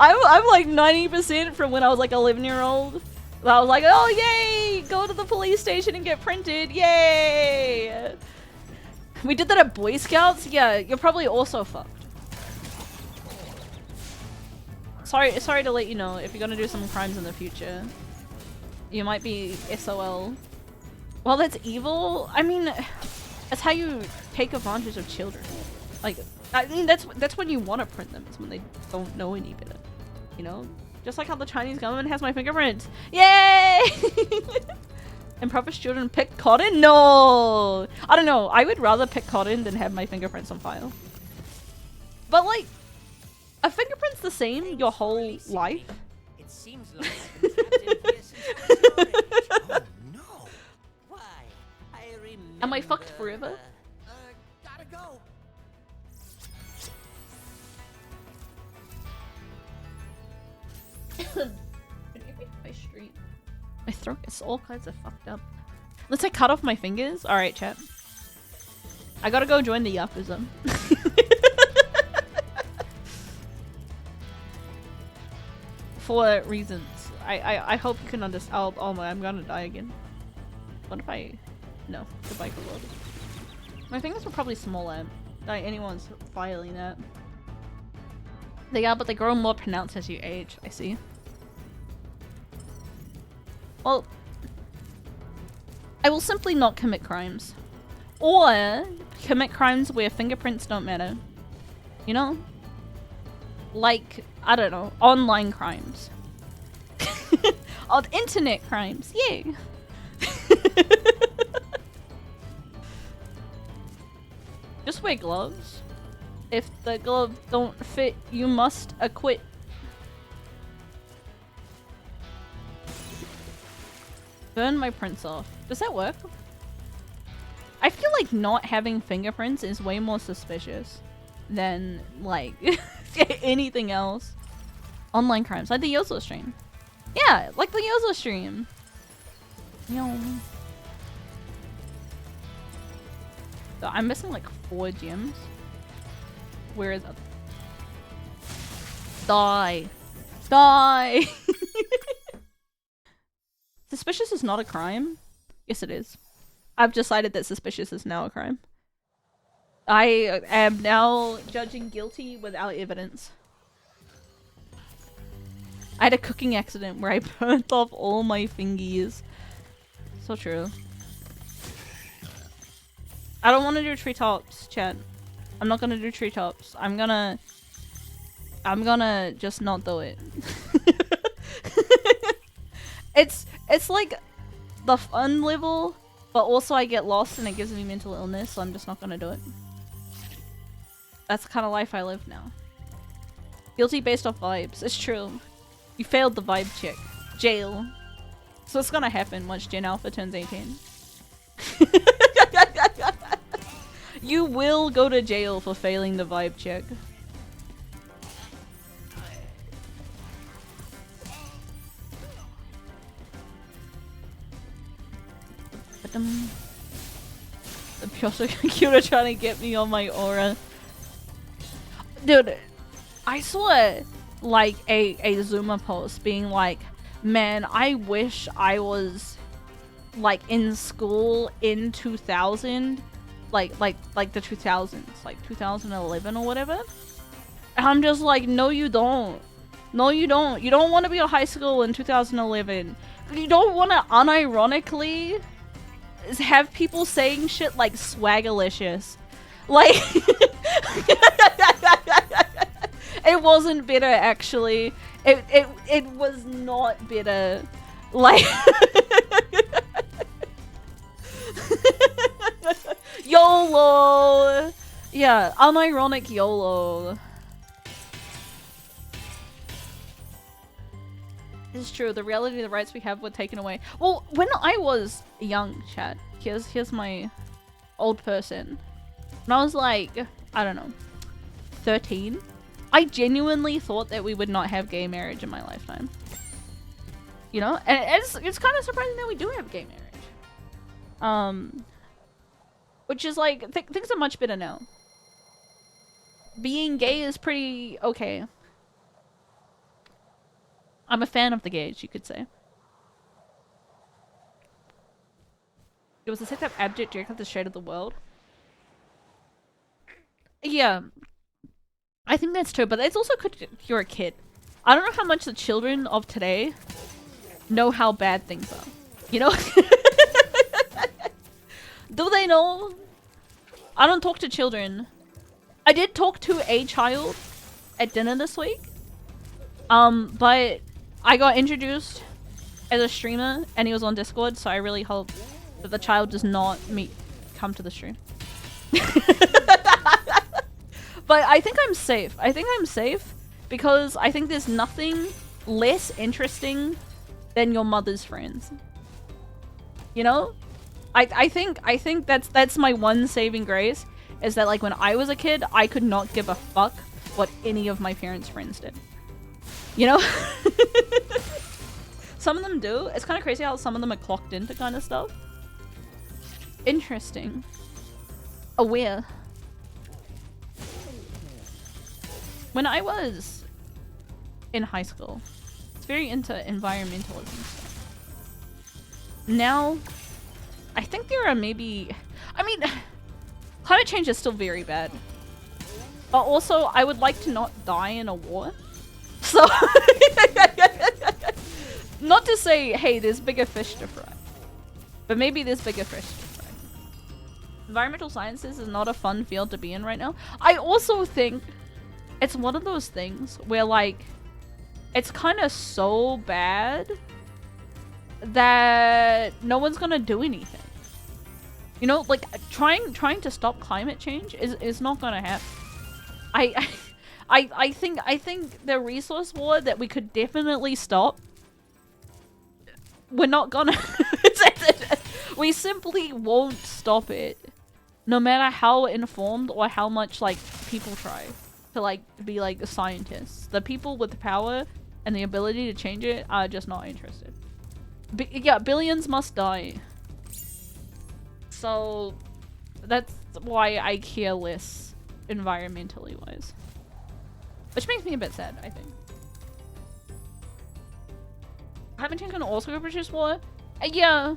I'm like 90% from when I was like 11-year-old. I was like, oh yay! Go to the police station and get printed, yay! We did that at Boy Scouts? Yeah, you're probably also fucked. Sorry to let you know, if you're gonna do some crimes in the future, you might be SOL. Well, that's evil. I mean, that's how you take advantage of children. Like, I mean, that's when you want to print them, is when they don't know any better. You know? Just like how the Chinese government has my fingerprints. Yay! And proper student pick cotton? No! I don't know. I would rather pick cotton than have my fingerprints on file. But like, a fingerprint's the same your whole life. It seems like I've been trapped in here since I was storage. Oh no! Why? I remember. Am I fucked forever? Gotta go. My throat is all kinds of fucked up. Let's say cut off my fingers. Alright, chat. I gotta go join the Yakuza. For reasons. I hope you can understand. Oh my, I'm gonna die again. What if I... No. Goodbye, good lord. My fingers were probably smaller. Like anyone's filing that. They are, but they grow more pronounced as you age. I see. Well, I will simply not commit crimes. Or commit crimes where fingerprints don't matter. You know? Like, I don't know, online crimes. On internet crimes, yay! Just wear gloves. If the gloves don't fit, you must acquit. Burn my prints off. Does that work? I feel like not having fingerprints is way more suspicious than, like, anything else. Online crimes. Like the Yozo stream. Yeah, like the Yozo stream. Yo. So I'm missing like 4 gems. Where is it? Die. Die! Suspicious is not a crime? Yes, it is. I've decided that suspicious is now a crime. I am now judging guilty without evidence. I had a cooking accident where I burnt off all my fingies. So true. I don't want to do treetops, chat. I'm not gonna do treetops. I'm gonna just not do it. it's like the fun level, but also I get lost and it gives me mental illness, so I'm just not gonna do it. That's the kind of life I live now. Guilty based off vibes. It's true. You failed the vibe check. Jail. So it's gonna happen once Gen Alpha turns 18. You will go to jail for failing the vibe check. The Piotr computer trying to get me on my aura. Dude, I saw like a Zoomer post being like, man, I wish I was like in school in 2000, like the 2000s, like 2011 or whatever. And I'm just like, no you don't. No you don't. You don't want to be in high school in 2011. You don't want to unironically have people saying shit like swagalicious. Like it wasn't bitter actually. It was not bitter. Like YOLO. Yeah, unironic YOLO. It's true, the reality of the rights we have were taken away. Well, when I was young, chat, here's my old person. When I was like, I don't know, 13, I genuinely thought that we would not have gay marriage in my lifetime. You know? And it's kind of surprising that we do have gay marriage. Which is like, things are much better now. Being gay is pretty okay. I'm a fan of the gays, you could say. It was a set up abject jerk of the shade of the world. Yeah. I think that's true, but it's also good if you're a kid. I don't know how much the children of today know how bad things are. You know? Do they know? I don't talk to children. I did talk to a child at dinner this week. But I got introduced as a streamer and he was on Discord, so I really hope that the child does not come to the stream. But I think I'm safe. I think I'm safe because I think there's nothing less interesting than your mother's friends. You know? I think that's my one saving grace, is that like when I was a kid, I could not give a fuck what any of my parents' friends did. You know? Some of them do. It's kind of crazy how some of them are clocked into kind of stuff. Interesting. Aware. When I was in high school, it's very into environmentalism stuff. Now, I think there are maybe... I mean, climate change is still very bad. But also, I would like to not die in a war. So, not to say, hey, there's bigger fish to fry. But maybe there's bigger fish to fry. Environmental sciences is not a fun field to be in right now. I also think it's one of those things where, like, it's kind of so bad that no one's gonna do anything. You know, like, trying to stop climate change is not gonna happen. I think the resource war that we could definitely stop, we're not gonna. We simply won't stop it, no matter how informed or how much like people try to like be like scientists. The people with the power and the ability to change it are just not interested. Yeah, billions must die. So that's why I care less environmentally wise. Which makes me a bit sad, I think. Climate change can also produce war? Yeah,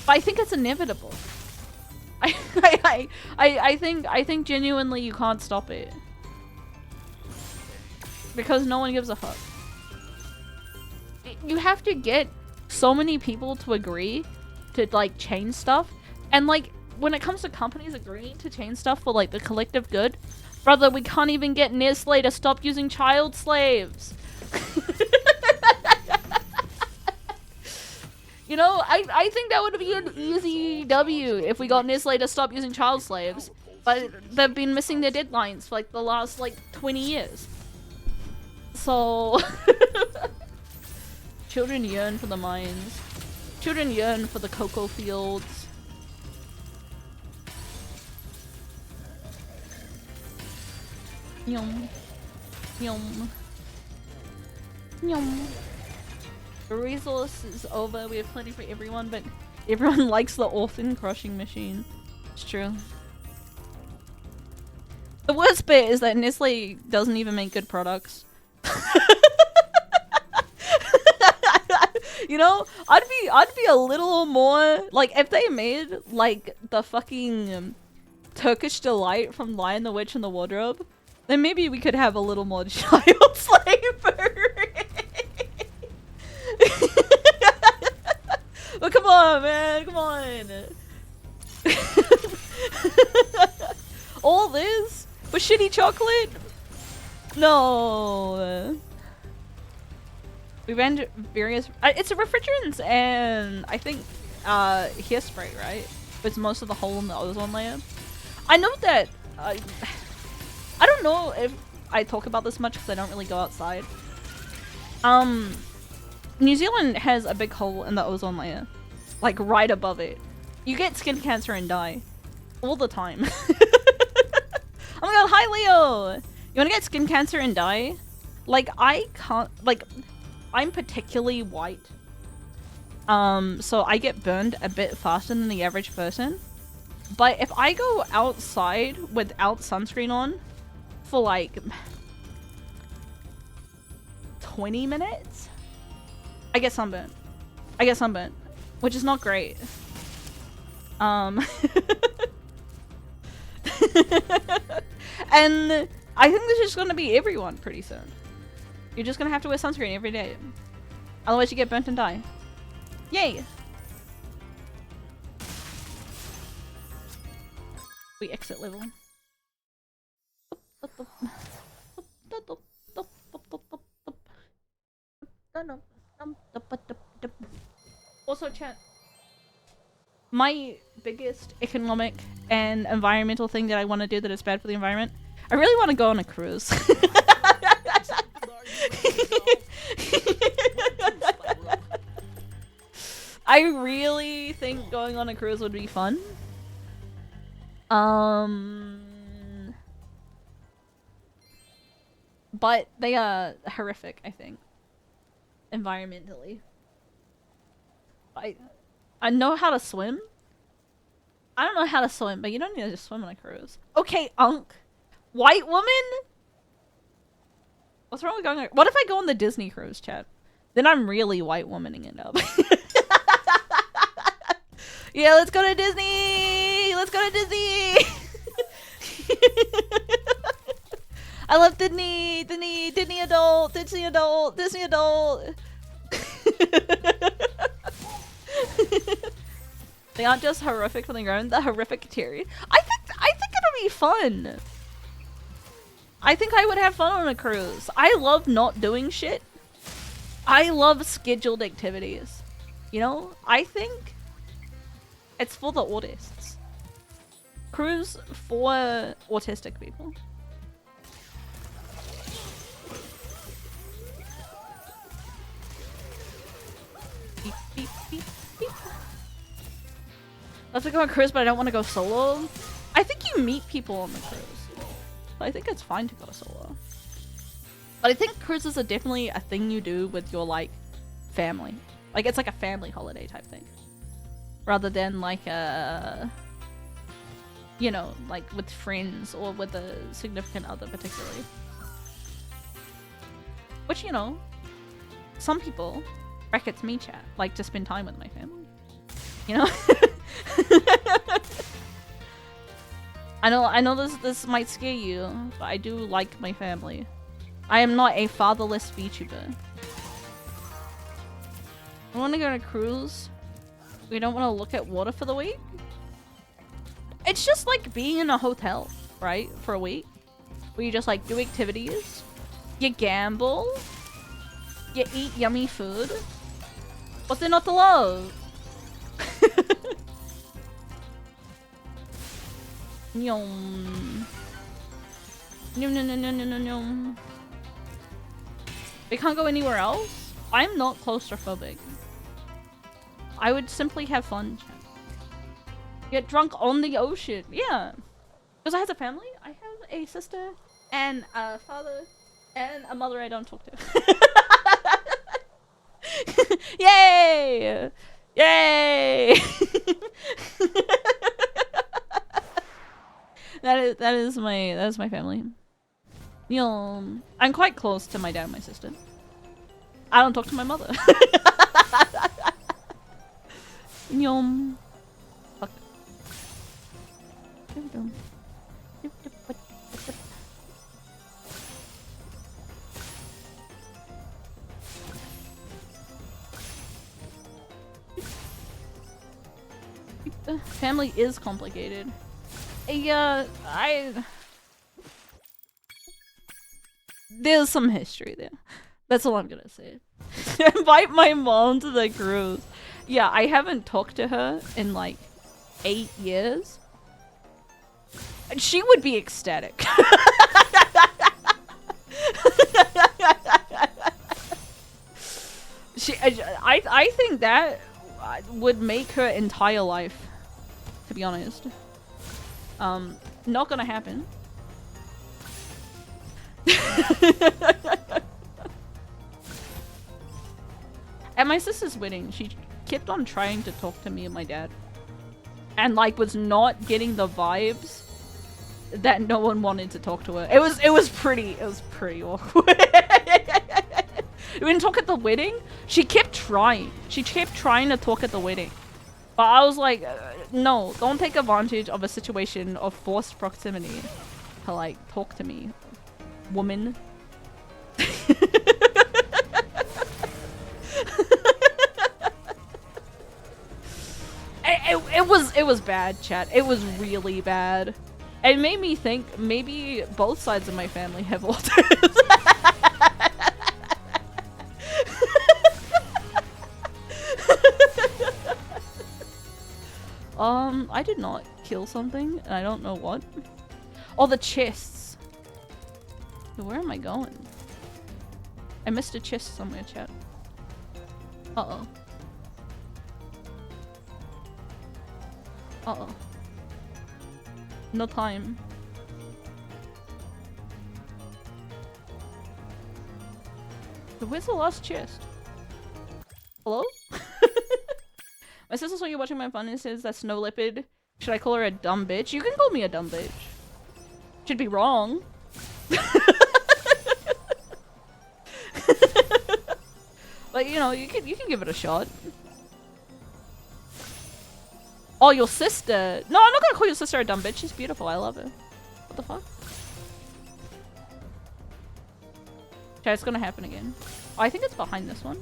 but I think it's inevitable. I think genuinely you can't stop it. Because no one gives a fuck. You have to get so many people to agree to like change stuff. And like when it comes to companies agreeing to change stuff for like the collective good, brother, we can't even get Nestle to stop using child slaves. You know, I think that would be an easy W if we got Nestle to stop using child slaves. But they've been missing their deadlines for like the last like 20 years. So children yearn for the mines. Children yearn for the cocoa fields. Yum. Yum. Yum. The resource is over. We have plenty for everyone, but everyone likes the orphan crushing machine. It's true. The worst bit is that Nestle doesn't even make good products. You know, I'd be a little more like if they made like the fucking Turkish delight from Lion the Witch and the Wardrobe, then maybe we could have a little more child slavery. But come on, man, come on. All this for shitty chocolate? No. We ran various. It's a refrigerants and I think hairspray, right? It's most of the hole in the ozone layer. I know that. I don't know if I talk about this much because I don't really go outside. New Zealand has a big hole in the ozone layer, like right above it. You get skin cancer and die all the time. Oh my god, hi Leo! You wanna get skin cancer and die? Like, I can't, like, I'm particularly white. So I get burned a bit faster than the average person. But if I go outside without sunscreen on for like 20 minutes, I get sunburnt. Which is not great. And I think this is gonna be everyone pretty soon. You're just gonna have to wear sunscreen every day. Otherwise you get burnt and die. Yay! We exit level. Also chat. My biggest economic and environmental thing that I want to do that is bad for the environment. I really want to go on a cruise. I really think going on a cruise would be fun. But they are horrific, I think. Environmentally. I know how to swim. I don't know how to swim, but you don't need to just swim on a cruise. Okay, Unk. White woman? What's wrong with going on? What if I go on the Disney cruise, chat? Then I'm really white womaning it up. Yeah, let's go to Disney! Let's go to Disney! I love Disney! Disney adult! Disney adult! Disney adult! They aren't just horrific for the environment, they're horrific too. I think it'll be fun. I think I would have fun on a cruise. I love not doing shit. I love scheduled activities. You know, I think it's for the autists. Cruise for autistic people. Beep, beep, beep, beep. Let's go on a cruise, but I don't want to go solo. I think you meet people on the cruise. I think it's fine to go solo. But I think cruises are definitely a thing you do with your, like, family. Like, it's like a family holiday type thing. Rather than, like, you know, like with friends or with a significant other particularly. Which, you know, some people, brackets me chat, like to spend time with my family. You know? I know this might scare you, but I do like my family. I am not a fatherless VTuber. I want to go on a cruise. We don't want to look at water for the week. It's just like being in a hotel, right? For a week. Where you just like do activities. You gamble. You eat yummy food. What's there not to love? Yum. Yum, yum, yum, yum, yum, yum. We can't go anywhere else? I'm not claustrophobic. I would simply have fun. Get drunk on the ocean. Yeah. Because I have a family. I have a sister and a father and a mother I don't talk to. Yay! Yay! that is my family. I'm quite close to my dad and my sister. I don't talk to my mother. Yum. Fuck. Family is complicated. There's some history there. That's all I'm gonna say. Invite my mom to the cruise. Yeah, I haven't talked to her in like 8 years. She would be ecstatic. I think that would make her entire life, to be honest. Not gonna happen. At my sister's wedding, she kept on trying to talk to me and my dad. And like was not getting the vibes that no one wanted to talk to her. It was pretty awkward. We didn't talk at the wedding. She kept trying. She kept trying to talk at the wedding. But I was like, no, don't take advantage of a situation of forced proximity to like talk to me, woman. It was bad, chat. It was really bad. It made me think maybe both sides of my family have autism. I did not kill something, and I don't know what. Oh, the chests. Where am I going? I missed a chest somewhere, chat. Uh-oh. Uh-oh. No time. So where's the last chest? Hello? My sister saw you watching my fun and says that's Snow Leopard. Should I call her a dumb bitch? You can call me a dumb bitch. Should be wrong. But you know, you can give it a shot. Oh, your sister. No, I'm not gonna call your sister a dumb bitch. She's beautiful. I love her. What the fuck? Okay, it's gonna happen again. Oh, I think it's behind this one.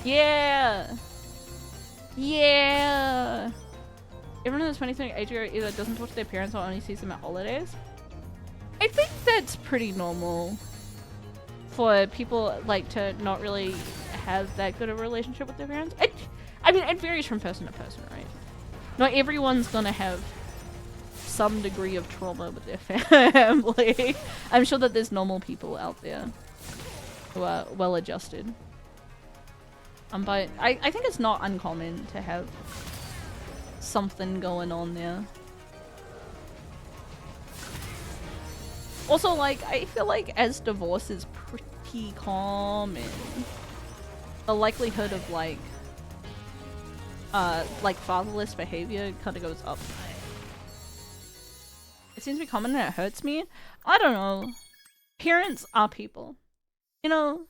Yeah. Yeah. Everyone in the 20-something age group either doesn't talk to their parents or only sees them at holidays. I think that's pretty normal for people like to not really have that good of a relationship with their parents. I mean, it varies from person to person, right? Not everyone's gonna have some degree of trauma with their family. I'm sure that there's normal people out there who are well adjusted. But I think it's not uncommon to have something going on there. Also, like, I feel like as divorce is pretty common, the likelihood of like fatherless behavior kind of goes up. It seems to be common and it hurts me. I don't know. Parents are people. You know,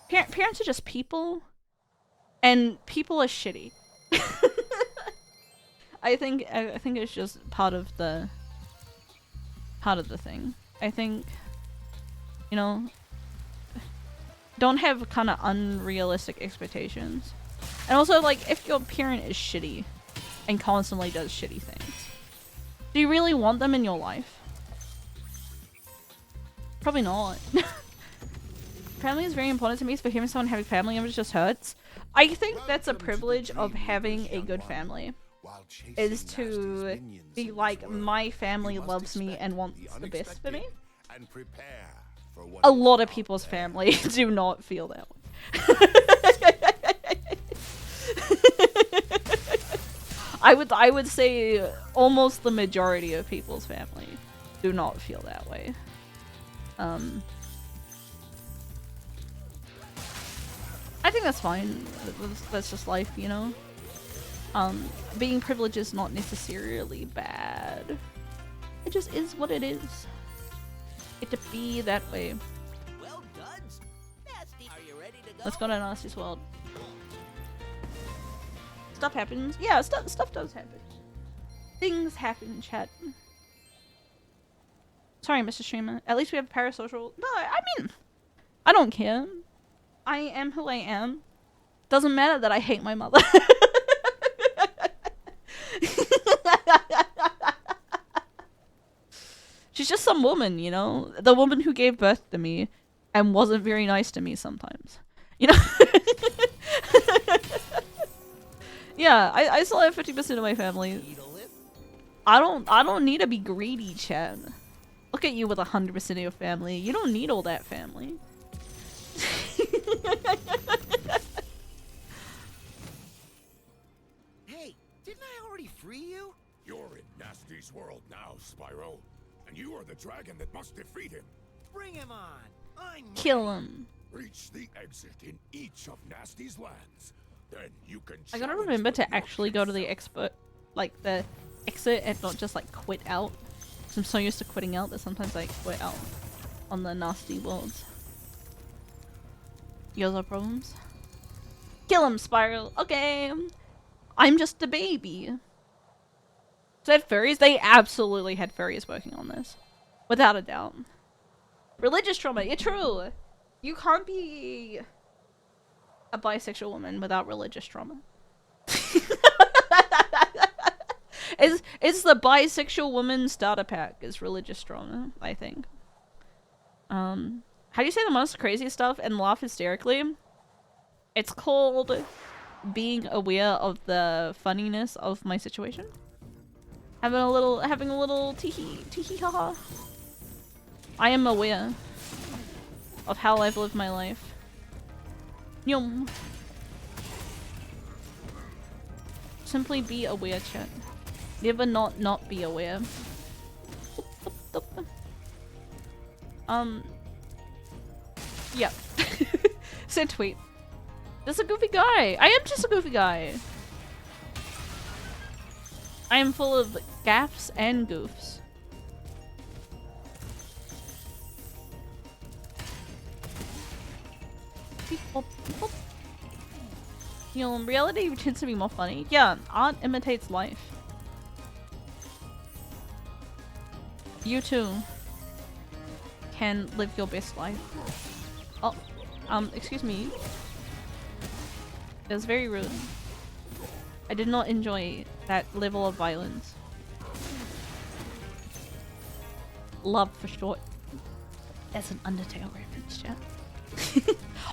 parents are just people. And people are shitty. I think it's just part of the thing. I think, you know, don't have kind of unrealistic expectations. And also, like, if your parent is shitty and constantly does shitty things, do you really want them in your life? Probably not. Family is very important to me, so for hearing someone having family members just hurts. I think that's a privilege of having a good family, is to be like, my family loves me and wants the best for me. A lot of people's family do not feel that way. I would say almost the majority of people's family do not feel that way. I think that's fine. That's just life, you know? Being privileged is not necessarily bad. It just is what it is. It to be that way. Well done. Nasty. Are you ready to go? Let's go to Nasty's world. Stuff happens. Yeah, stuff does happen. Things happen, chat. Sorry, Mr. Streamer. At least we have parasocial. No, I mean, I don't care. I am who I am. Doesn't matter that I hate my mother. She's just some woman, you know? The woman who gave birth to me and wasn't very nice to me sometimes. You know? Yeah, I still have 50% of my family. I don't need to be greedy, Chad. Look at you with 100% of your family. You don't need all that family. Hey, didn't I already free you? You're in Nasty's world now, Spyro. And you are the dragon that must defeat him. Bring him on. I'm Kill him. Reach the exit in each of Nasty's lands. Then you can I gotta challenge remember the to actually go to the expert, like the exit, and not just like quit out. 'Cause I'm so used to quitting out that sometimes I quit out on the nasty worlds. Yours are problems? Kill him, Spyro. Okay. I'm just a baby. So they had furries? They absolutely had furries working on this. Without a doubt. Religious trauma. Yeah, true. You can't be a bisexual woman without religious trauma. It's the bisexual woman starter pack is religious trauma, I think. How do you say the most crazy stuff and laugh hysterically? It's called being aware of the funniness of my situation. Having a little tee haha. I am aware of how I've lived my life. Yum. Simply be aware, chat. Never not be aware. Yeah. Send tweet. Just a goofy guy. I am just a goofy guy. I am full of gaffes and goofs. You know, in reality it tends to be more funny. Yeah, art imitates life. You too can live your best life. Oh, excuse me. It was very rude. I did not enjoy that level of violence. Love for short. That's an Undertale reference, chat.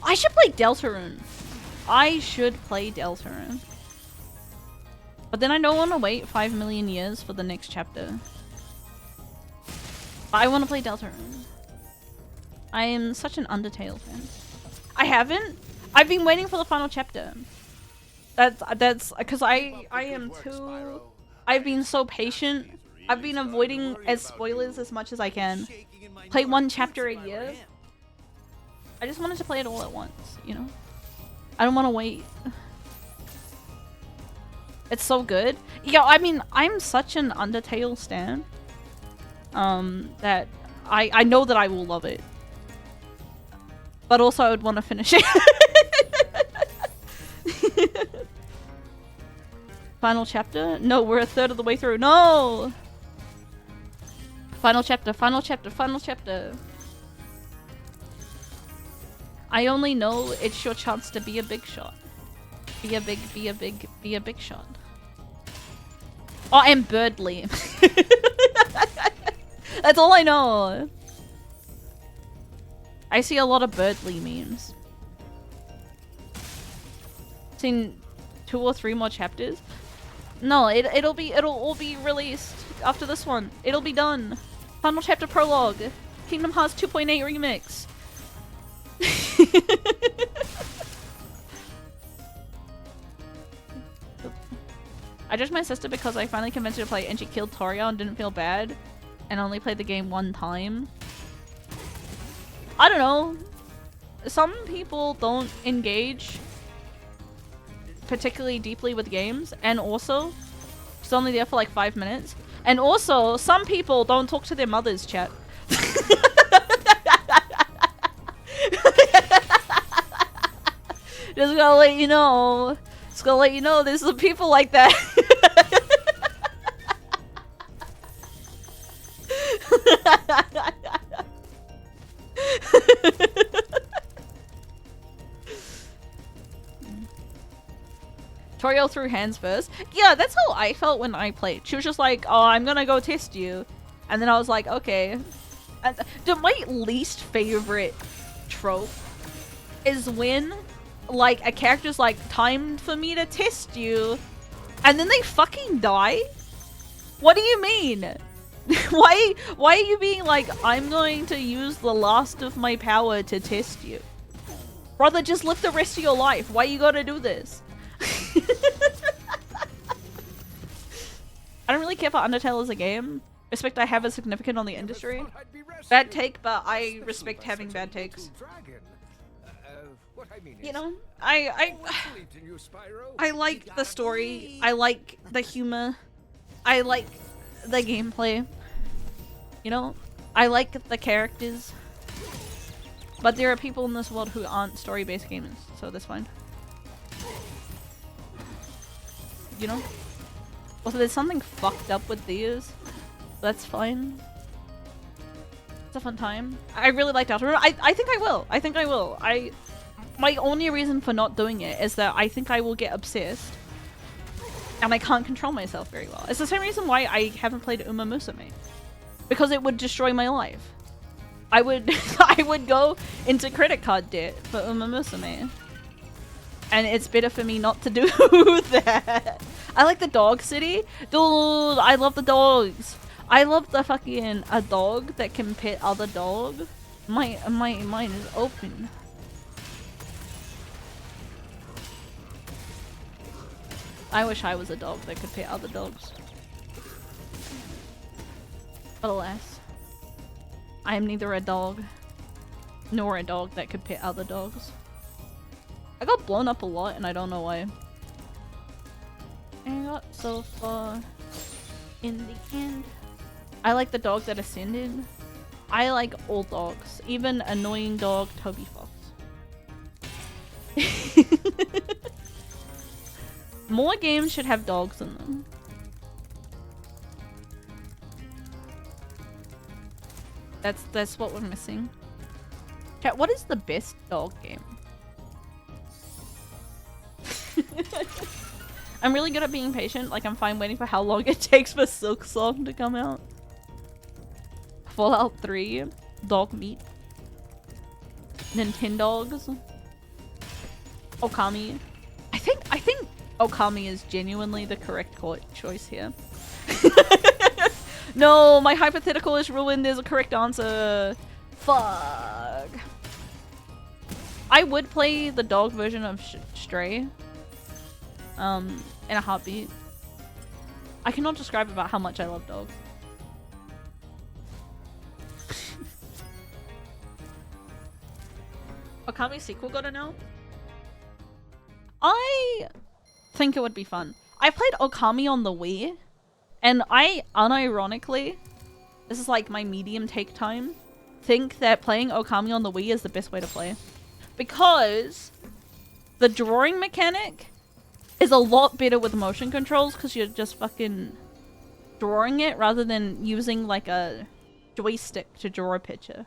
I should play Deltarune. I should play Deltarune. But then I don't want to wait 5 million years for the next chapter. I want to play Deltarune. I am such an Undertale fan. I haven't. I've been waiting for the final chapter. That's because I am too. I've been so patient. I've been avoiding spoilers as much as I can. Play one chapter a year. I just wanted to play it all at once, you know? I don't want to wait. It's so good. Yeah, I mean, I'm such an Undertale stan. That I know that I will love it. But also I would want to finish it. Final chapter? No, we're a third of the way through. No! Final chapter, final chapter, final chapter. I only know it's your chance to be a big shot. Be a big shot. Oh, and Birdly. That's all I know. I see a lot of Birdly memes. seen 2 or 3 more chapters. No, it'll all be released after this one. It'll be done. Final chapter prologue. Kingdom Hearts 2.8 remix. I judged my sister because I finally convinced her to play and she killed Toriel and didn't feel bad and only played the game 1 time. I don't know. Some people don't engage particularly deeply with games, and also she's only there for like 5 minutes. And also, some people don't talk to their mothers, chat. Just gonna let you know. Just gonna let you know there's some people like that. Toriel threw hands first. Yeah, that's how I felt when I played. She was just like, oh, I'm gonna go test you. And then I was like, okay. And my least favorite trope is when, like, a character's like, time for me to test you. And then they fucking die? What do you mean? Why are you being like, I'm going to use the last of my power to test you? Brother, just live the rest of your life. Why you gotta do this? I don't really care for Undertale as a game. Respect I have as significant on the industry. Bad take, but I respect having bad takes. You know, I like the story. I like the humor. I like the gameplay. You know, I like the characters. But there are people in this world who aren't story-based gamers, so that's fine. You know? Also, there's something fucked up with these. That's fine. It's a fun time. I really liked Outer Rim. I think I will. I think I will. My only reason for not doing it is that I think I will get obsessed. And I can't control myself very well. It's the same reason why I haven't played Uma Musume. Because it would destroy my life. I would I would go into credit card debt for Uma Musume. And it's better for me not to do that. I like the dog city. Dude, I love the dogs. I love the fucking a dog that can pet other dogs. My mind is open. I wish I was a dog that could pet other dogs. But alas, I am neither a dog nor a dog that could pet other dogs. I got blown up a lot and I don't know why. I got so far in the end. I like the dog that ascended. I like all dogs, even annoying dog Toby Fox. More games should have dogs in them. That's what we're missing. Chat, what is the best dog game? I'm really good at being patient. Like, I'm fine waiting for how long it takes for Silk Song to come out. Fallout 3, dog meat. Nintendogs. Okami. I think Okami is genuinely the correct choice here. No, my hypothetical is ruined. There's a correct answer. Fuck. I would play the dog version of Stray. In a heartbeat. I cannot describe about how much I love dogs. Okami sequel got announced? I think it would be fun. I played Okami on the Wii, and I unironically, this is like my medium take time, think that playing Okami on the Wii is the best way to play. Because the drawing mechanic is a lot better with motion controls because you're just fucking drawing it rather than using like a joystick to draw a picture.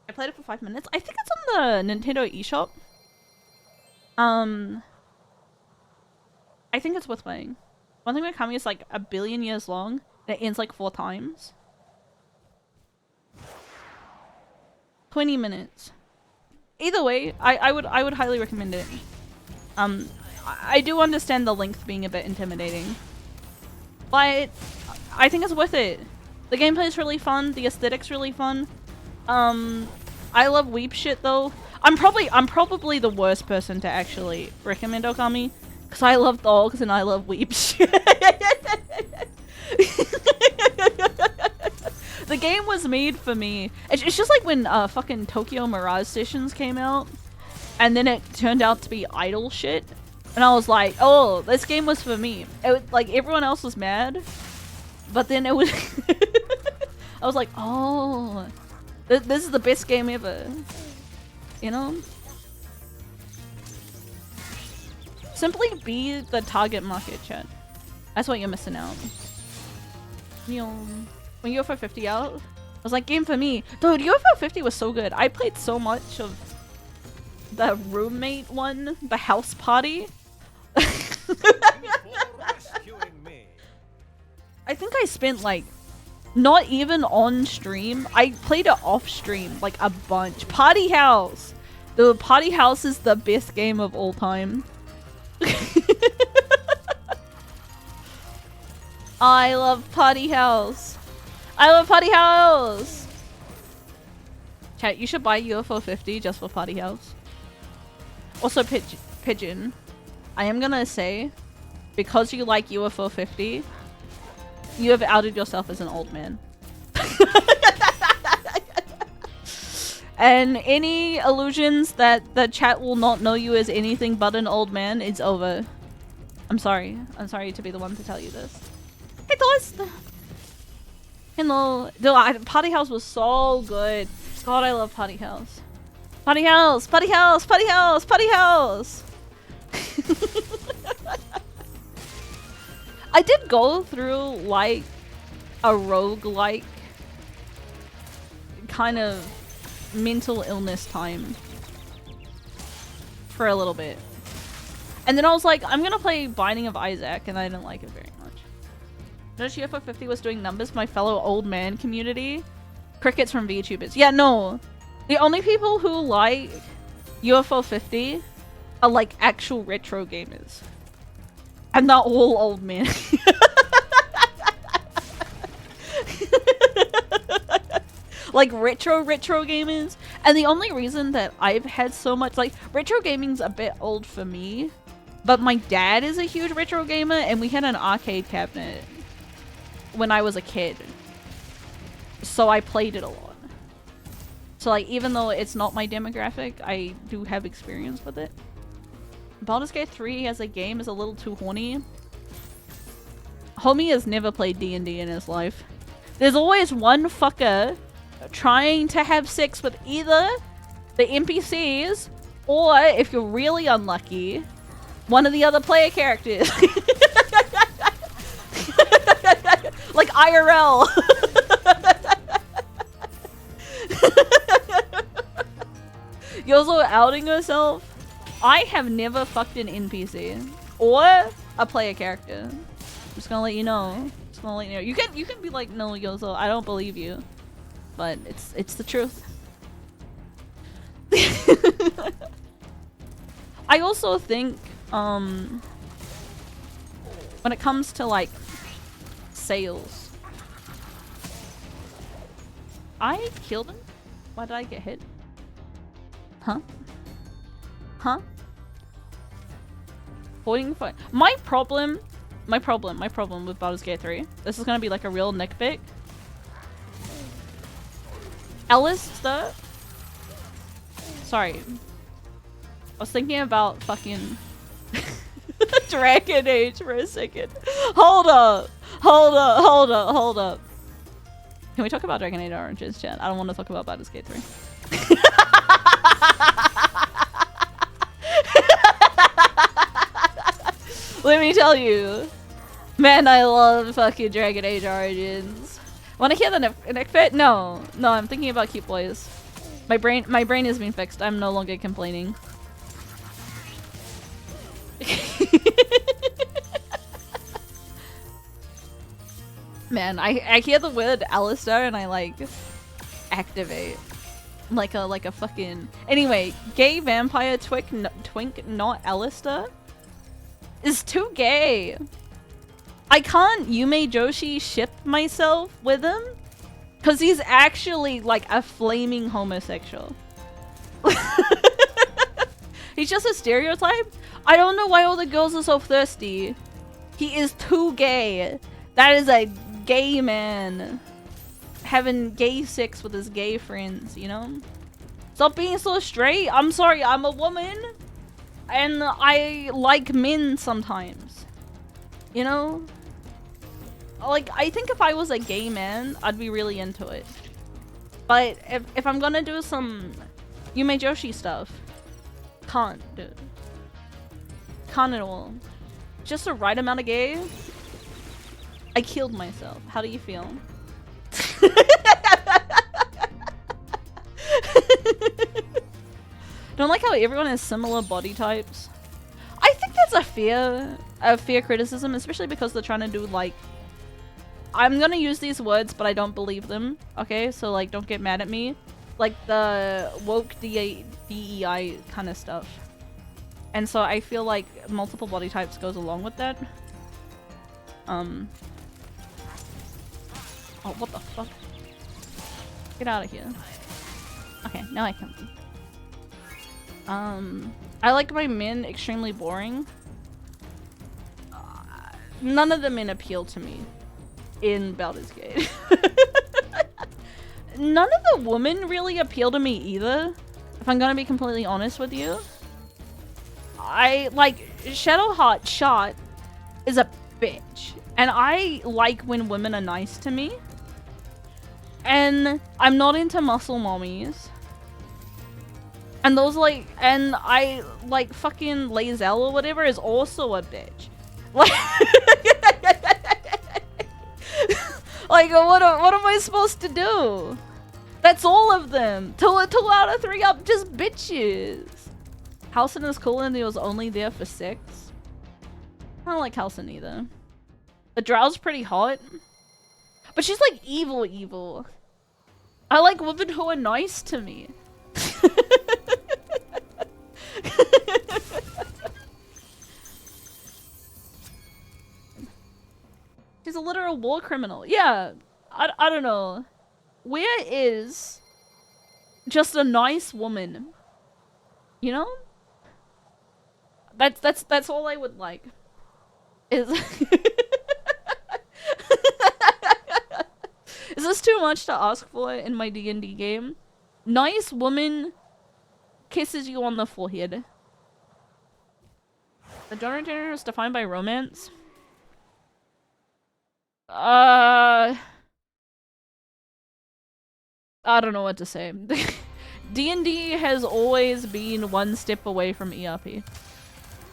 I played it for 5 minutes. I think it's on the Nintendo eShop. I think it's worth playing. One thing with Okami is like 1 billion years long and it ends like 4 times. 20 minutes. Either way, I would highly recommend it. I do understand the length being a bit intimidating, but I think it's worth it. The gameplay is really fun. The aesthetic's really fun. I love weep shit though. I'm probably the worst person to actually recommend Okami, because I love dogs and I love weep shit. The game was made for me. It's just like when fucking Tokyo Mirage Sessions came out, and then it turned out to be idol shit, and I was like, oh, this game was for me. Like everyone else was mad, but then it was. I was like, oh, this is the best game ever. You know? Simply be the target market, chat. That's what you're missing out. When UFO 50 out, I was like, game for me. Dude, UFO 50 was so good. I played so much of the roommate one, the house party. I think I spent like, not even on stream. I played it off stream, like a bunch. Party House! The Party House is the best game of all time. I love Party House. I love Party House! Chat, you should buy UFO 50 just for Party House. Also, Pigeon. I am gonna say, because you like UFO 50, you have outed yourself as an old man. And any illusions that the chat will not know you as anything but an old man, it's over. I'm sorry. I'm sorry to be the one to tell you this. Hey, Toast! Hello. Dude, Party House was so good. God, I love Party House. Party House! Party House! Party House! Party House! I did go through like a roguelike kind of mental illness time for a little bit. And then I was like, I'm gonna play Binding of Isaac, and I didn't like it very much. Notice UFO 50 was doing numbers for my fellow old man community. Crickets from VTubers. Yeah, no. The only people who like UFO 50 are like actual retro gamers. And not all old men. Like retro gamers. And the only reason that I've had so much, like, retro gaming's a bit old for me, but my dad is a huge retro gamer, and we had an arcade cabinet when I was a kid, so I played it a lot. So like, even though it's not my demographic, I do have experience with it. Baldur's Gate 3 as a game is a little too horny. Homie has never played D&D in his life. There's always one fucker trying to have sex with either the NPCs or, if you're really unlucky, one of the other player characters. Like IRL. You're also outing yourself. I have never fucked an NPC or a player character. I'm just gonna let you know. Just gonna let you know. You can be like, no, Yozo, I don't believe you, but it's the truth. I also think when it comes to like sales, I killed him. Why did I get hit? Huh? Huh? Holding for my problem with Baldur's Gate 3. This is gonna be like a real nitpick. Alistair. Sorry. I was thinking about fucking Dragon Age for a second. Hold up. Can we talk about Dragon Age Origins, chat? I don't want to talk about Baldur's Gate 3. Let me tell you, man, I love fucking Dragon Age Origins. Wanna hear the neck fit? No, I'm thinking about Cute Boys. My brain has been fixed. I'm no longer complaining. Man, I hear the word Alistair and I like activate. Like a fucking... Anyway, gay vampire twink, not Alistair, is too gay. I can't Yume Joshi ship myself with him, because he's actually like a flaming homosexual. He's just a stereotype. I don't know why all the girls are so thirsty. He is too gay. That is a gay man having gay sex with his gay friends, you know? Stop being so straight. I'm sorry, I'm a woman. And I like men sometimes. You know? Like, I think if I was a gay man, I'd be really into it. But if I'm gonna do some Yume Joshi stuff, can't, dude. Can't at all. Just the right amount of gay. I killed myself. How do you feel? Don't like how everyone has similar body types. I think that's a fair criticism, especially because they're trying to do like... I'm gonna use these words, but I don't believe them. Okay, so like, don't get mad at me. Like the woke DEI kind of stuff. And so I feel like multiple body types goes along with that. Oh, what the fuck? Get out of here. Okay, now I can. I like my men extremely boring. None of the men appeal to me in Baldur's Gate. None of the women really appeal to me either, if I'm gonna be completely honest with you. I like Shadowheart Shot is a bitch, and I like when women are nice to me. And I'm not into muscle mommies. And those like, and I like fucking Lae'zel or whatever is also a bitch. Like, like what am I supposed to do? That's all of them. Two out of 3 up, just bitches. Halcyon is cool and he was only there for 6. I don't like Halcyon either. The Drow's pretty hot. But she's like evil. I like women who are nice to me. She's a literal war criminal. Yeah, I don't know. Where is just a nice woman? You know? That's all I would like. Is Is this too much to ask for in my D&D game? Nice woman kisses you on the forehead. The genre is defined by romance. I don't know what to say. D&D has always been one step away from ERP.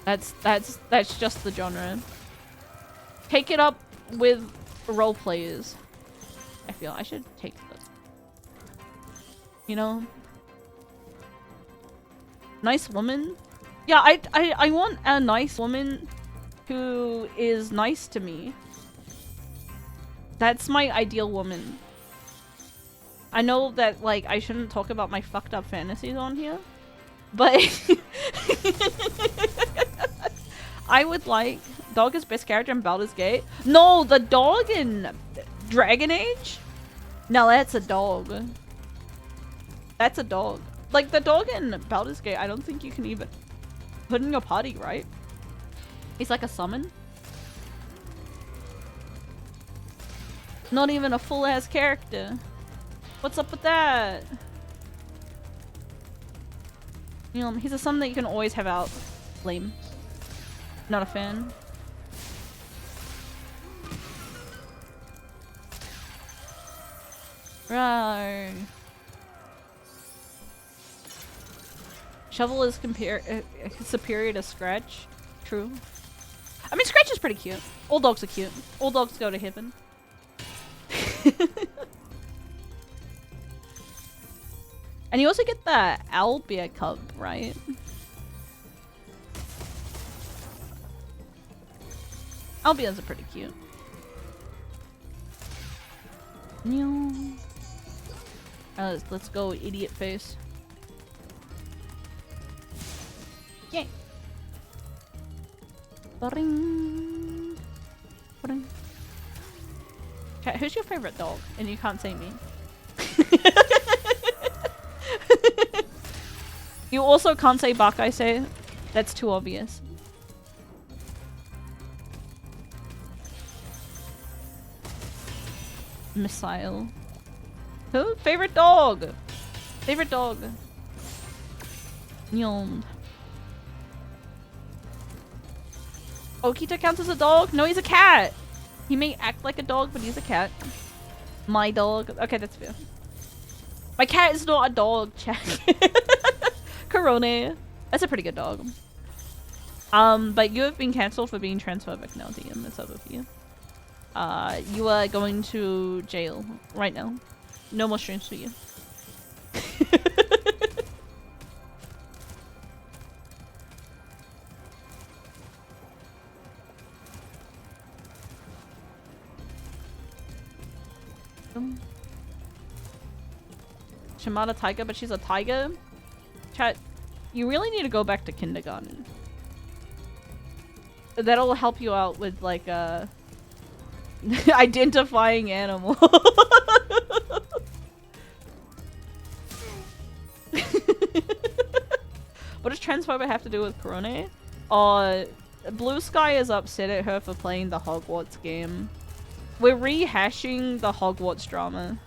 That's just the genre. Take it up with role players. I feel I should take this. You know? Nice woman? Yeah, I want a nice woman who is nice to me. That's my ideal woman. I know that, like, I shouldn't talk about my fucked up fantasies on here, but I would like... Dog is best character in Baldur's Gate? No, the dog in Dragon Age? No, that's a dog. That's a dog. Like, the dog in Baldur's Gate, I don't think you can even put in your party, right? He's like a summon. Not even a full-ass character. What's up with that? You know, he's a summon that you can always have out. Lame. Not a fan. Right. Shovel is superior to Scratch. True. I mean, Scratch is pretty cute. Old dogs are cute. Old dogs go to heaven. And you also get the owlbear cub, right? Owlbears are pretty cute. Let's go, idiot face. Yay. Ba-ring. Ba-ring. Chat, who's your favorite dog? And you can't say me. You also can't say Buck, I say. That's too obvious. Missile. Who? Favorite dog! Favorite dog. Nyom. Okita counts as a dog? No, he's a cat! He may act like a dog, but he's a cat. My dog. Okay, that's fair. My cat is not a dog, check. Corone. That's a pretty good dog. But you have been cancelled for being transphobic now, DM. It's over for you. You are going to jail right now. No more streams for you. Shimada tiger, but she's a tiger? Chat, you really need to go back to kindergarten. That'll help you out with like identifying animal. What does transphobic have to do with Corone? Blue Sky is upset at her for playing the Hogwarts game. We're rehashing the Hogwarts drama.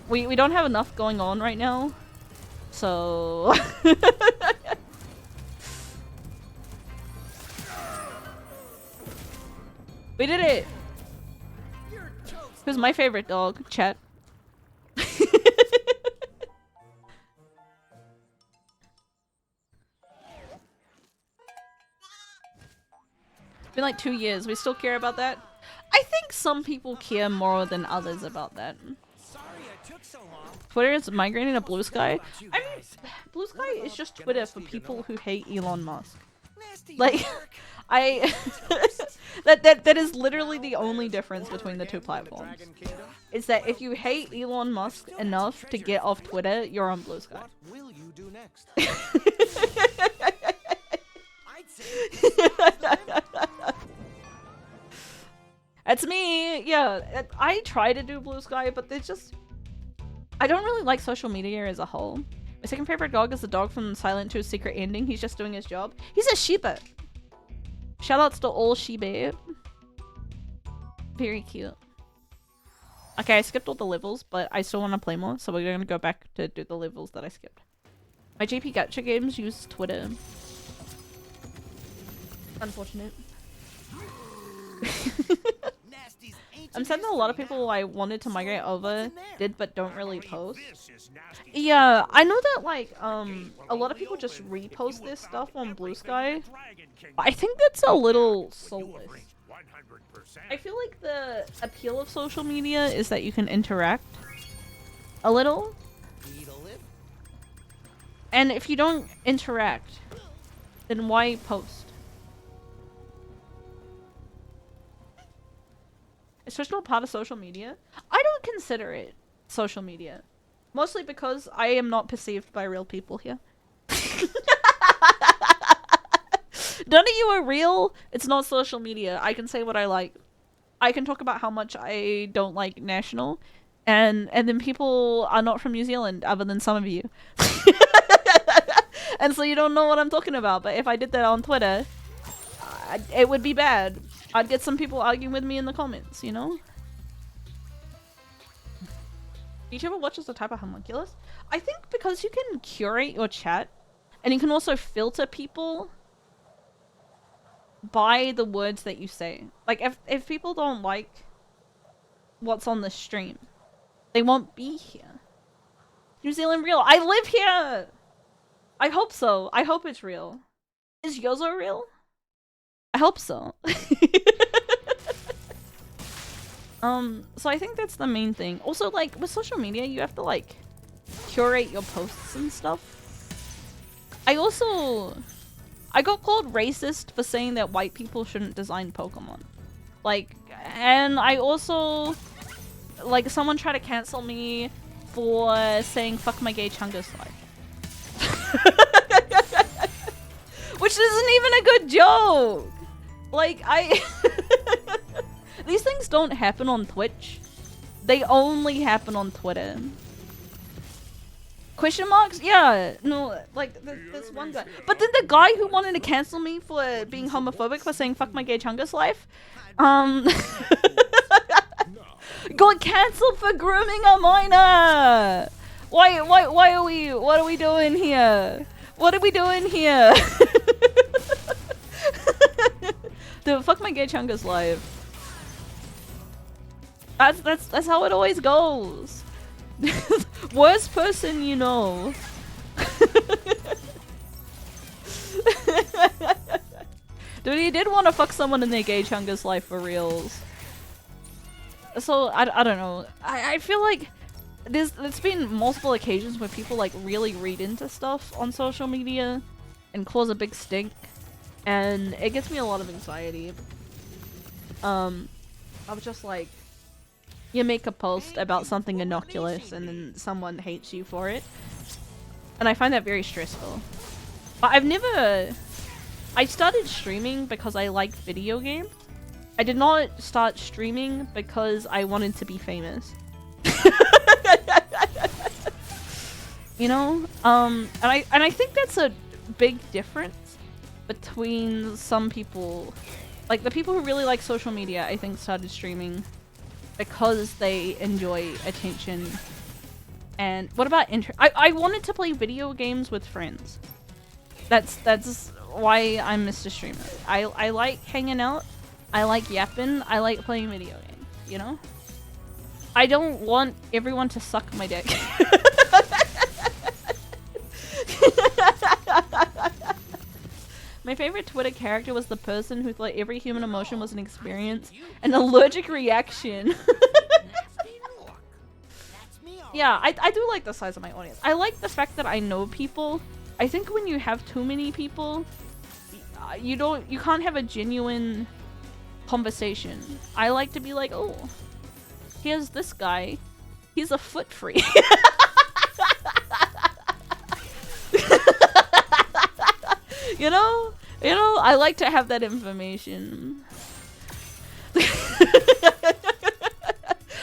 We don't have enough going on right now. So we did it! Who's my favorite dog? Chat. It's been like 2 years. We still care about that? I think some people care more than others about that. Sorry I took so long. Twitter is migrating to Blue Sky. I mean, Blue Sky is just Twitter for people who hate Elon Musk. Nasty Like, jerk. that is literally the only difference between the two platforms. Is that if you hate Elon Musk enough to get off Twitter, you're on Blue Sky. What will you do next? I'd say That's me. Yeah, I try to do Blue Sky, but there's just I don't really like social media as a whole. My second favorite dog is the dog from Silent 2's Secret Ending. He's just doing his job. He's a Shiba. Shoutouts to all Shiba. Very cute. Okay, I skipped all the levels, but I still want to play more, so we're going to go back to do the levels that I skipped. My JP Gacha games use Twitter. Unfortunate. Nasty's ancient I'm sad that a lot of history people now. I wanted to migrate So, over what's in there? did but don't really post. This is nasty. Yeah, I know that like a lot of people just repost this stuff on Blue Sky. I think that's a little soulless. I feel like the appeal of social media is that you can interact a little, Eat a lip. and if you don't interact, then why post? Is social part of social media? I don't consider it social media. Mostly because I am not perceived by real people here. None of you are real. It's not social media. I can say what I like. I can talk about how much I don't like National. And then people are not from New Zealand other than some of you. And so you don't know what I'm talking about. But if I did that on Twitter, it would be bad. I'd get some people arguing with me in the comments, you know? YouTuber watches the type of homunculus? I think because you can curate your chat, and you can also filter people by the words that you say. Like, if people don't like what's on the stream, they won't be here. New Zealand real. I live here! I hope so. I hope it's real. Is Yozo real? I hope so. So I think that's the main thing. Also, like, with social media, you have to, like, curate your posts and stuff. I got called racist for saying that white people shouldn't design Pokemon. Like, and I also, like, someone tried to cancel me for saying fuck my gay chungus life. Which isn't even a good joke! Like, these things don't happen on Twitch. They only happen on Twitter. Question marks? Yeah, no, like, there's one guy. But then the guy who wanted to cancel me for being homophobic for saying fuck my gay chungus life, got cancelled for grooming a minor! Why are we, what are we doing here? What are we doing here? Dude, fuck my gay chungus life. That's how it always goes. Worst person you know. Dude, he did want to fuck someone in their gay chungus life for reals. So, I don't know. I feel like there's been multiple occasions where people like really read into stuff on social media and cause a big stink. And it gets me a lot of anxiety. I was just like, you make a post about something innocuous and then someone hates you for it. And I find that very stressful. But I started streaming because I like video games. I did not start streaming because I wanted to be famous. You know? And I think that's a big difference between some people. Like, the people who really like social media, I think, started streaming because they enjoy attention. And what about I wanted to play video games with friends. That's why I'm Mr. Streamer. I like hanging out. I like yapping. I like playing video games, you know? I don't want everyone to suck my dick. My favorite Twitter character was the person who thought every human emotion was an experience, an allergic reaction. Yeah, I do like the size of my audience. I like the fact that I know people. I think when you have too many people, you can't have a genuine conversation. I like to be like, oh, here's this guy. He's a foot freak. You know, I like to have that information.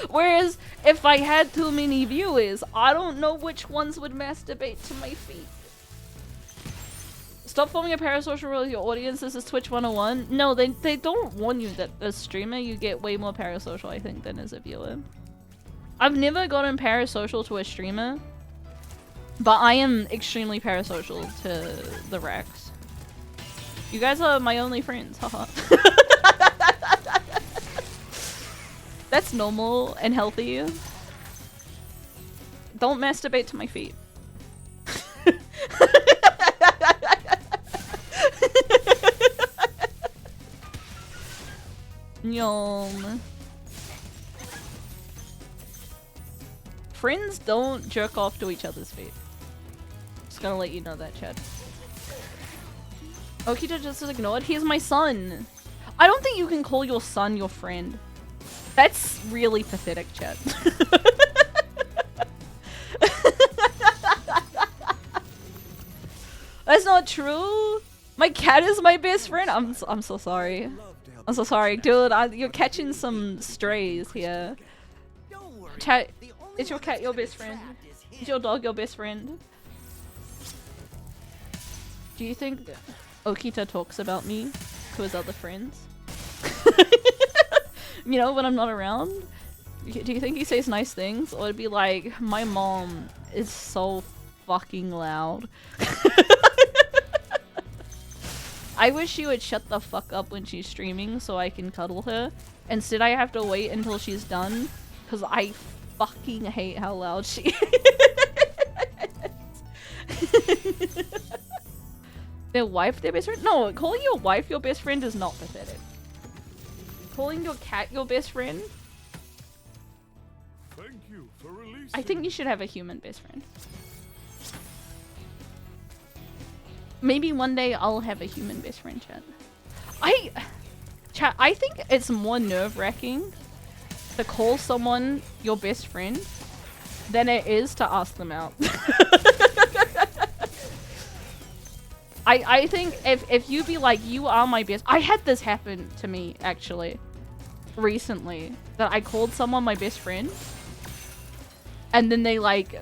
Whereas if I had too many viewers, I don't know which ones would masturbate to my feet. Stop forming a parasocial role with your audience. This is Twitch 101. No, they don't warn you that as a streamer you get way more parasocial, I think, than as a viewer. I've never gotten parasocial to a streamer, but I am extremely parasocial to the Rex. You guys are my only friends, haha. That's normal and healthy. Don't masturbate to my feet. Yum. Friends don't jerk off to each other's feet. Just gonna let you know that, Chad. Okita just ignored. He's my son. I don't think you can call your son your friend. That's really pathetic, Chad. That's not true. My cat is my best friend. I'm so sorry. I'm so sorry, dude. You're catching some strays here. Chat, is your cat your best friend? Is your dog your best friend? Do you think Okita talks about me to his other friends? You know, when I'm not around? Do you think he says nice things? Or it'd be like, my mom is so fucking loud. I wish she would shut the fuck up when she's streaming so I can cuddle her. Instead I have to wait until she's done because I fucking hate how loud she is. Their wife their best friend? No, calling your wife your best friend is not pathetic. Calling your cat your best friend? Thank you for releasing. I think you should have a human best friend. Maybe one day I'll have a human best friend, Chad. I think it's more nerve-wracking to call someone your best friend than it is to ask them out. I think if you be like, you are my best. I had this happen to me actually recently, that I called someone my best friend and then they like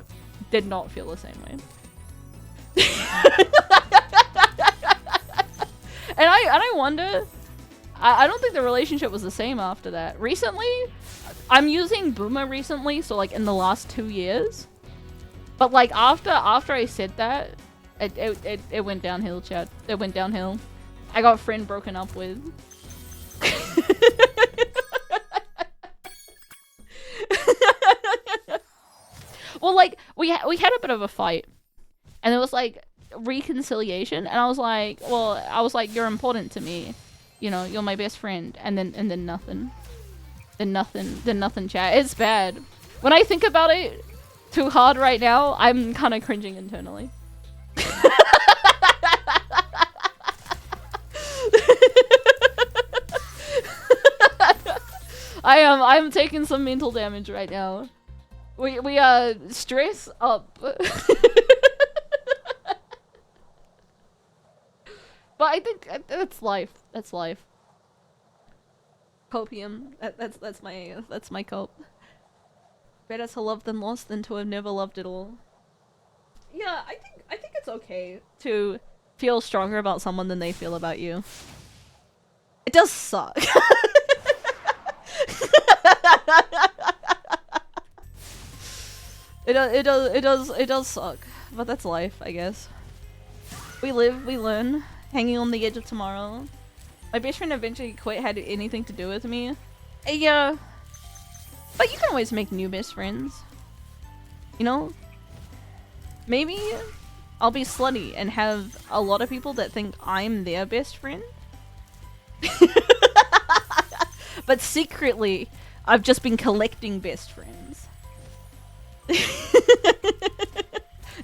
did not feel the same way. And I wonder, I don't think the relationship was the same after that. Recently, I'm using Boomer recently, so like in the last 2 years. But like after I said that, it went downhill, chat. It went downhill. I got a friend broken up with. Well, like we had a bit of a fight, and it was like reconciliation, and I was like, you're important to me, you know, you're my best friend, and then nothing, then nothing, chat. It's bad. When I think about it too hard right now, I'm kind of cringing internally. I'm taking some mental damage right now. We stress up. But I think that's life. That's life. Copium. That's my cope. Better to love than lost than to have never loved at all. Yeah, I think it's okay to feel stronger about someone than they feel about you. It does suck. It does suck, but that's life, I guess. We live, we learn, hanging on the edge of tomorrow. My best friend eventually quit, had anything to do with me. Yeah, but you can always make new best friends. You know? Maybe I'll be slutty and have a lot of people that think I'm their best friend. But secretly, I've just been collecting best friends.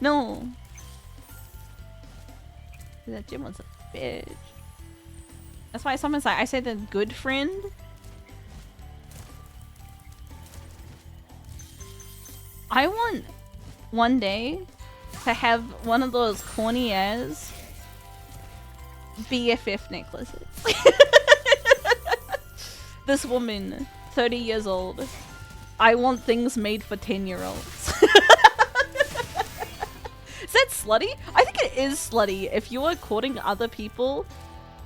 No. That Jim was a bitch. That's why sometimes I say the good friend. I want one day to have one of those corny ass BFF necklaces. This woman, 30 years old. I want things made for 10-year-olds. Is that slutty? I think it is slutty if you are courting other people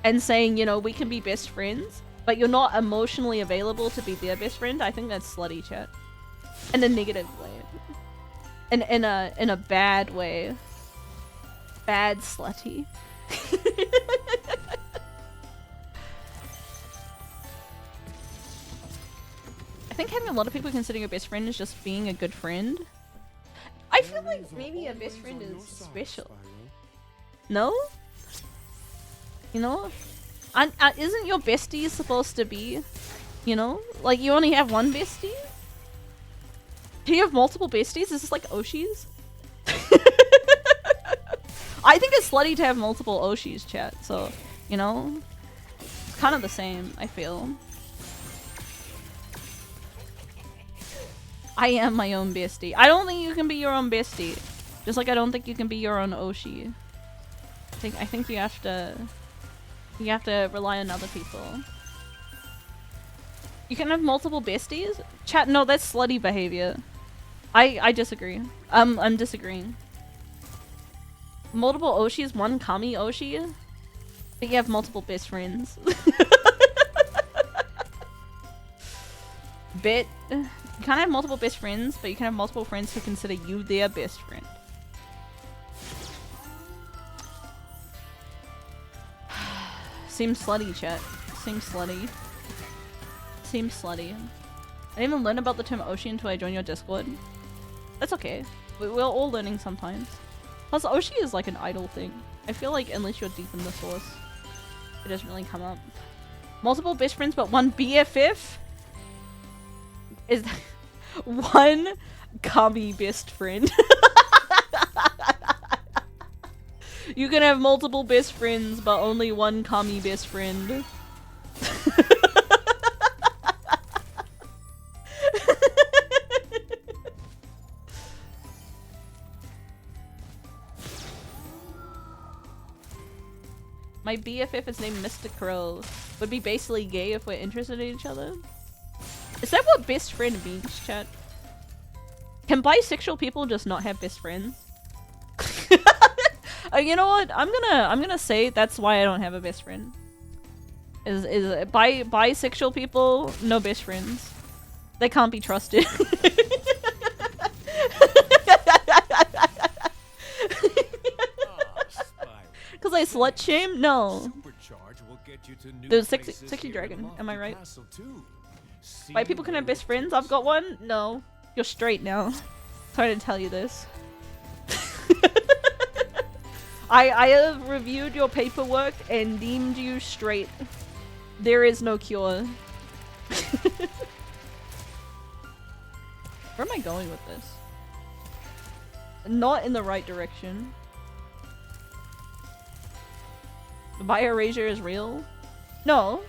and saying, you know, we can be best friends, but you're not emotionally available to be their best friend. I think that's slutty, chat. In a negative way. In a bad way. Bad slutty. I think having a lot of people consider your best friend is just being a good friend. I feel like maybe a best friend is special. No? You know? Isn't your bestie supposed to be, you know? Like, you only have one bestie? Do you have multiple besties? Is this like Oshis? I think it's slutty to have multiple Oshis, chat. So, you know? It's kind of the same, I feel. I am my own bestie. I don't think you can be your own bestie. Just like I don't think you can be your own Oshi. I think you have to rely on other people. You can have multiple besties? Chat, no, that's slutty behavior. I disagree. I'm disagreeing. Multiple Oshis, one Kami Oshi? But you have multiple best friends. Bit. You can't have multiple best friends, but you can have multiple friends who consider you their best friend. Seems slutty, chat. Seems slutty. Seems slutty. I didn't even learn about the term Oshi until I joined your Discord. That's okay. We're all learning sometimes. Plus, Oshi is like an idle thing. I feel like unless you're deep in the source, it doesn't really come up. Multiple best friends, but one BFF? Is one Kami best friend. You can have multiple best friends, but only one Kami best friend. My BFF is named Mr. Crow. Would be basically gay if we're interested in each other. Is that what best friend means, chat? Can bisexual people just not have best friends? You know what? I'm gonna say that's why I don't have a best friend. Is bisexual people no best friends? They can't be trusted. Cause I slut shame? No. Supercharge will get you to new The places sexy here dragon. in Am I Lofty right? Castle, too. See White people can have best friends? I've got one? No. You're straight now. Sorry to tell you this. I have reviewed your paperwork and deemed you straight. There is no cure. Where am I going with this? Not in the right direction. Bi-erasure is real? No.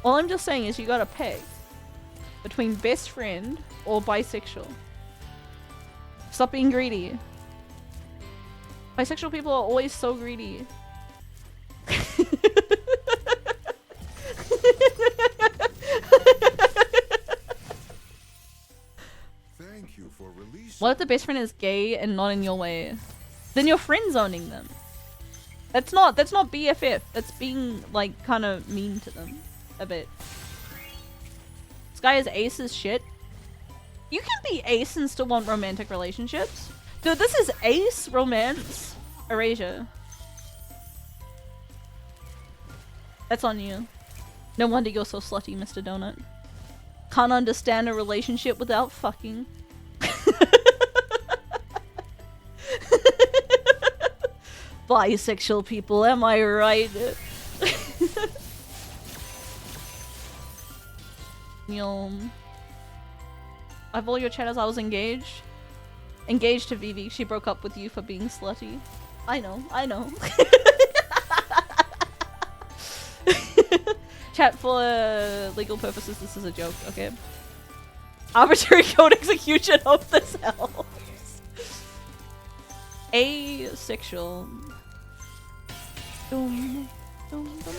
All I'm just saying is you gotta pick between best friend or bisexual. Stop being greedy. Bisexual people are always so greedy. Thank you for releasing. What if the best friend is gay and not in your way? Then you're friend zoning them. That's not BFF. That's being like kind of mean to them a bit. This guy is ace as shit. You can be ace and still want romantic relationships. Dude, this is ace romance erasure. That's on you. No wonder you're so slutty, Mr. Donut. Can't understand a relationship without fucking. Bisexual people, am I right? I've all your chatters. I was engaged. Engaged to Vivi. She broke up with you for being slutty. I know. Chat, for legal purposes, this is a joke, okay? Arbitrary code execution of the cells. Asexual. Dum, dum, dum.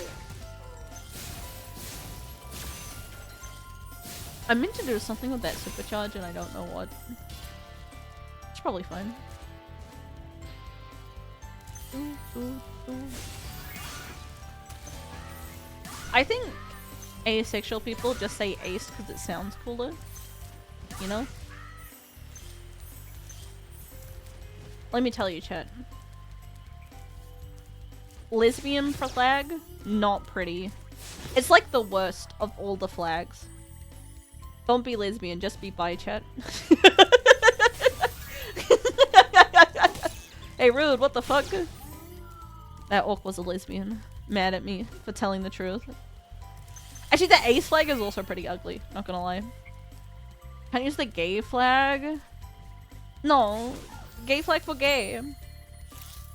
I meant to do something with that supercharge and I don't know what. It's probably fine. I think asexual people just say ace because it sounds cooler. You know? Let me tell you, chat. Lesbian flag? Not pretty. It's like the worst of all the flags. Don't be lesbian, just be bi, chat. Hey, rude, what the fuck? That orc was a lesbian. Mad at me for telling the truth. Actually, the ace flag is also pretty ugly, not gonna lie. Can't use the gay flag? No. Gay flag for gay.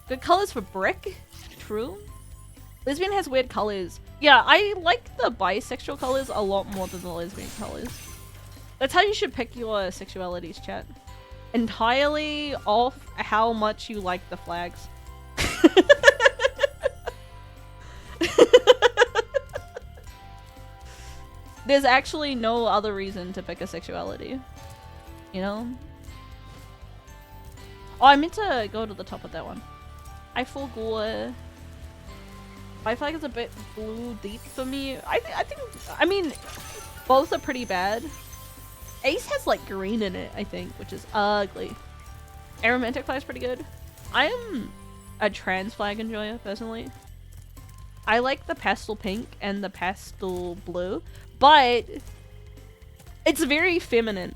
Good colors for brick? True. Lesbian has weird colors. Yeah, I like the bisexual colors a lot more than the lesbian colors. That's how you should pick your sexualities, chat. Entirely off how much you like the flags. There's actually no other reason to pick a sexuality. You know? Oh, I meant to go to the top of that one. I forgot. My flag is a bit blue deep for me. I mean, both are pretty bad. Ace has like green in it, I think, which is ugly. Aromantic flag is pretty good. I am a trans flag enjoyer, personally. I like the pastel pink and the pastel blue, but it's very feminine.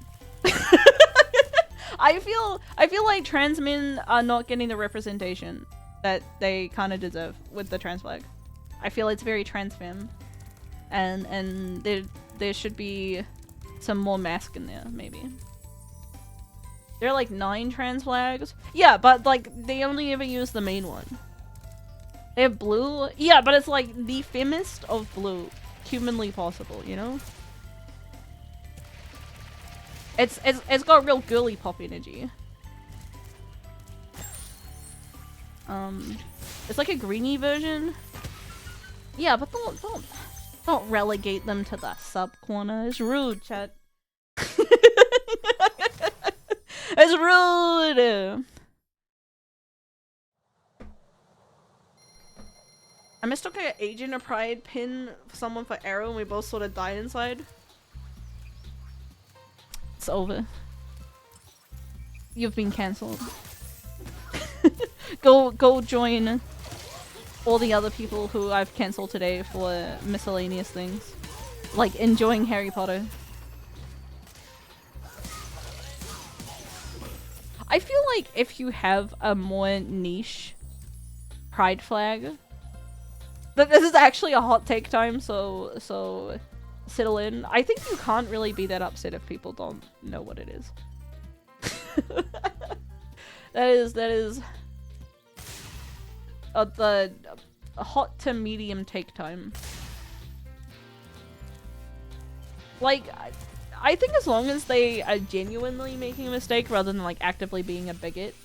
I feel like trans men are not getting the representation that they kind of deserve with the trans flag. I feel it's very trans femme, and there should be some more mask in there, maybe. There are like 9 trans flags. Yeah, but like they only ever use the main one. They have blue. Yeah, but it's like the femmest of blue, humanly possible, you know? It's got real girly pop energy. It's like a greeny version. Yeah, but don't relegate them to the sub corner. It's rude, chat. It's rude. I mistook an Agent of Pride pin for someone for Arrow, and we both sort of died inside. It's over. You've been cancelled. Go join all the other people who I've cancelled today for miscellaneous things. Like enjoying Harry Potter. I feel like if you have a more niche pride flag, this is actually a hot take time, so settle in. I think you can't really be that upset if people don't know what it is. that is the hot to medium take time. Like, I think as long as they are genuinely making a mistake rather than like actively being a bigot.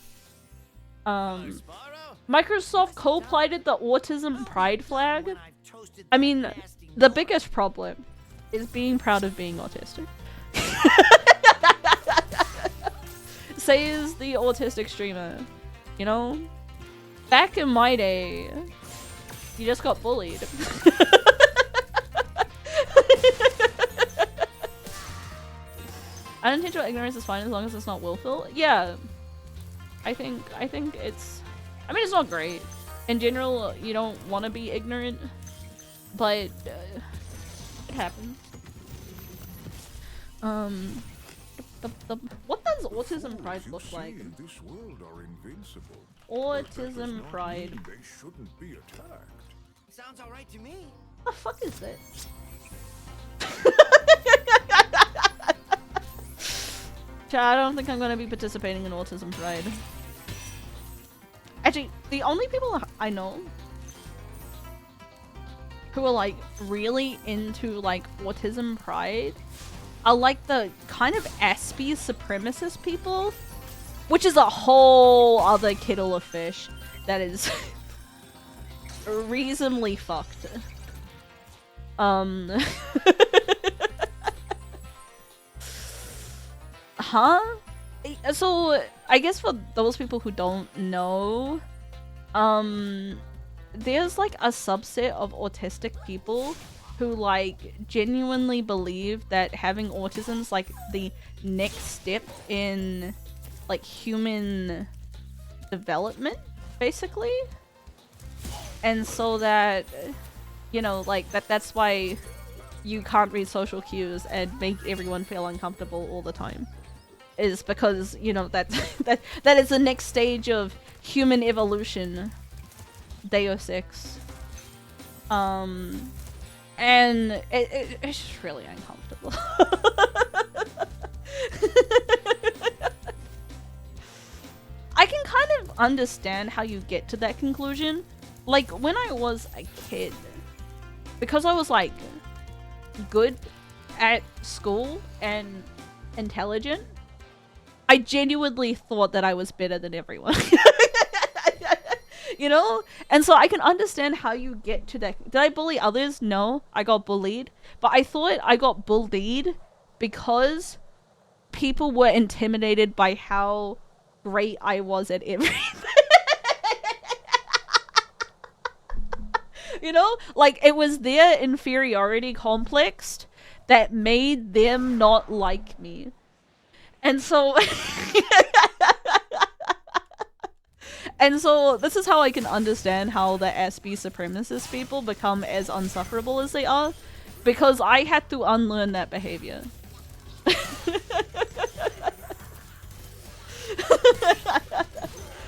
Microsoft co-plighted the autism pride flag. I mean, the biggest problem is being proud of being autistic. Says the autistic streamer. You know? Back in my day, you just got bullied. Unintentional ignorance is fine as long as it's not willful. Yeah. I think it's... I mean, it's not great. In general, you don't want to be ignorant, but it happens. What does autism pride look like? In this world are invincible. Autism pride. They shouldn't be attacked. Sounds alright to me. What the fuck is that? Chat, I don't think I'm gonna be participating in autism pride. Actually, the only people I know who are like really into like autism pride are like the kind of Aspie supremacist people, which is a whole other kettle of fish that is reasonably fucked. Huh? So, I guess for those people who don't know, there's like a subset of autistic people who like genuinely believe that having autism is like the next step in like human development, basically. And so that, you know, like that's why you can't read social cues and make everyone feel uncomfortable all the time. Is because, you know, that is the next stage of human evolution. Deus Ex. And it's just really uncomfortable. I can kind of understand how you get to that conclusion. Like, when I was a kid, because I was, like, good at school and intelligent, I genuinely thought that I was better than everyone. You know? And so I can understand how you get to that. Did I bully others? No, I got bullied. But I thought I got bullied because people were intimidated by how great I was at everything. You know? Like, it was their inferiority complex that made them not like me. And so... And so this is how I can understand how the Aspie supremacist people become as unsufferable as they are. Because I had to unlearn that behavior.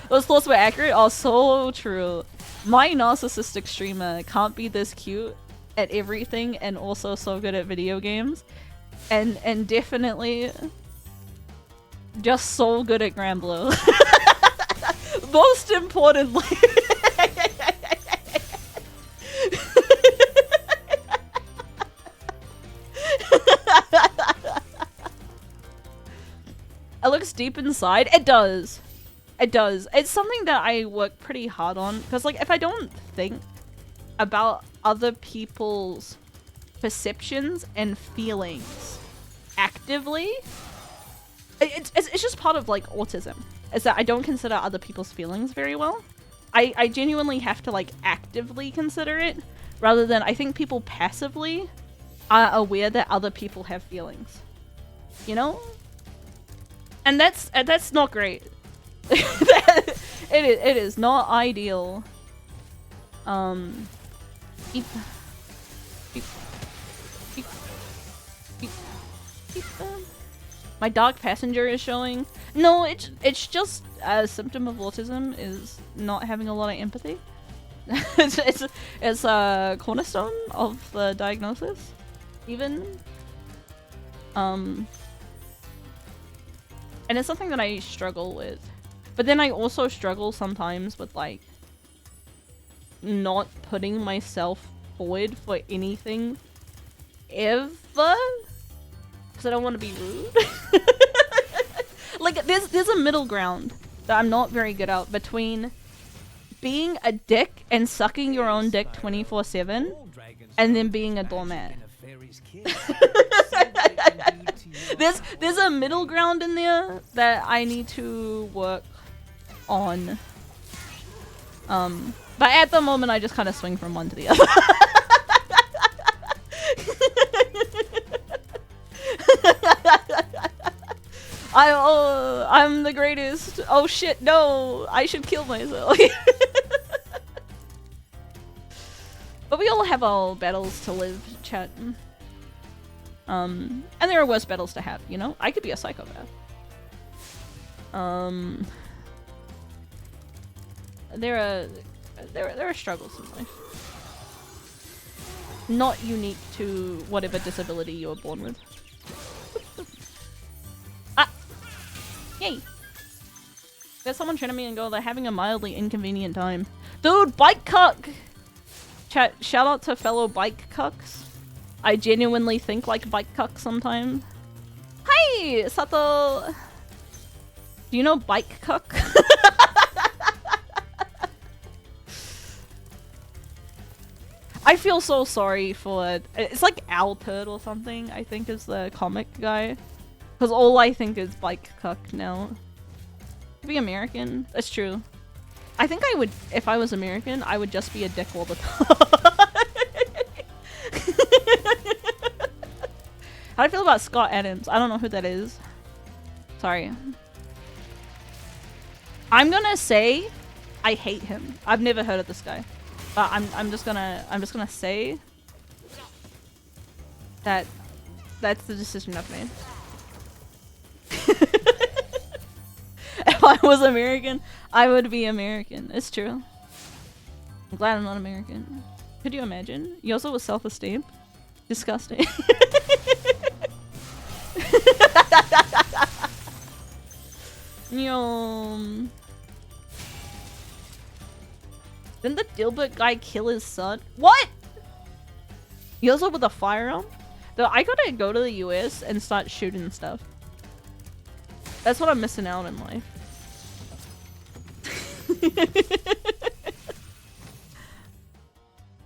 Those thoughts were accurate? Oh, so true. My narcissistic streamer can't be this cute at everything and also so good at video games. And definitely just so good at Granblue. Most importantly. It looks deep inside. It does. It does. It's something that I work pretty hard on. Because, like, if I don't think about other people's perceptions and feelings actively. It's just part of like autism, is that I don't consider other people's feelings very well. I genuinely have to like actively consider it, rather than I think people passively are aware that other people have feelings, you know? And that's not great. It is not ideal. Beep. Beep. Beep. Beep. Beep. My dog passenger is showing. No, it's just a symptom of autism is not having a lot of empathy. it's a cornerstone of the diagnosis, even. And it's something that I struggle with. But then I also struggle sometimes with like not putting myself forward for anything ever, because I don't want to be rude. Like there's a middle ground that I'm not very good at between being a dick and sucking your own dick 24/7 and then being a doormat. There's a middle ground in there that I need to work on. But at the moment I just kind of swing from one to the other. I'm the greatest. Oh shit, no! I should kill myself. But we all have our battles to live, chat. And there are worse battles to have, you know? I could be a psychopath. There are struggles in life. Not unique to whatever disability you were born with. Ah! Yay! There's someone trying to me and go, they're having a mildly inconvenient time. Dude, bike cuck! Chat, shout out to fellow bike cucks. I genuinely think like bike cuck sometimes. Hi, Sato! Do you know bike cuck? I feel so sorry for it's like Owl Turd or something, I think is the comic guy. Because all I think is bike cuck now. To be American, that's true. I think I would, if I was American, I would just be a dick all the time. How do I feel about Scott Adams? I don't know who that is. Sorry. I'm gonna say I hate him. I've never heard of this guy. But I'm just gonna say that that's the decision I've made. If I was American, I would be American. It's true. I'm glad I'm not American. Could you imagine? You also with self-esteem? Disgusting. Didn't the Dilbert guy kill his son? What? He also with a firearm? Though I gotta go to the US and start shooting stuff. That's what I'm missing out in life.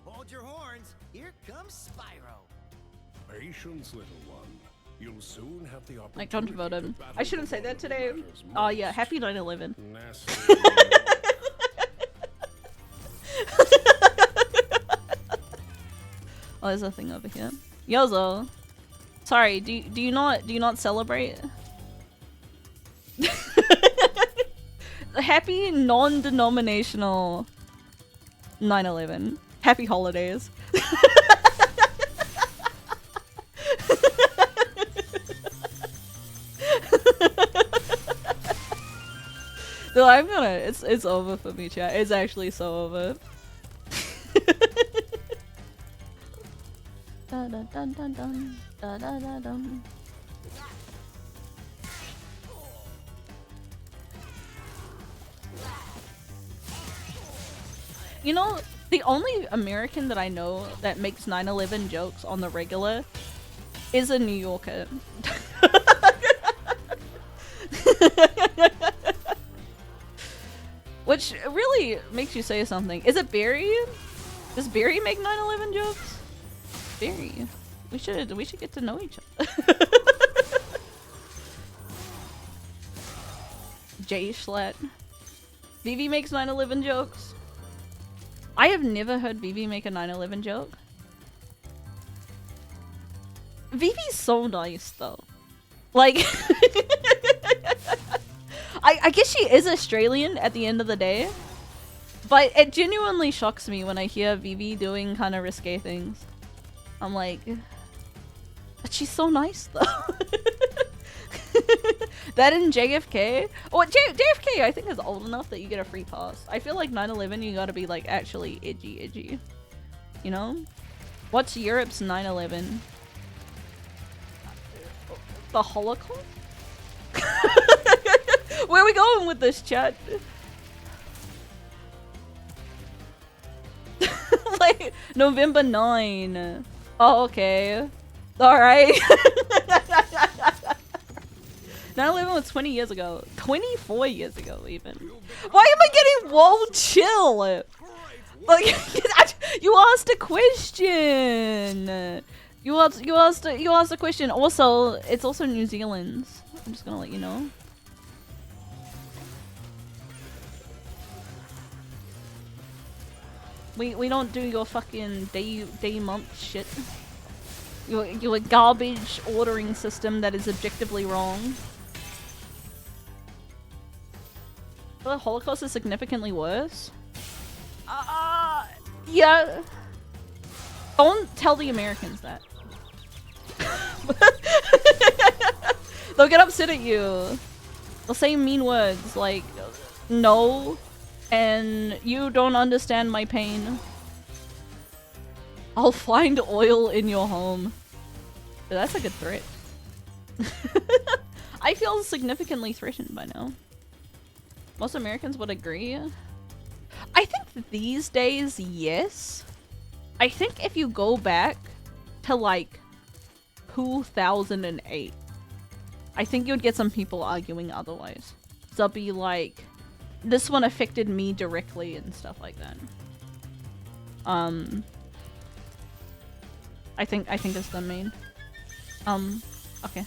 Hold your horns. Here comes Spyro. Patience, little one. You'll soon have the opportunity. I don't vote him. to I shouldn't say battle that today. one matters Oh yeah, most. happy 9/11. Nasty. Oh, there's a thing over here. Yozo. Sorry, do you not celebrate? Happy non-denominational 9/11. Happy holidays. No, I'm gonna. It's over for me, chat. It's actually so over. Dun, dun, dun, dun, dun, dun, dun, dun, dun. You know, the only American that I know that makes 9/11 jokes on the regular is a New Yorker. Which really makes you say something. Is it Barry? Does Barry make 9/11 jokes? Barry. We should get to know each other. Jay Schlatt. Vivi makes 9/11 jokes. I have never heard Vivi make a 9/11 joke. Vivi's so nice though. Like I guess she is Australian at the end of the day. But it genuinely shocks me when I hear Vivi doing kind of risque things. I'm like, but she's so nice though. That in JFK? Oh, JFK I think is old enough that you get a free pass. I feel like 9/11 you gotta be like actually edgy. You know? What's Europe's 9/11? The Holocaust? Where are we going with this, chat? Like, November 9. Oh, okay. Alright. 9/11 was 20 years ago. 24 years ago, even. Why am I getting whoa chill? Like, you asked a question. You asked a question. Also, it's also New Zealand's. I'm just gonna let you know. We don't do your fucking day month shit. Your garbage ordering system that is objectively wrong. The Holocaust is significantly worse. Yeah. Don't tell the Americans that. They'll get upset at you. They'll say mean words like, no, and you don't understand my pain. I'll find oil in your home. That's a good threat. I feel significantly threatened by now. Most Americans would agree. I think these days, yes. I think if you go back to like 2008, I think you'd get some people arguing otherwise. So they'll be like, this one affected me directly and stuff like that. I think it's the main. Okay.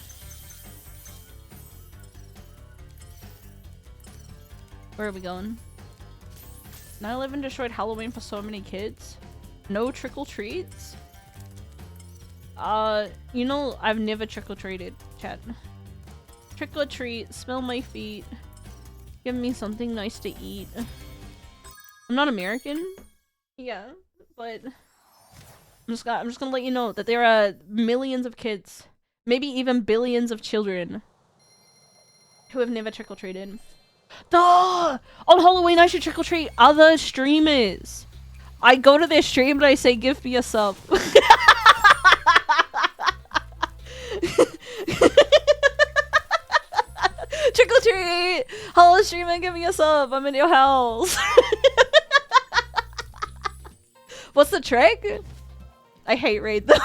Where are we going? 9/11 destroyed Halloween for so many kids. No trick-or-treats? You know, I've never trick-or-treated, chat. Trick-or-treat, smell my feet, give me something nice to eat. I'm not American. Yeah, but I'm just gonna let you know that there are millions of kids, maybe even billions of children who have never trick-or-treated. Duh! On Halloween I should trick-or-treat other streamers. I go to their stream and I say, give me a sub. Trick-or-treat! Hello streamer, give me a sub. I'm in your house. What's the trick? I hate raid them.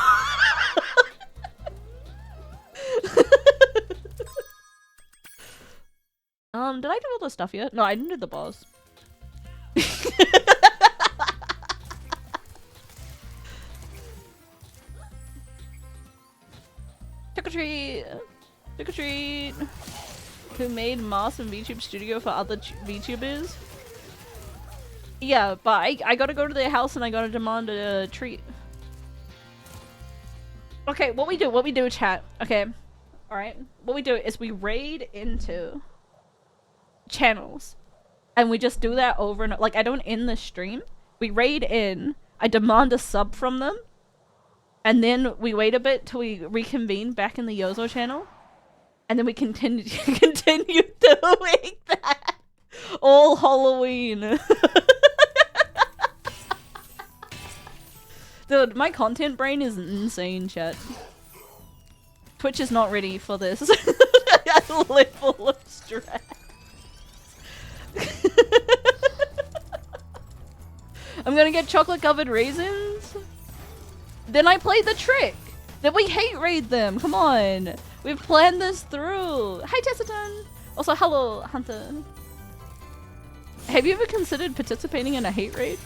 Did I do all the stuff yet? No, I didn't do the boss. Trick-or-treat! Trick-or-treat! Who made Mars and VTube Studio for other VTubers? Yeah, but I gotta go to their house and I gotta demand a treat. Okay, what we do, chat. Okay. Alright. What we do is we raid into channels. And we just do that over and like I don't end the stream. We raid in, I demand a sub from them. And then we wait a bit till we reconvene back in the Yozo channel. And then we continue doing that all Halloween. Dude, my content brain is insane, chat. Twitch is not ready for this level of stress. I'm gonna get chocolate covered raisins. Then I play the trick. Then we hate raid them. Come on. We've planned this through. Hi, Tessiton. Also, hello, Hunter. Have you ever considered participating in a hate raid?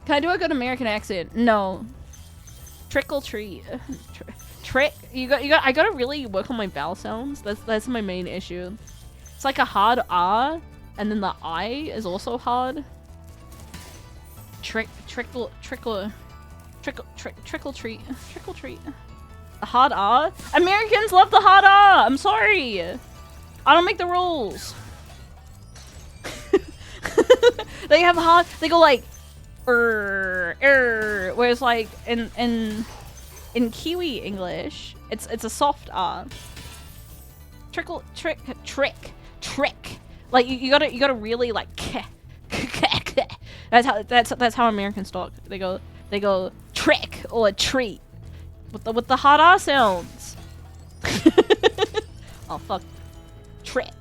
Can I do a good American accent? No. Trick or treat. Trick. I gotta really work on my vowel sounds. That's my main issue. It's like a hard R, and then the I is also hard. Trickle treat. The hard R. Americans love the hard R. I'm sorry. I don't make the rules. They have hard. They go like, whereas like in Kiwi English, it's a soft R. Trick. Like you gotta really like. That's how Americans talk. They go trick or treat with the hard R sounds. Oh fuck. Trick.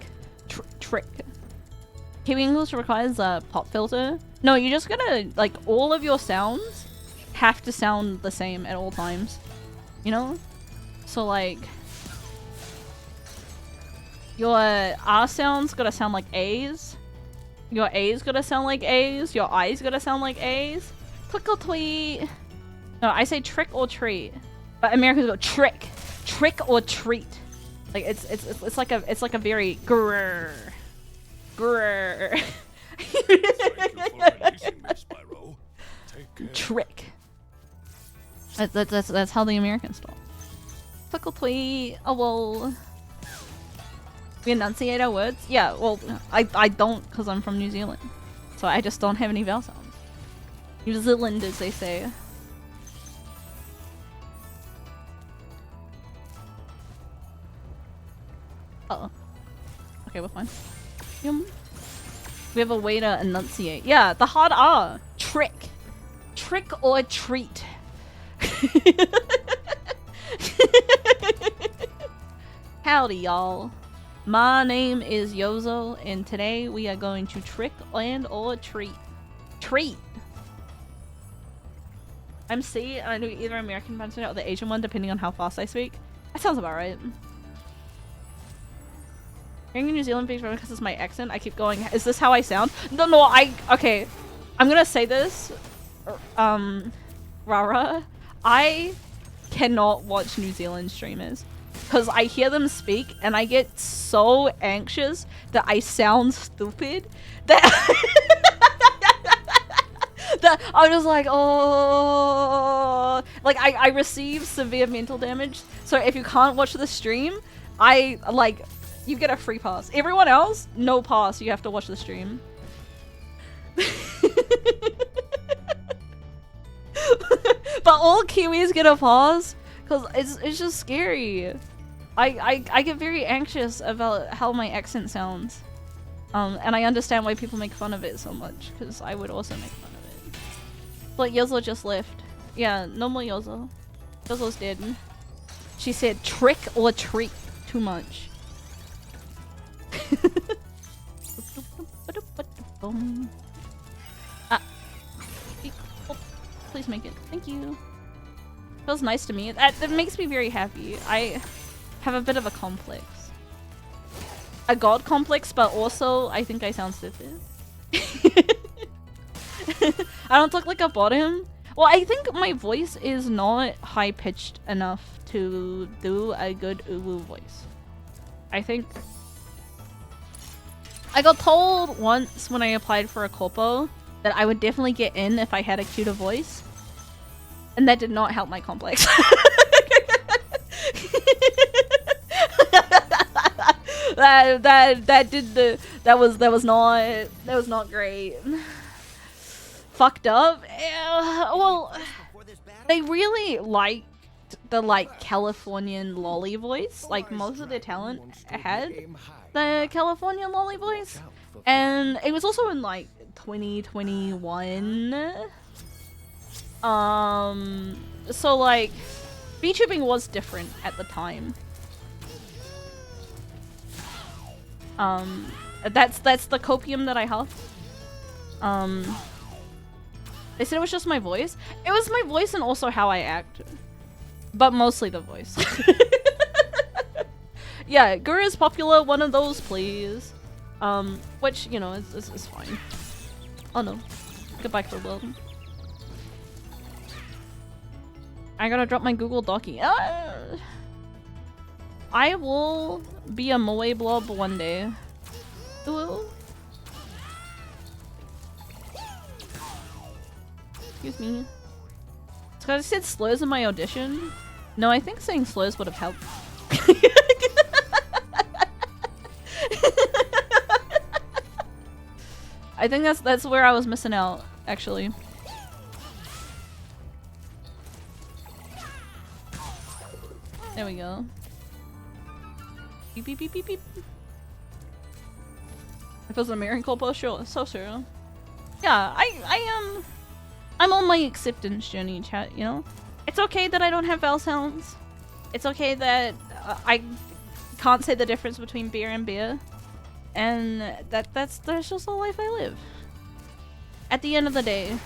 Kiwi English requires a pop filter. No, you just gotta, like, all of your sounds have to sound the same at all times. You know? So, like, your R sounds gotta sound like A's. Your A's gotta sound like A's. Your I's gotta sound like A's. Click or tweet. No, I say trick or treat. But Americans go trick. Trick or treat. Like, it's like a very grrr. Grrr. Thank you for releasing me, Spyro. Take care. Trick. That's how the Americans talk. Click or tweet. Oh well. We enunciate our words. Yeah. Well, I don't because I'm from New Zealand, so I just don't have any vowel sounds. New Zealanders, they say. Uh oh. Okay, we're fine. We have a way to enunciate. Yeah, the hard R. Trick. Trick or treat. Howdy, y'all. My name is Yozo, and today we are going to trick and or treat. Treat. I'm C, and I do either American version or the Asian one, depending on how fast I speak. That sounds about right. Hearing a New Zealand speak because it's my accent, I keep going, is this how I sound? No, okay. I'm gonna say this. Rara. I cannot watch New Zealand streamers. Because I hear them speak and I get so anxious that I sound stupid. That that I'm just like, oh. Like, I receive severe mental damage. So if you can't watch the stream, you get a free pass. Everyone else, no pass. You have to watch the stream. But all Kiwis get a pass because it's just scary. I get very anxious about how my accent sounds. And I understand why people make fun of it so much because I would also make fun of it. But Yozo just left. Yeah, no more Yozo. Yozo's dead. She said trick or treat too much. Please make it. Thank you. Feels nice to me. That makes me very happy. I have a bit of a complex. A god complex, but also I think I sound stupid. I don't talk like a bottom. Well, I think my voice is not high-pitched enough to do a good uwu voice. I think... I got told once when I applied for a corpo that I would definitely get in if I had a cuter voice. And that did not help my complex. that was not great. Fucked up. Well, they really liked the Californian lolly voice. Like most of their talent had the California lolly voice, and it was also in 2021. So like VTubing was different at the time. That's the copium that I huffed. They said it was just my voice. It was my voice and also how I act, but mostly the voice. Yeah, Guru is popular. One of those, please. Which, you know, is fine. Oh no. Goodbye, for world. I gotta drop my Google Docky. I will be a moe blob one day. Ooh. Excuse me. It's because I said slurs in my audition. No, I think saying slurs would have helped. I think that's where I was missing out, actually. There we go. Beep beep beep beep beep. If it was a miracle post, sure, so sure. Yeah, I am. I'm on my acceptance journey, chat. You know, it's okay that I don't have vowel sounds. It's okay that I can't say the difference between beer and beer, and that's just the life I live. At the end of the day,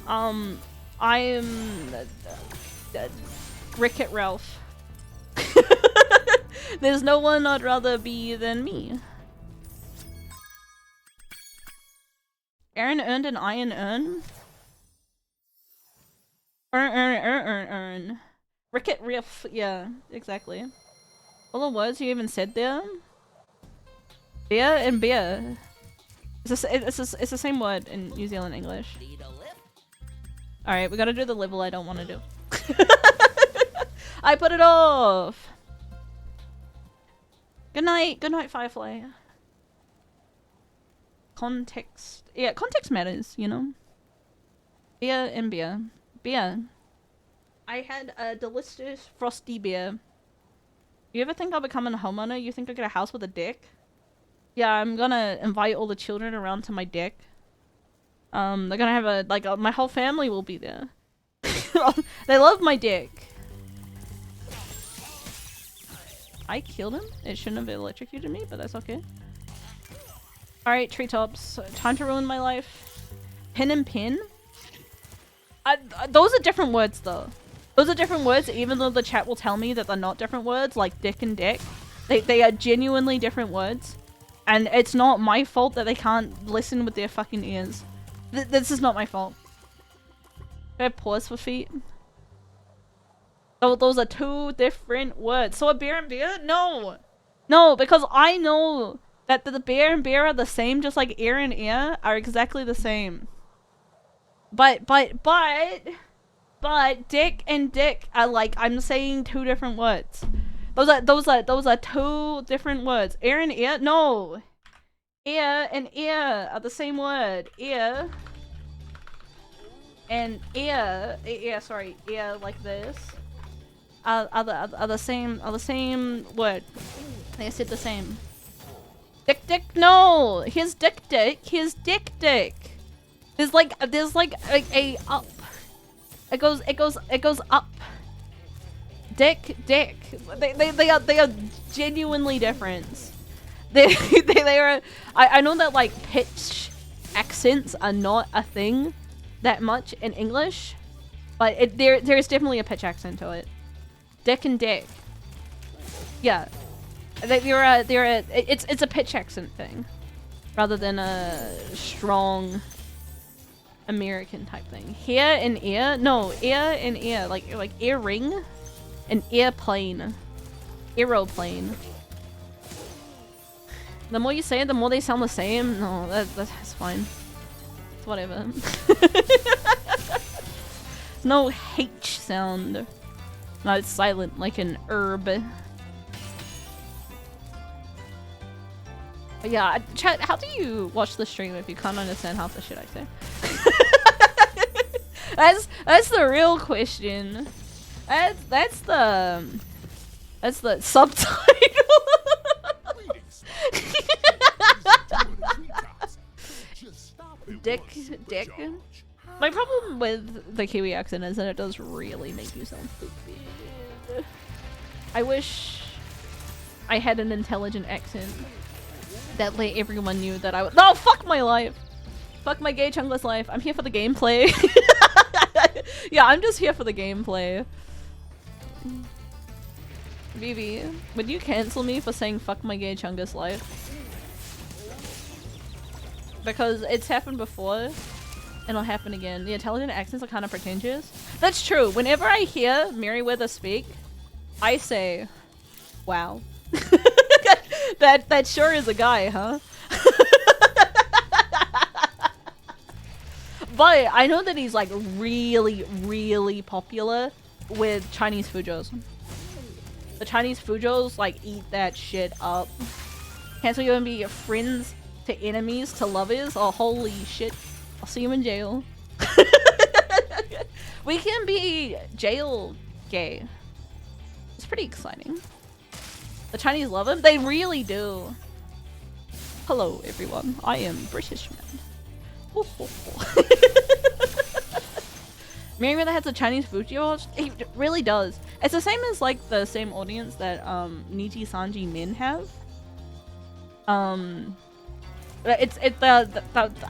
I am Rick-It Ralph. There's no one I'd rather be than me. Aaron earned an iron urn. Earn. Rick-It Riff. Yeah, exactly. All the words you even said there. Beer and beer. It's the same word in New Zealand English. Alright, we gotta do the level I don't want to do. I put it off! Good night, Firefly. Context. Yeah, context matters, you know? Beer and beer. Beer. I had a delicious frosty beer. You ever think I'll become a homeowner? You think I'll get a house with a deck? Yeah, I'm gonna invite all the children around to my deck. They're gonna have a, my whole family will be there. They love my deck. I killed him? It shouldn't have electrocuted me, but that's okay. Alright, treetops. Time to ruin my life. Pin and pin? Those are different words, though. Those are different words, even though the chat will tell me that they're not different words, like dick and deck. They are genuinely different words. And it's not my fault that they can't listen with their fucking ears. This is not my fault. Do I have pause for feet? Oh, those are two different words. So a beer and beer? No! No, because I know that the beer and beer are the same, just like ear and ear are exactly the same. But dick and dick are like, I'm saying two different words. Those are two different words. Ear and ear? No! Ear and ear are the same word. Ear and ear, sorry, ear like this are the same word. They said the same. Dick, no! Here's dick. Here's dick. There's like a up. It goes up. Dick. They are genuinely different. They are. I know that like pitch accents are not a thing that much in English, but there's definitely a pitch accent to it. Dick and dick. Yeah, it's a pitch accent thing, rather than a strong American type thing. Hair and ear? No, ear and ear. Like earring and airplane. Aeroplane. The more you say it, the more they sound the same. No, that's fine. It's whatever. No H sound. No, it's silent like an herb. But yeah, chat, how do you watch the stream if you can't understand half the shit I say? That's the real question. That's the subtitle. Dick. My problem with the Kiwi accent is that it does really make you sound stupid. I wish I had an intelligent accent that let everyone knew that I was— No, fuck my life! Fuck my gay chunkless life. I'm here for the gameplay. Yeah, I'm just here for the gameplay. Vivi, would you cancel me for saying fuck my gay chungus life? Because it's happened before, and it'll happen again. The intelligent accents are kind of pretentious. That's true. Whenever I hear Merryweather speak, I say, wow. that sure is a guy, huh? But I know that he's like really, really popular with Chinese Fujos. The Chinese Fujos like eat that shit up. Cancel you and be friends to enemies to lovers? Oh, holy shit. I'll see you in jail. We can be jail gay. It's pretty exciting. The Chinese love him? They really do. Hello, everyone. I am British man. Merryweather has a Chinese Fuji. He really does. It's the same as like the same audience that Nichi Sanji Min have.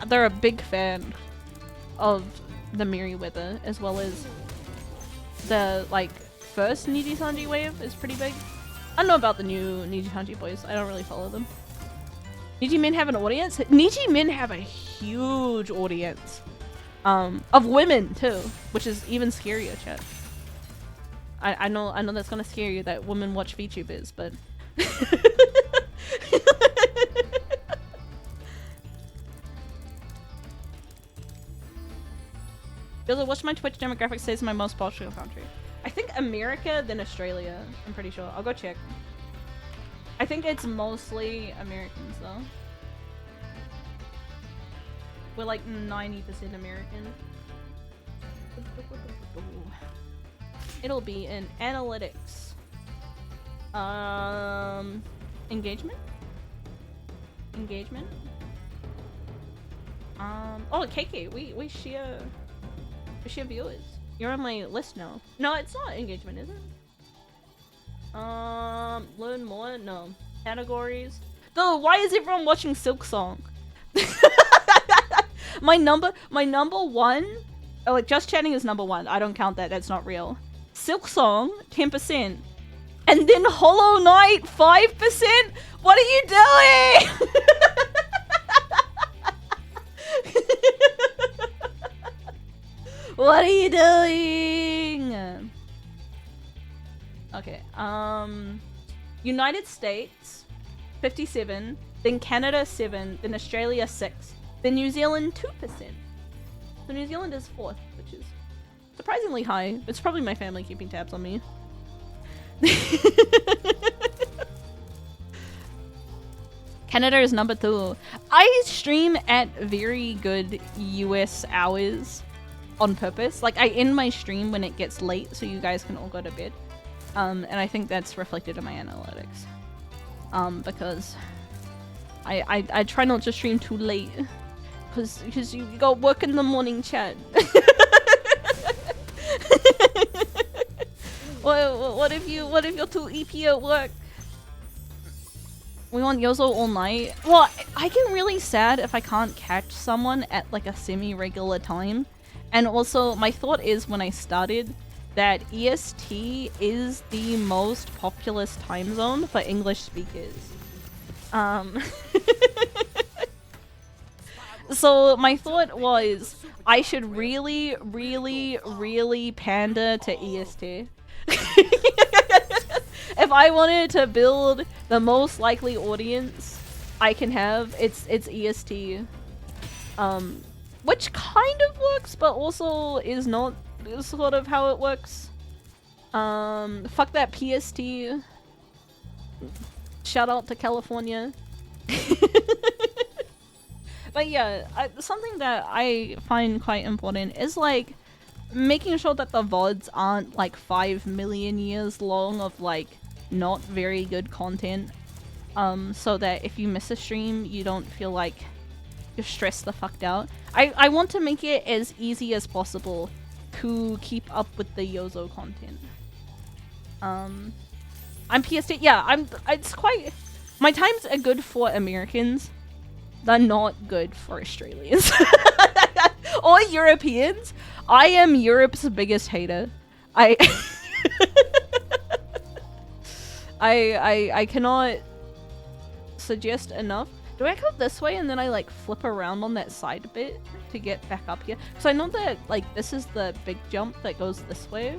They're a big fan of the Merryweather, as well as the like first Nichi Sanji wave is pretty big. I don't know about the new Nichi Sanji boys. I don't really follow them. Nichi Min have an audience? Nichi Min have a huge audience. Of women too, which is even scarier, chat. I know that's gonna scare you that women watch VTubers, but Yozo, what's my Twitch demographic says my most popular country? I think America, then Australia. I'm pretty sure. I'll go check. I think it's mostly Americans though. We're like 90% American. It'll be in analytics. Engagement? Engagement? Oh, KK, we share viewers. You're on my list now. No, it's not engagement, is it? Learn more? No. Categories? Though, why is everyone watching Silk Song? My number one, oh, like Just Chatting is number one. I don't count that. That's not real. Silk Song 10%, and then Hollow Knight 5%. What are you doing? What are you doing? Okay. United States 57, then Canada 7, then Australia 6. Then New Zealand 2%. So New Zealand is 4th, which is surprisingly high. It's probably my family keeping tabs on me. Canada is number 2. I stream at very good US hours on purpose. Like I end my stream when it gets late so you guys can all go to bed. And I think that's reflected in my analytics. Because I try not to stream too late. Because you got work in the morning, chat. What if you're too EP at work? We want Yozo all night. Well, I get really sad if I can't catch someone at like a semi-regular time. And also, my thought is when I started that EST is the most populous time zone for English speakers. So my thought was I should really, really, really pander to EST. If I wanted to build the most likely audience I can have, it's EST. Which kind of works, but also is not sort of how it works. Fuck that PST. Shout out to California. But yeah, something that I find quite important is like making sure that the VODs aren't like 5 million years long of like not very good content. So that if you miss a stream, you don't feel like you're stressed the fuck out. I want to make it as easy as possible to keep up with the Yozo content. I'm PST. Yeah, it's quite. My times are good for Americans. They're not good for Australians. Or Europeans. I am Europe's biggest hater. I cannot suggest enough. Do I go this way and then I like flip around on that side bit to get back up here? Because I know that like this is the big jump that goes this way.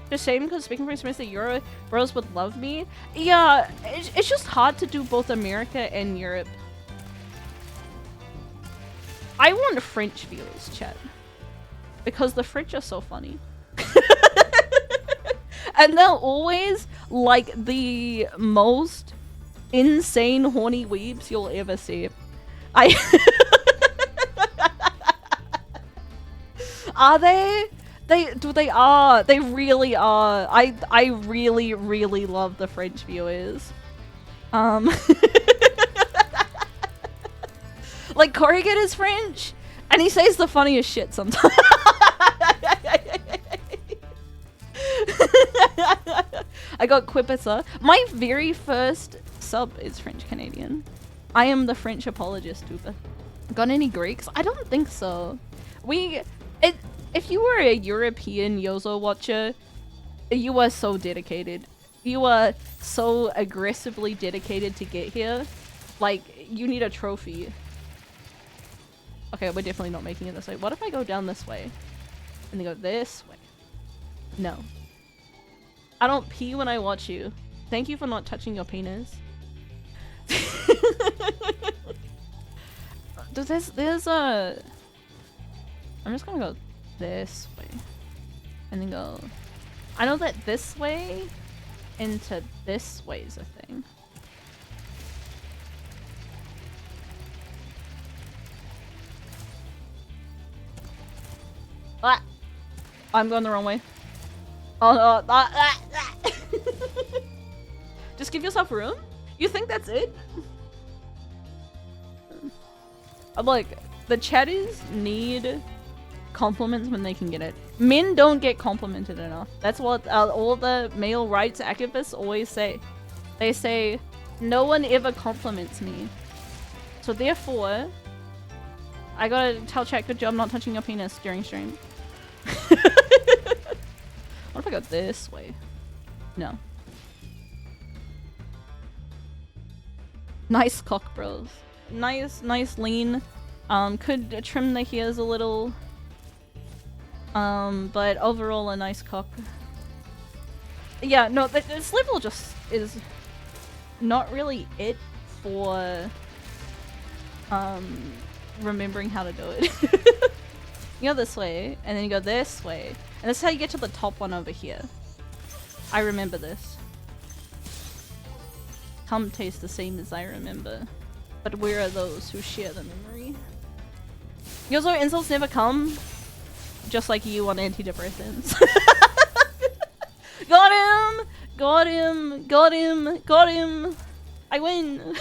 Just saying, because speaking for experience, the Euro bros would love me. Yeah, it's just hard to do both America and Europe. I want French viewers, chat. Because the French are so funny. And they're always like the most insane horny weebs you'll ever see. Are they? They are. They really are. I really, really love the French viewers. Like Corrigan is French, and he says the funniest shit sometimes. I got Quipitza. My very first sub is French Canadian. I am the French apologist, Tuba. Got any Greeks? I don't think so. If you were a European Yozo watcher, you are so dedicated. You are so aggressively dedicated to get here. Like, you need a trophy. Okay, we're definitely not making it this way. What if I go down this way? And then go this way? No. I don't pee when I watch you. Thank you for not touching your penis. There's a... I'm just gonna go this way. And then go... I know that this way into this way is a thing. Ah! I'm going the wrong way. Oh no. Just give yourself room? You think that's it? I'm like, the chatties need compliments when they can get it. Men don't get complimented enough. That's what all the male rights activists always say. They say, no one ever compliments me. So therefore, I gotta tell chat, good job not touching your penis during stream. What if I go this way? No. Nice cock, bros. Nice lean. Could trim the hairs a little. But overall a nice cock. Yeah, no, this level just is not really it for remembering how to do it. You go this way, and then you go this way. And this is how you get to the top one over here. I remember this. Come taste the same as I remember. But where are those who share the memory? Yozo, insults never come. Just like you on antidepressants. Got him! Got him! Got him! Got him! I win!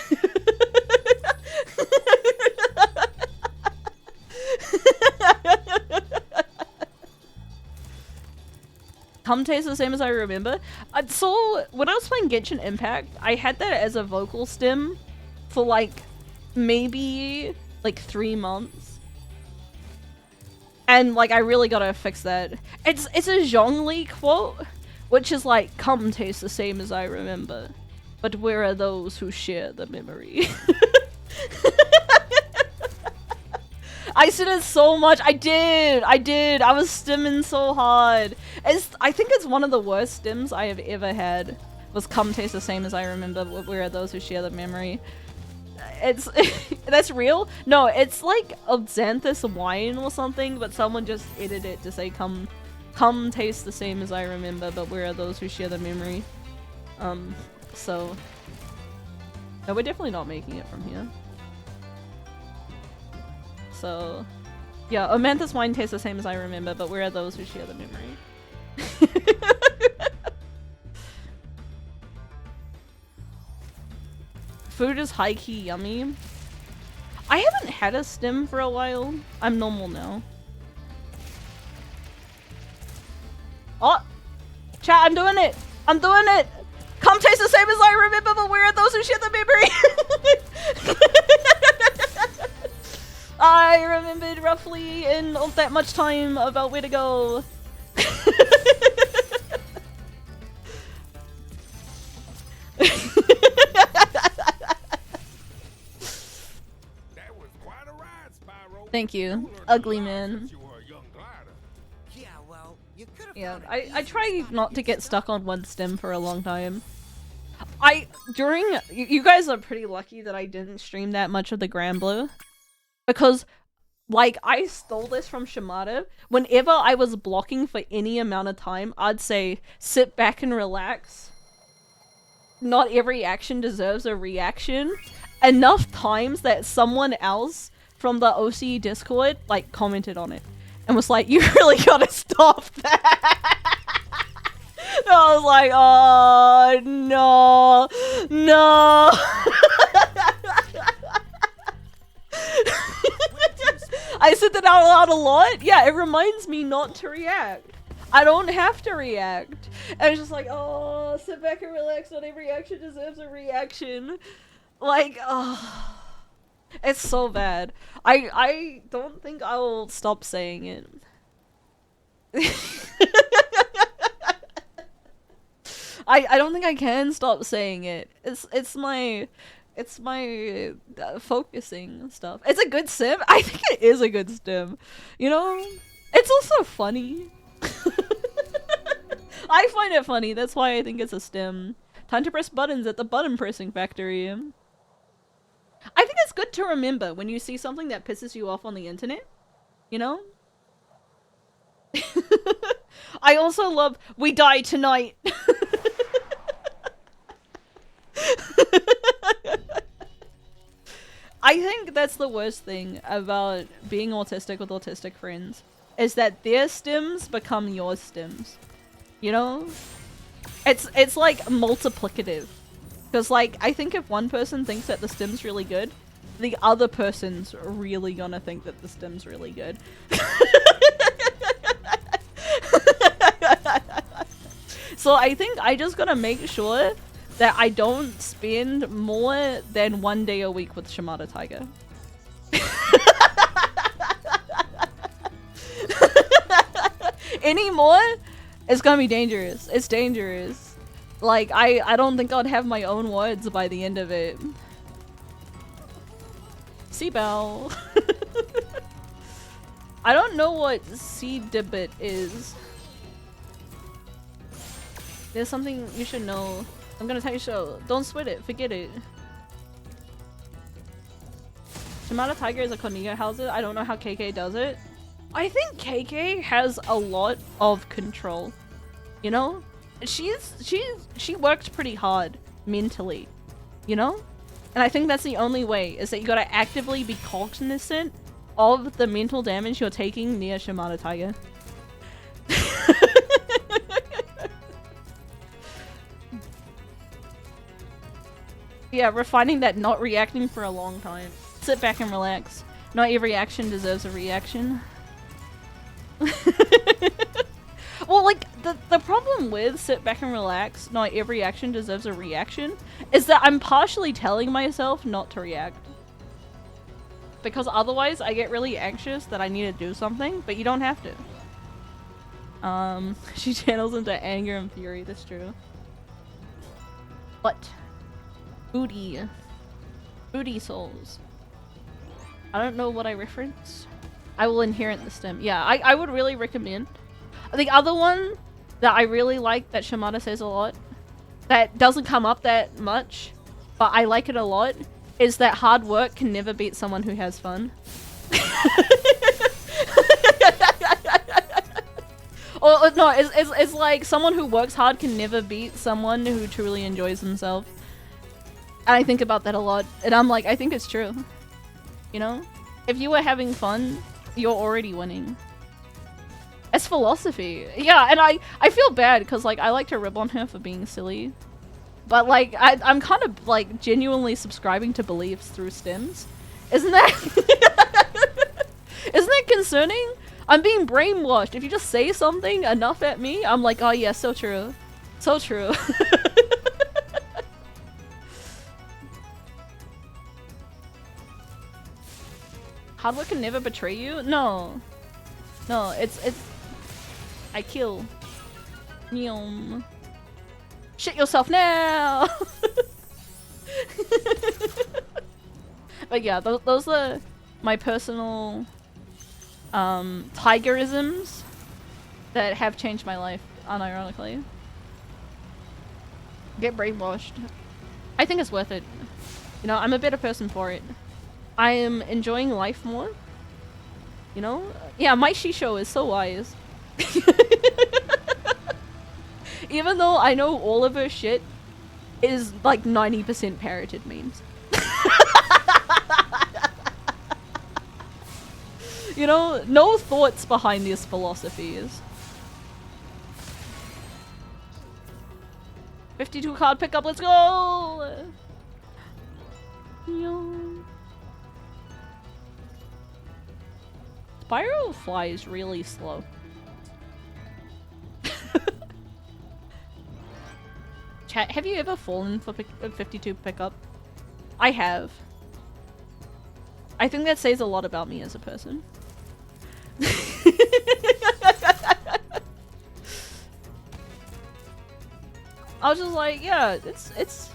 Come taste the same as I remember. So when I was playing Genshin Impact, I had that as a vocal stem for like maybe like 3 months. And like I really gotta fix that. It's a Zhongli quote, which is like, come taste the same as I remember. But where are those who share the memory? I said it so much. I did. I was stimming so hard. I think it's one of the worst stims I have ever had. Was come taste the same as I remember. Where are those who share the memory? It's that's real. No, it's like Xanthus wine or something, but someone just edited it to say come taste the same as I remember. But where are those who share the memory? So no, we're definitely not making it from here. So, yeah, Amanthus wine tastes the same as I remember, but where are those who share the memory? Food is high-key yummy. I haven't had a stim for a while. I'm normal now. Oh! Chat, I'm doing it! I'm doing it! Come taste the same as I remember, but where are those who share the memory? I remembered roughly in not that much time about where to go. Thank you, You learned ugly a lot man. since you were a young glider. Yeah, well, you could have Yeah, found a I decent try spot not to get stuck. stuck on one stem for a long time. You guys are pretty lucky that I didn't stream that much of the Grand Blue. Because, like, I stole this from Shimada. Whenever I was blocking for any amount of time, I'd say, sit back and relax. Not every action deserves a reaction. Enough times that someone else from the OCE Discord, like, commented on it. And was like, you really gotta stop that! I was like, oh, no, no. I said that out loud a lot. Yeah, it reminds me not to react. I don't have to react. And it's just like, oh, sit back and relax. Not every action deserves a reaction. Like, oh, it's so bad. I don't think I will stop saying it. I don't think I can stop saying it. It's my focusing stuff. It's a good sim. I think it is a good stim. You know, it's also funny. I find it funny. That's why I think it's a stim. Time to press buttons at the button pressing factory. I think it's good to remember when you see something that pisses you off on the internet. You know? I also love "We Die Tonight." I think that's the worst thing about being autistic with autistic friends, is that their stims become your stims. You know? It's like multiplicative. Because, like, I think if one person thinks that the stim's really good, the other person's really gonna think that the stim's really good. So I think I just gotta make sure that I don't spend more than 1 day a week with Shimada Tiger. Any more, it's gonna be dangerous. It's dangerous. Like, I don't think I'd have my own words by the end of it. Seabell. I don't know what C-debit is. There's something you should know. I'm gonna tell you so. Don't sweat it. Forget it. Shimada Tiger is a Koniga houses. I don't know how KK does it. I think KK has a lot of control. You know? She worked pretty hard mentally. You know? And I think that's the only way, is that you gotta actively be cognizant of the mental damage you're taking near Shimada Tiger. Yeah, refining that not reacting for a long time. Sit back and relax. Not every action deserves a reaction. Well, like, the problem with sit back and relax, not every action deserves a reaction, is that I'm partially telling myself not to react. Because otherwise I get really anxious that I need to do something, but you don't have to. She channels into anger and fury, that's true. What? Booty. Booty souls. I don't know what I reference. I will inherit the stem. Yeah, I would really recommend. The other one that I really like that Shimada says a lot, that doesn't come up that much, but I like it a lot, is that hard work can never beat someone who has fun. Or no, it's like someone who works hard can never beat someone who truly enjoys themselves. And I think about that a lot, and I'm like, I think it's true. You know? If you were having fun, you're already winning. It's philosophy. Yeah, and I feel bad because, like, I like to rib on her for being silly. But, like, I'm kind of, like, genuinely subscribing to beliefs through stems. Isn't that... Isn't that concerning? I'm being brainwashed. If you just say something enough at me, I'm like, oh yeah, so true. So true. Hard work can never betray you? No. No, it's... I kill. Neom. Shit yourself now! But yeah, those are my personal tigerisms that have changed my life, unironically. Get brainwashed. I think it's worth it. You know, I'm a better person for it. I am enjoying life more. You know? Yeah, my Shisho is so wise. Even though I know all of her shit is like 90% parroted memes. You know, no thoughts behind these philosophies. 52 card pickup, let's go! Spyro flies really slow. Chat, have you ever fallen for 52 pickup? I have. I think that says a lot about me as a person. I was just like, yeah, it's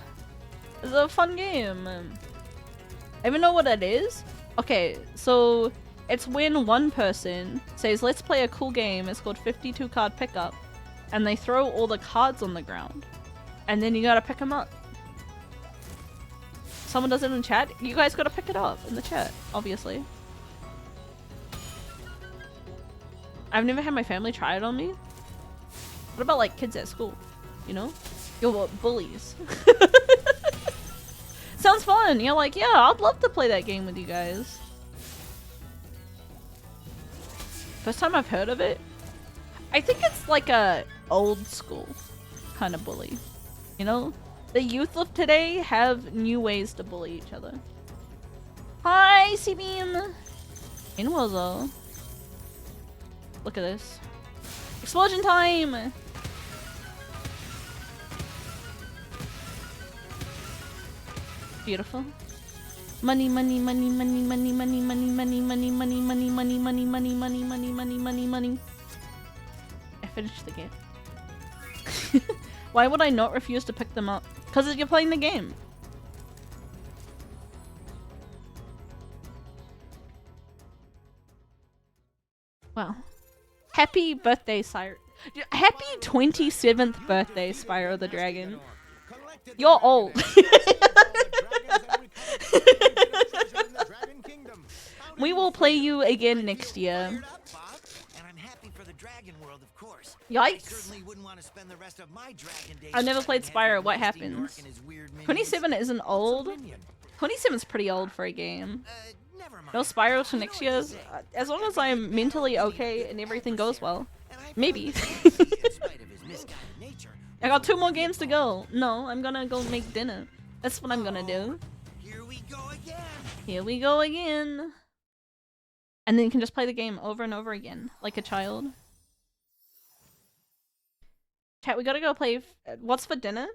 a fun game. I even know what that is. Okay, so it's when one person says, let's play a cool game. It's called 52 card pickup, and they throw all the cards on the ground, and then you gotta pick them up. Someone does it in chat. You guys gotta pick it up in the chat, obviously. I've never had my family try it on me. What about like kids at school? You know? You're bullies. Sounds fun. You're like, yeah, I'd love to play that game with you guys. First time I've heard of it. I think it's like a old school kind of bully. You know? The youth of today have new ways to bully each other. Hi, C-Beam! In Wazo. Look at this. Explosion time! Beautiful. Money, money, money, money, money, money, money, money, money, money, money, money, money, money, money, money, money, money, money. I finished the game. Why would I not refuse to pick them up? Because you're playing the game. Wow. Happy birthday, Spyro. Happy 27th birthday, Spyro the Dragon. You're old. We will play you again next year. Yikes. I've never played Spyro. What happens? 27 isn't old. 27's pretty old for a game. No Spyro to next year's. As long as I'm mentally okay and everything goes well. Maybe. I got 2 more games to go. No, I'm gonna go make dinner. That's what I'm gonna do. Here we go again. Here we go again. And then you can just play the game over and over again, like a child. Chat, we gotta go play. What's for dinner?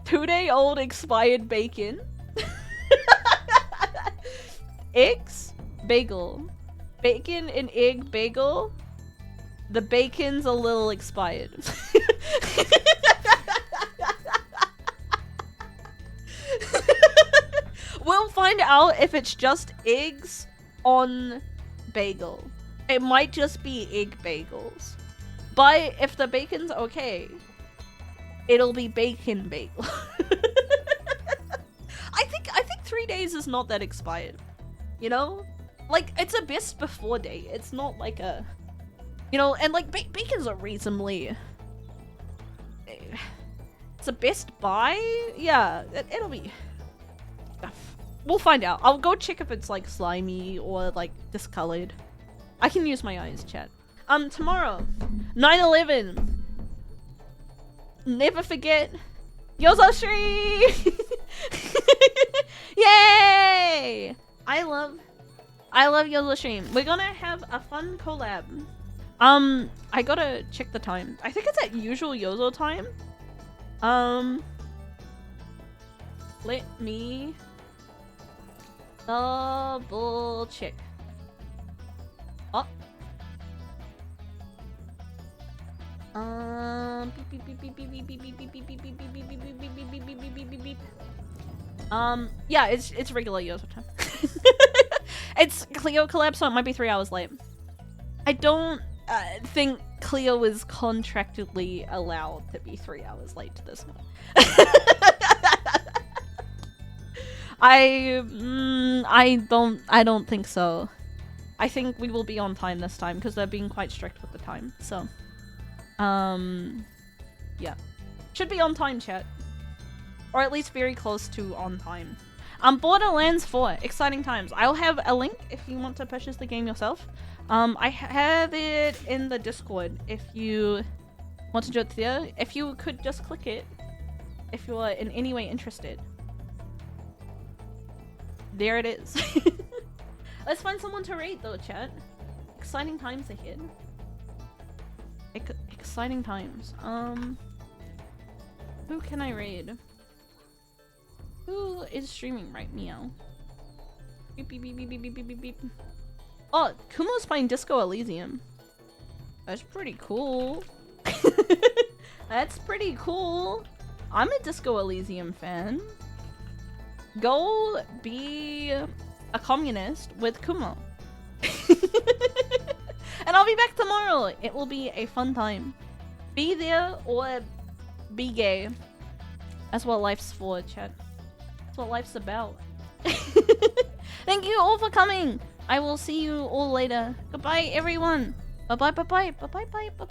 2-day-old expired bacon. Eggs, bagel, bacon and egg bagel. The bacon's a little expired. We'll find out if it's just eggs on bagel. It might just be egg bagels. But if the bacon's okay, it'll be bacon bagel. I think 3 days is not that expired. You know? Like, it's a best before date. It's not like a... You know, and like, bacon's a reasonably... It's a best buy? Yeah, it'll be... We'll find out. I'll go check if it's like slimy or like discolored. I can use my eyes, chat. Tomorrow, 9/11. Never forget. Yozoshri! Yay! I love Yozoshri. We're gonna have a fun collab. I gotta check the time. I think it's at usual Yozo time. Let me double check. Oh. Yeah, it's regular Yozo time. It's Cleo collab, so it might be 3 hours late. I don't think Cleo is contractually allowed to be 3 hours late to this one. I don't think so. I think we will be on time this time because they're being quite strict with the time. So, yeah, should be on time, chat, or at least very close to on time. Borderlands 4, exciting times. I'll have a link if you want to purchase the game yourself. I have it in the Discord if you want to do it there. If you could just click it if you are in any way interested. There it is. Let's find someone to raid though, chat. Exciting times ahead. Exciting times. Who can I raid? Who is streaming right meow? Beep beep beep beep beep beep beep beep. Oh, Kumo's playing Disco Elysium. That's pretty cool. That's pretty cool. I'm a Disco Elysium fan. Go be a communist with Kumo. And I'll be back tomorrow. It will be a fun time. Be there or be gay. That's what life's for, chat. That's what life's about. Thank you all for coming. I will see you all later. Goodbye, everyone. Bye bye, bye bye, bye bye, bye bye.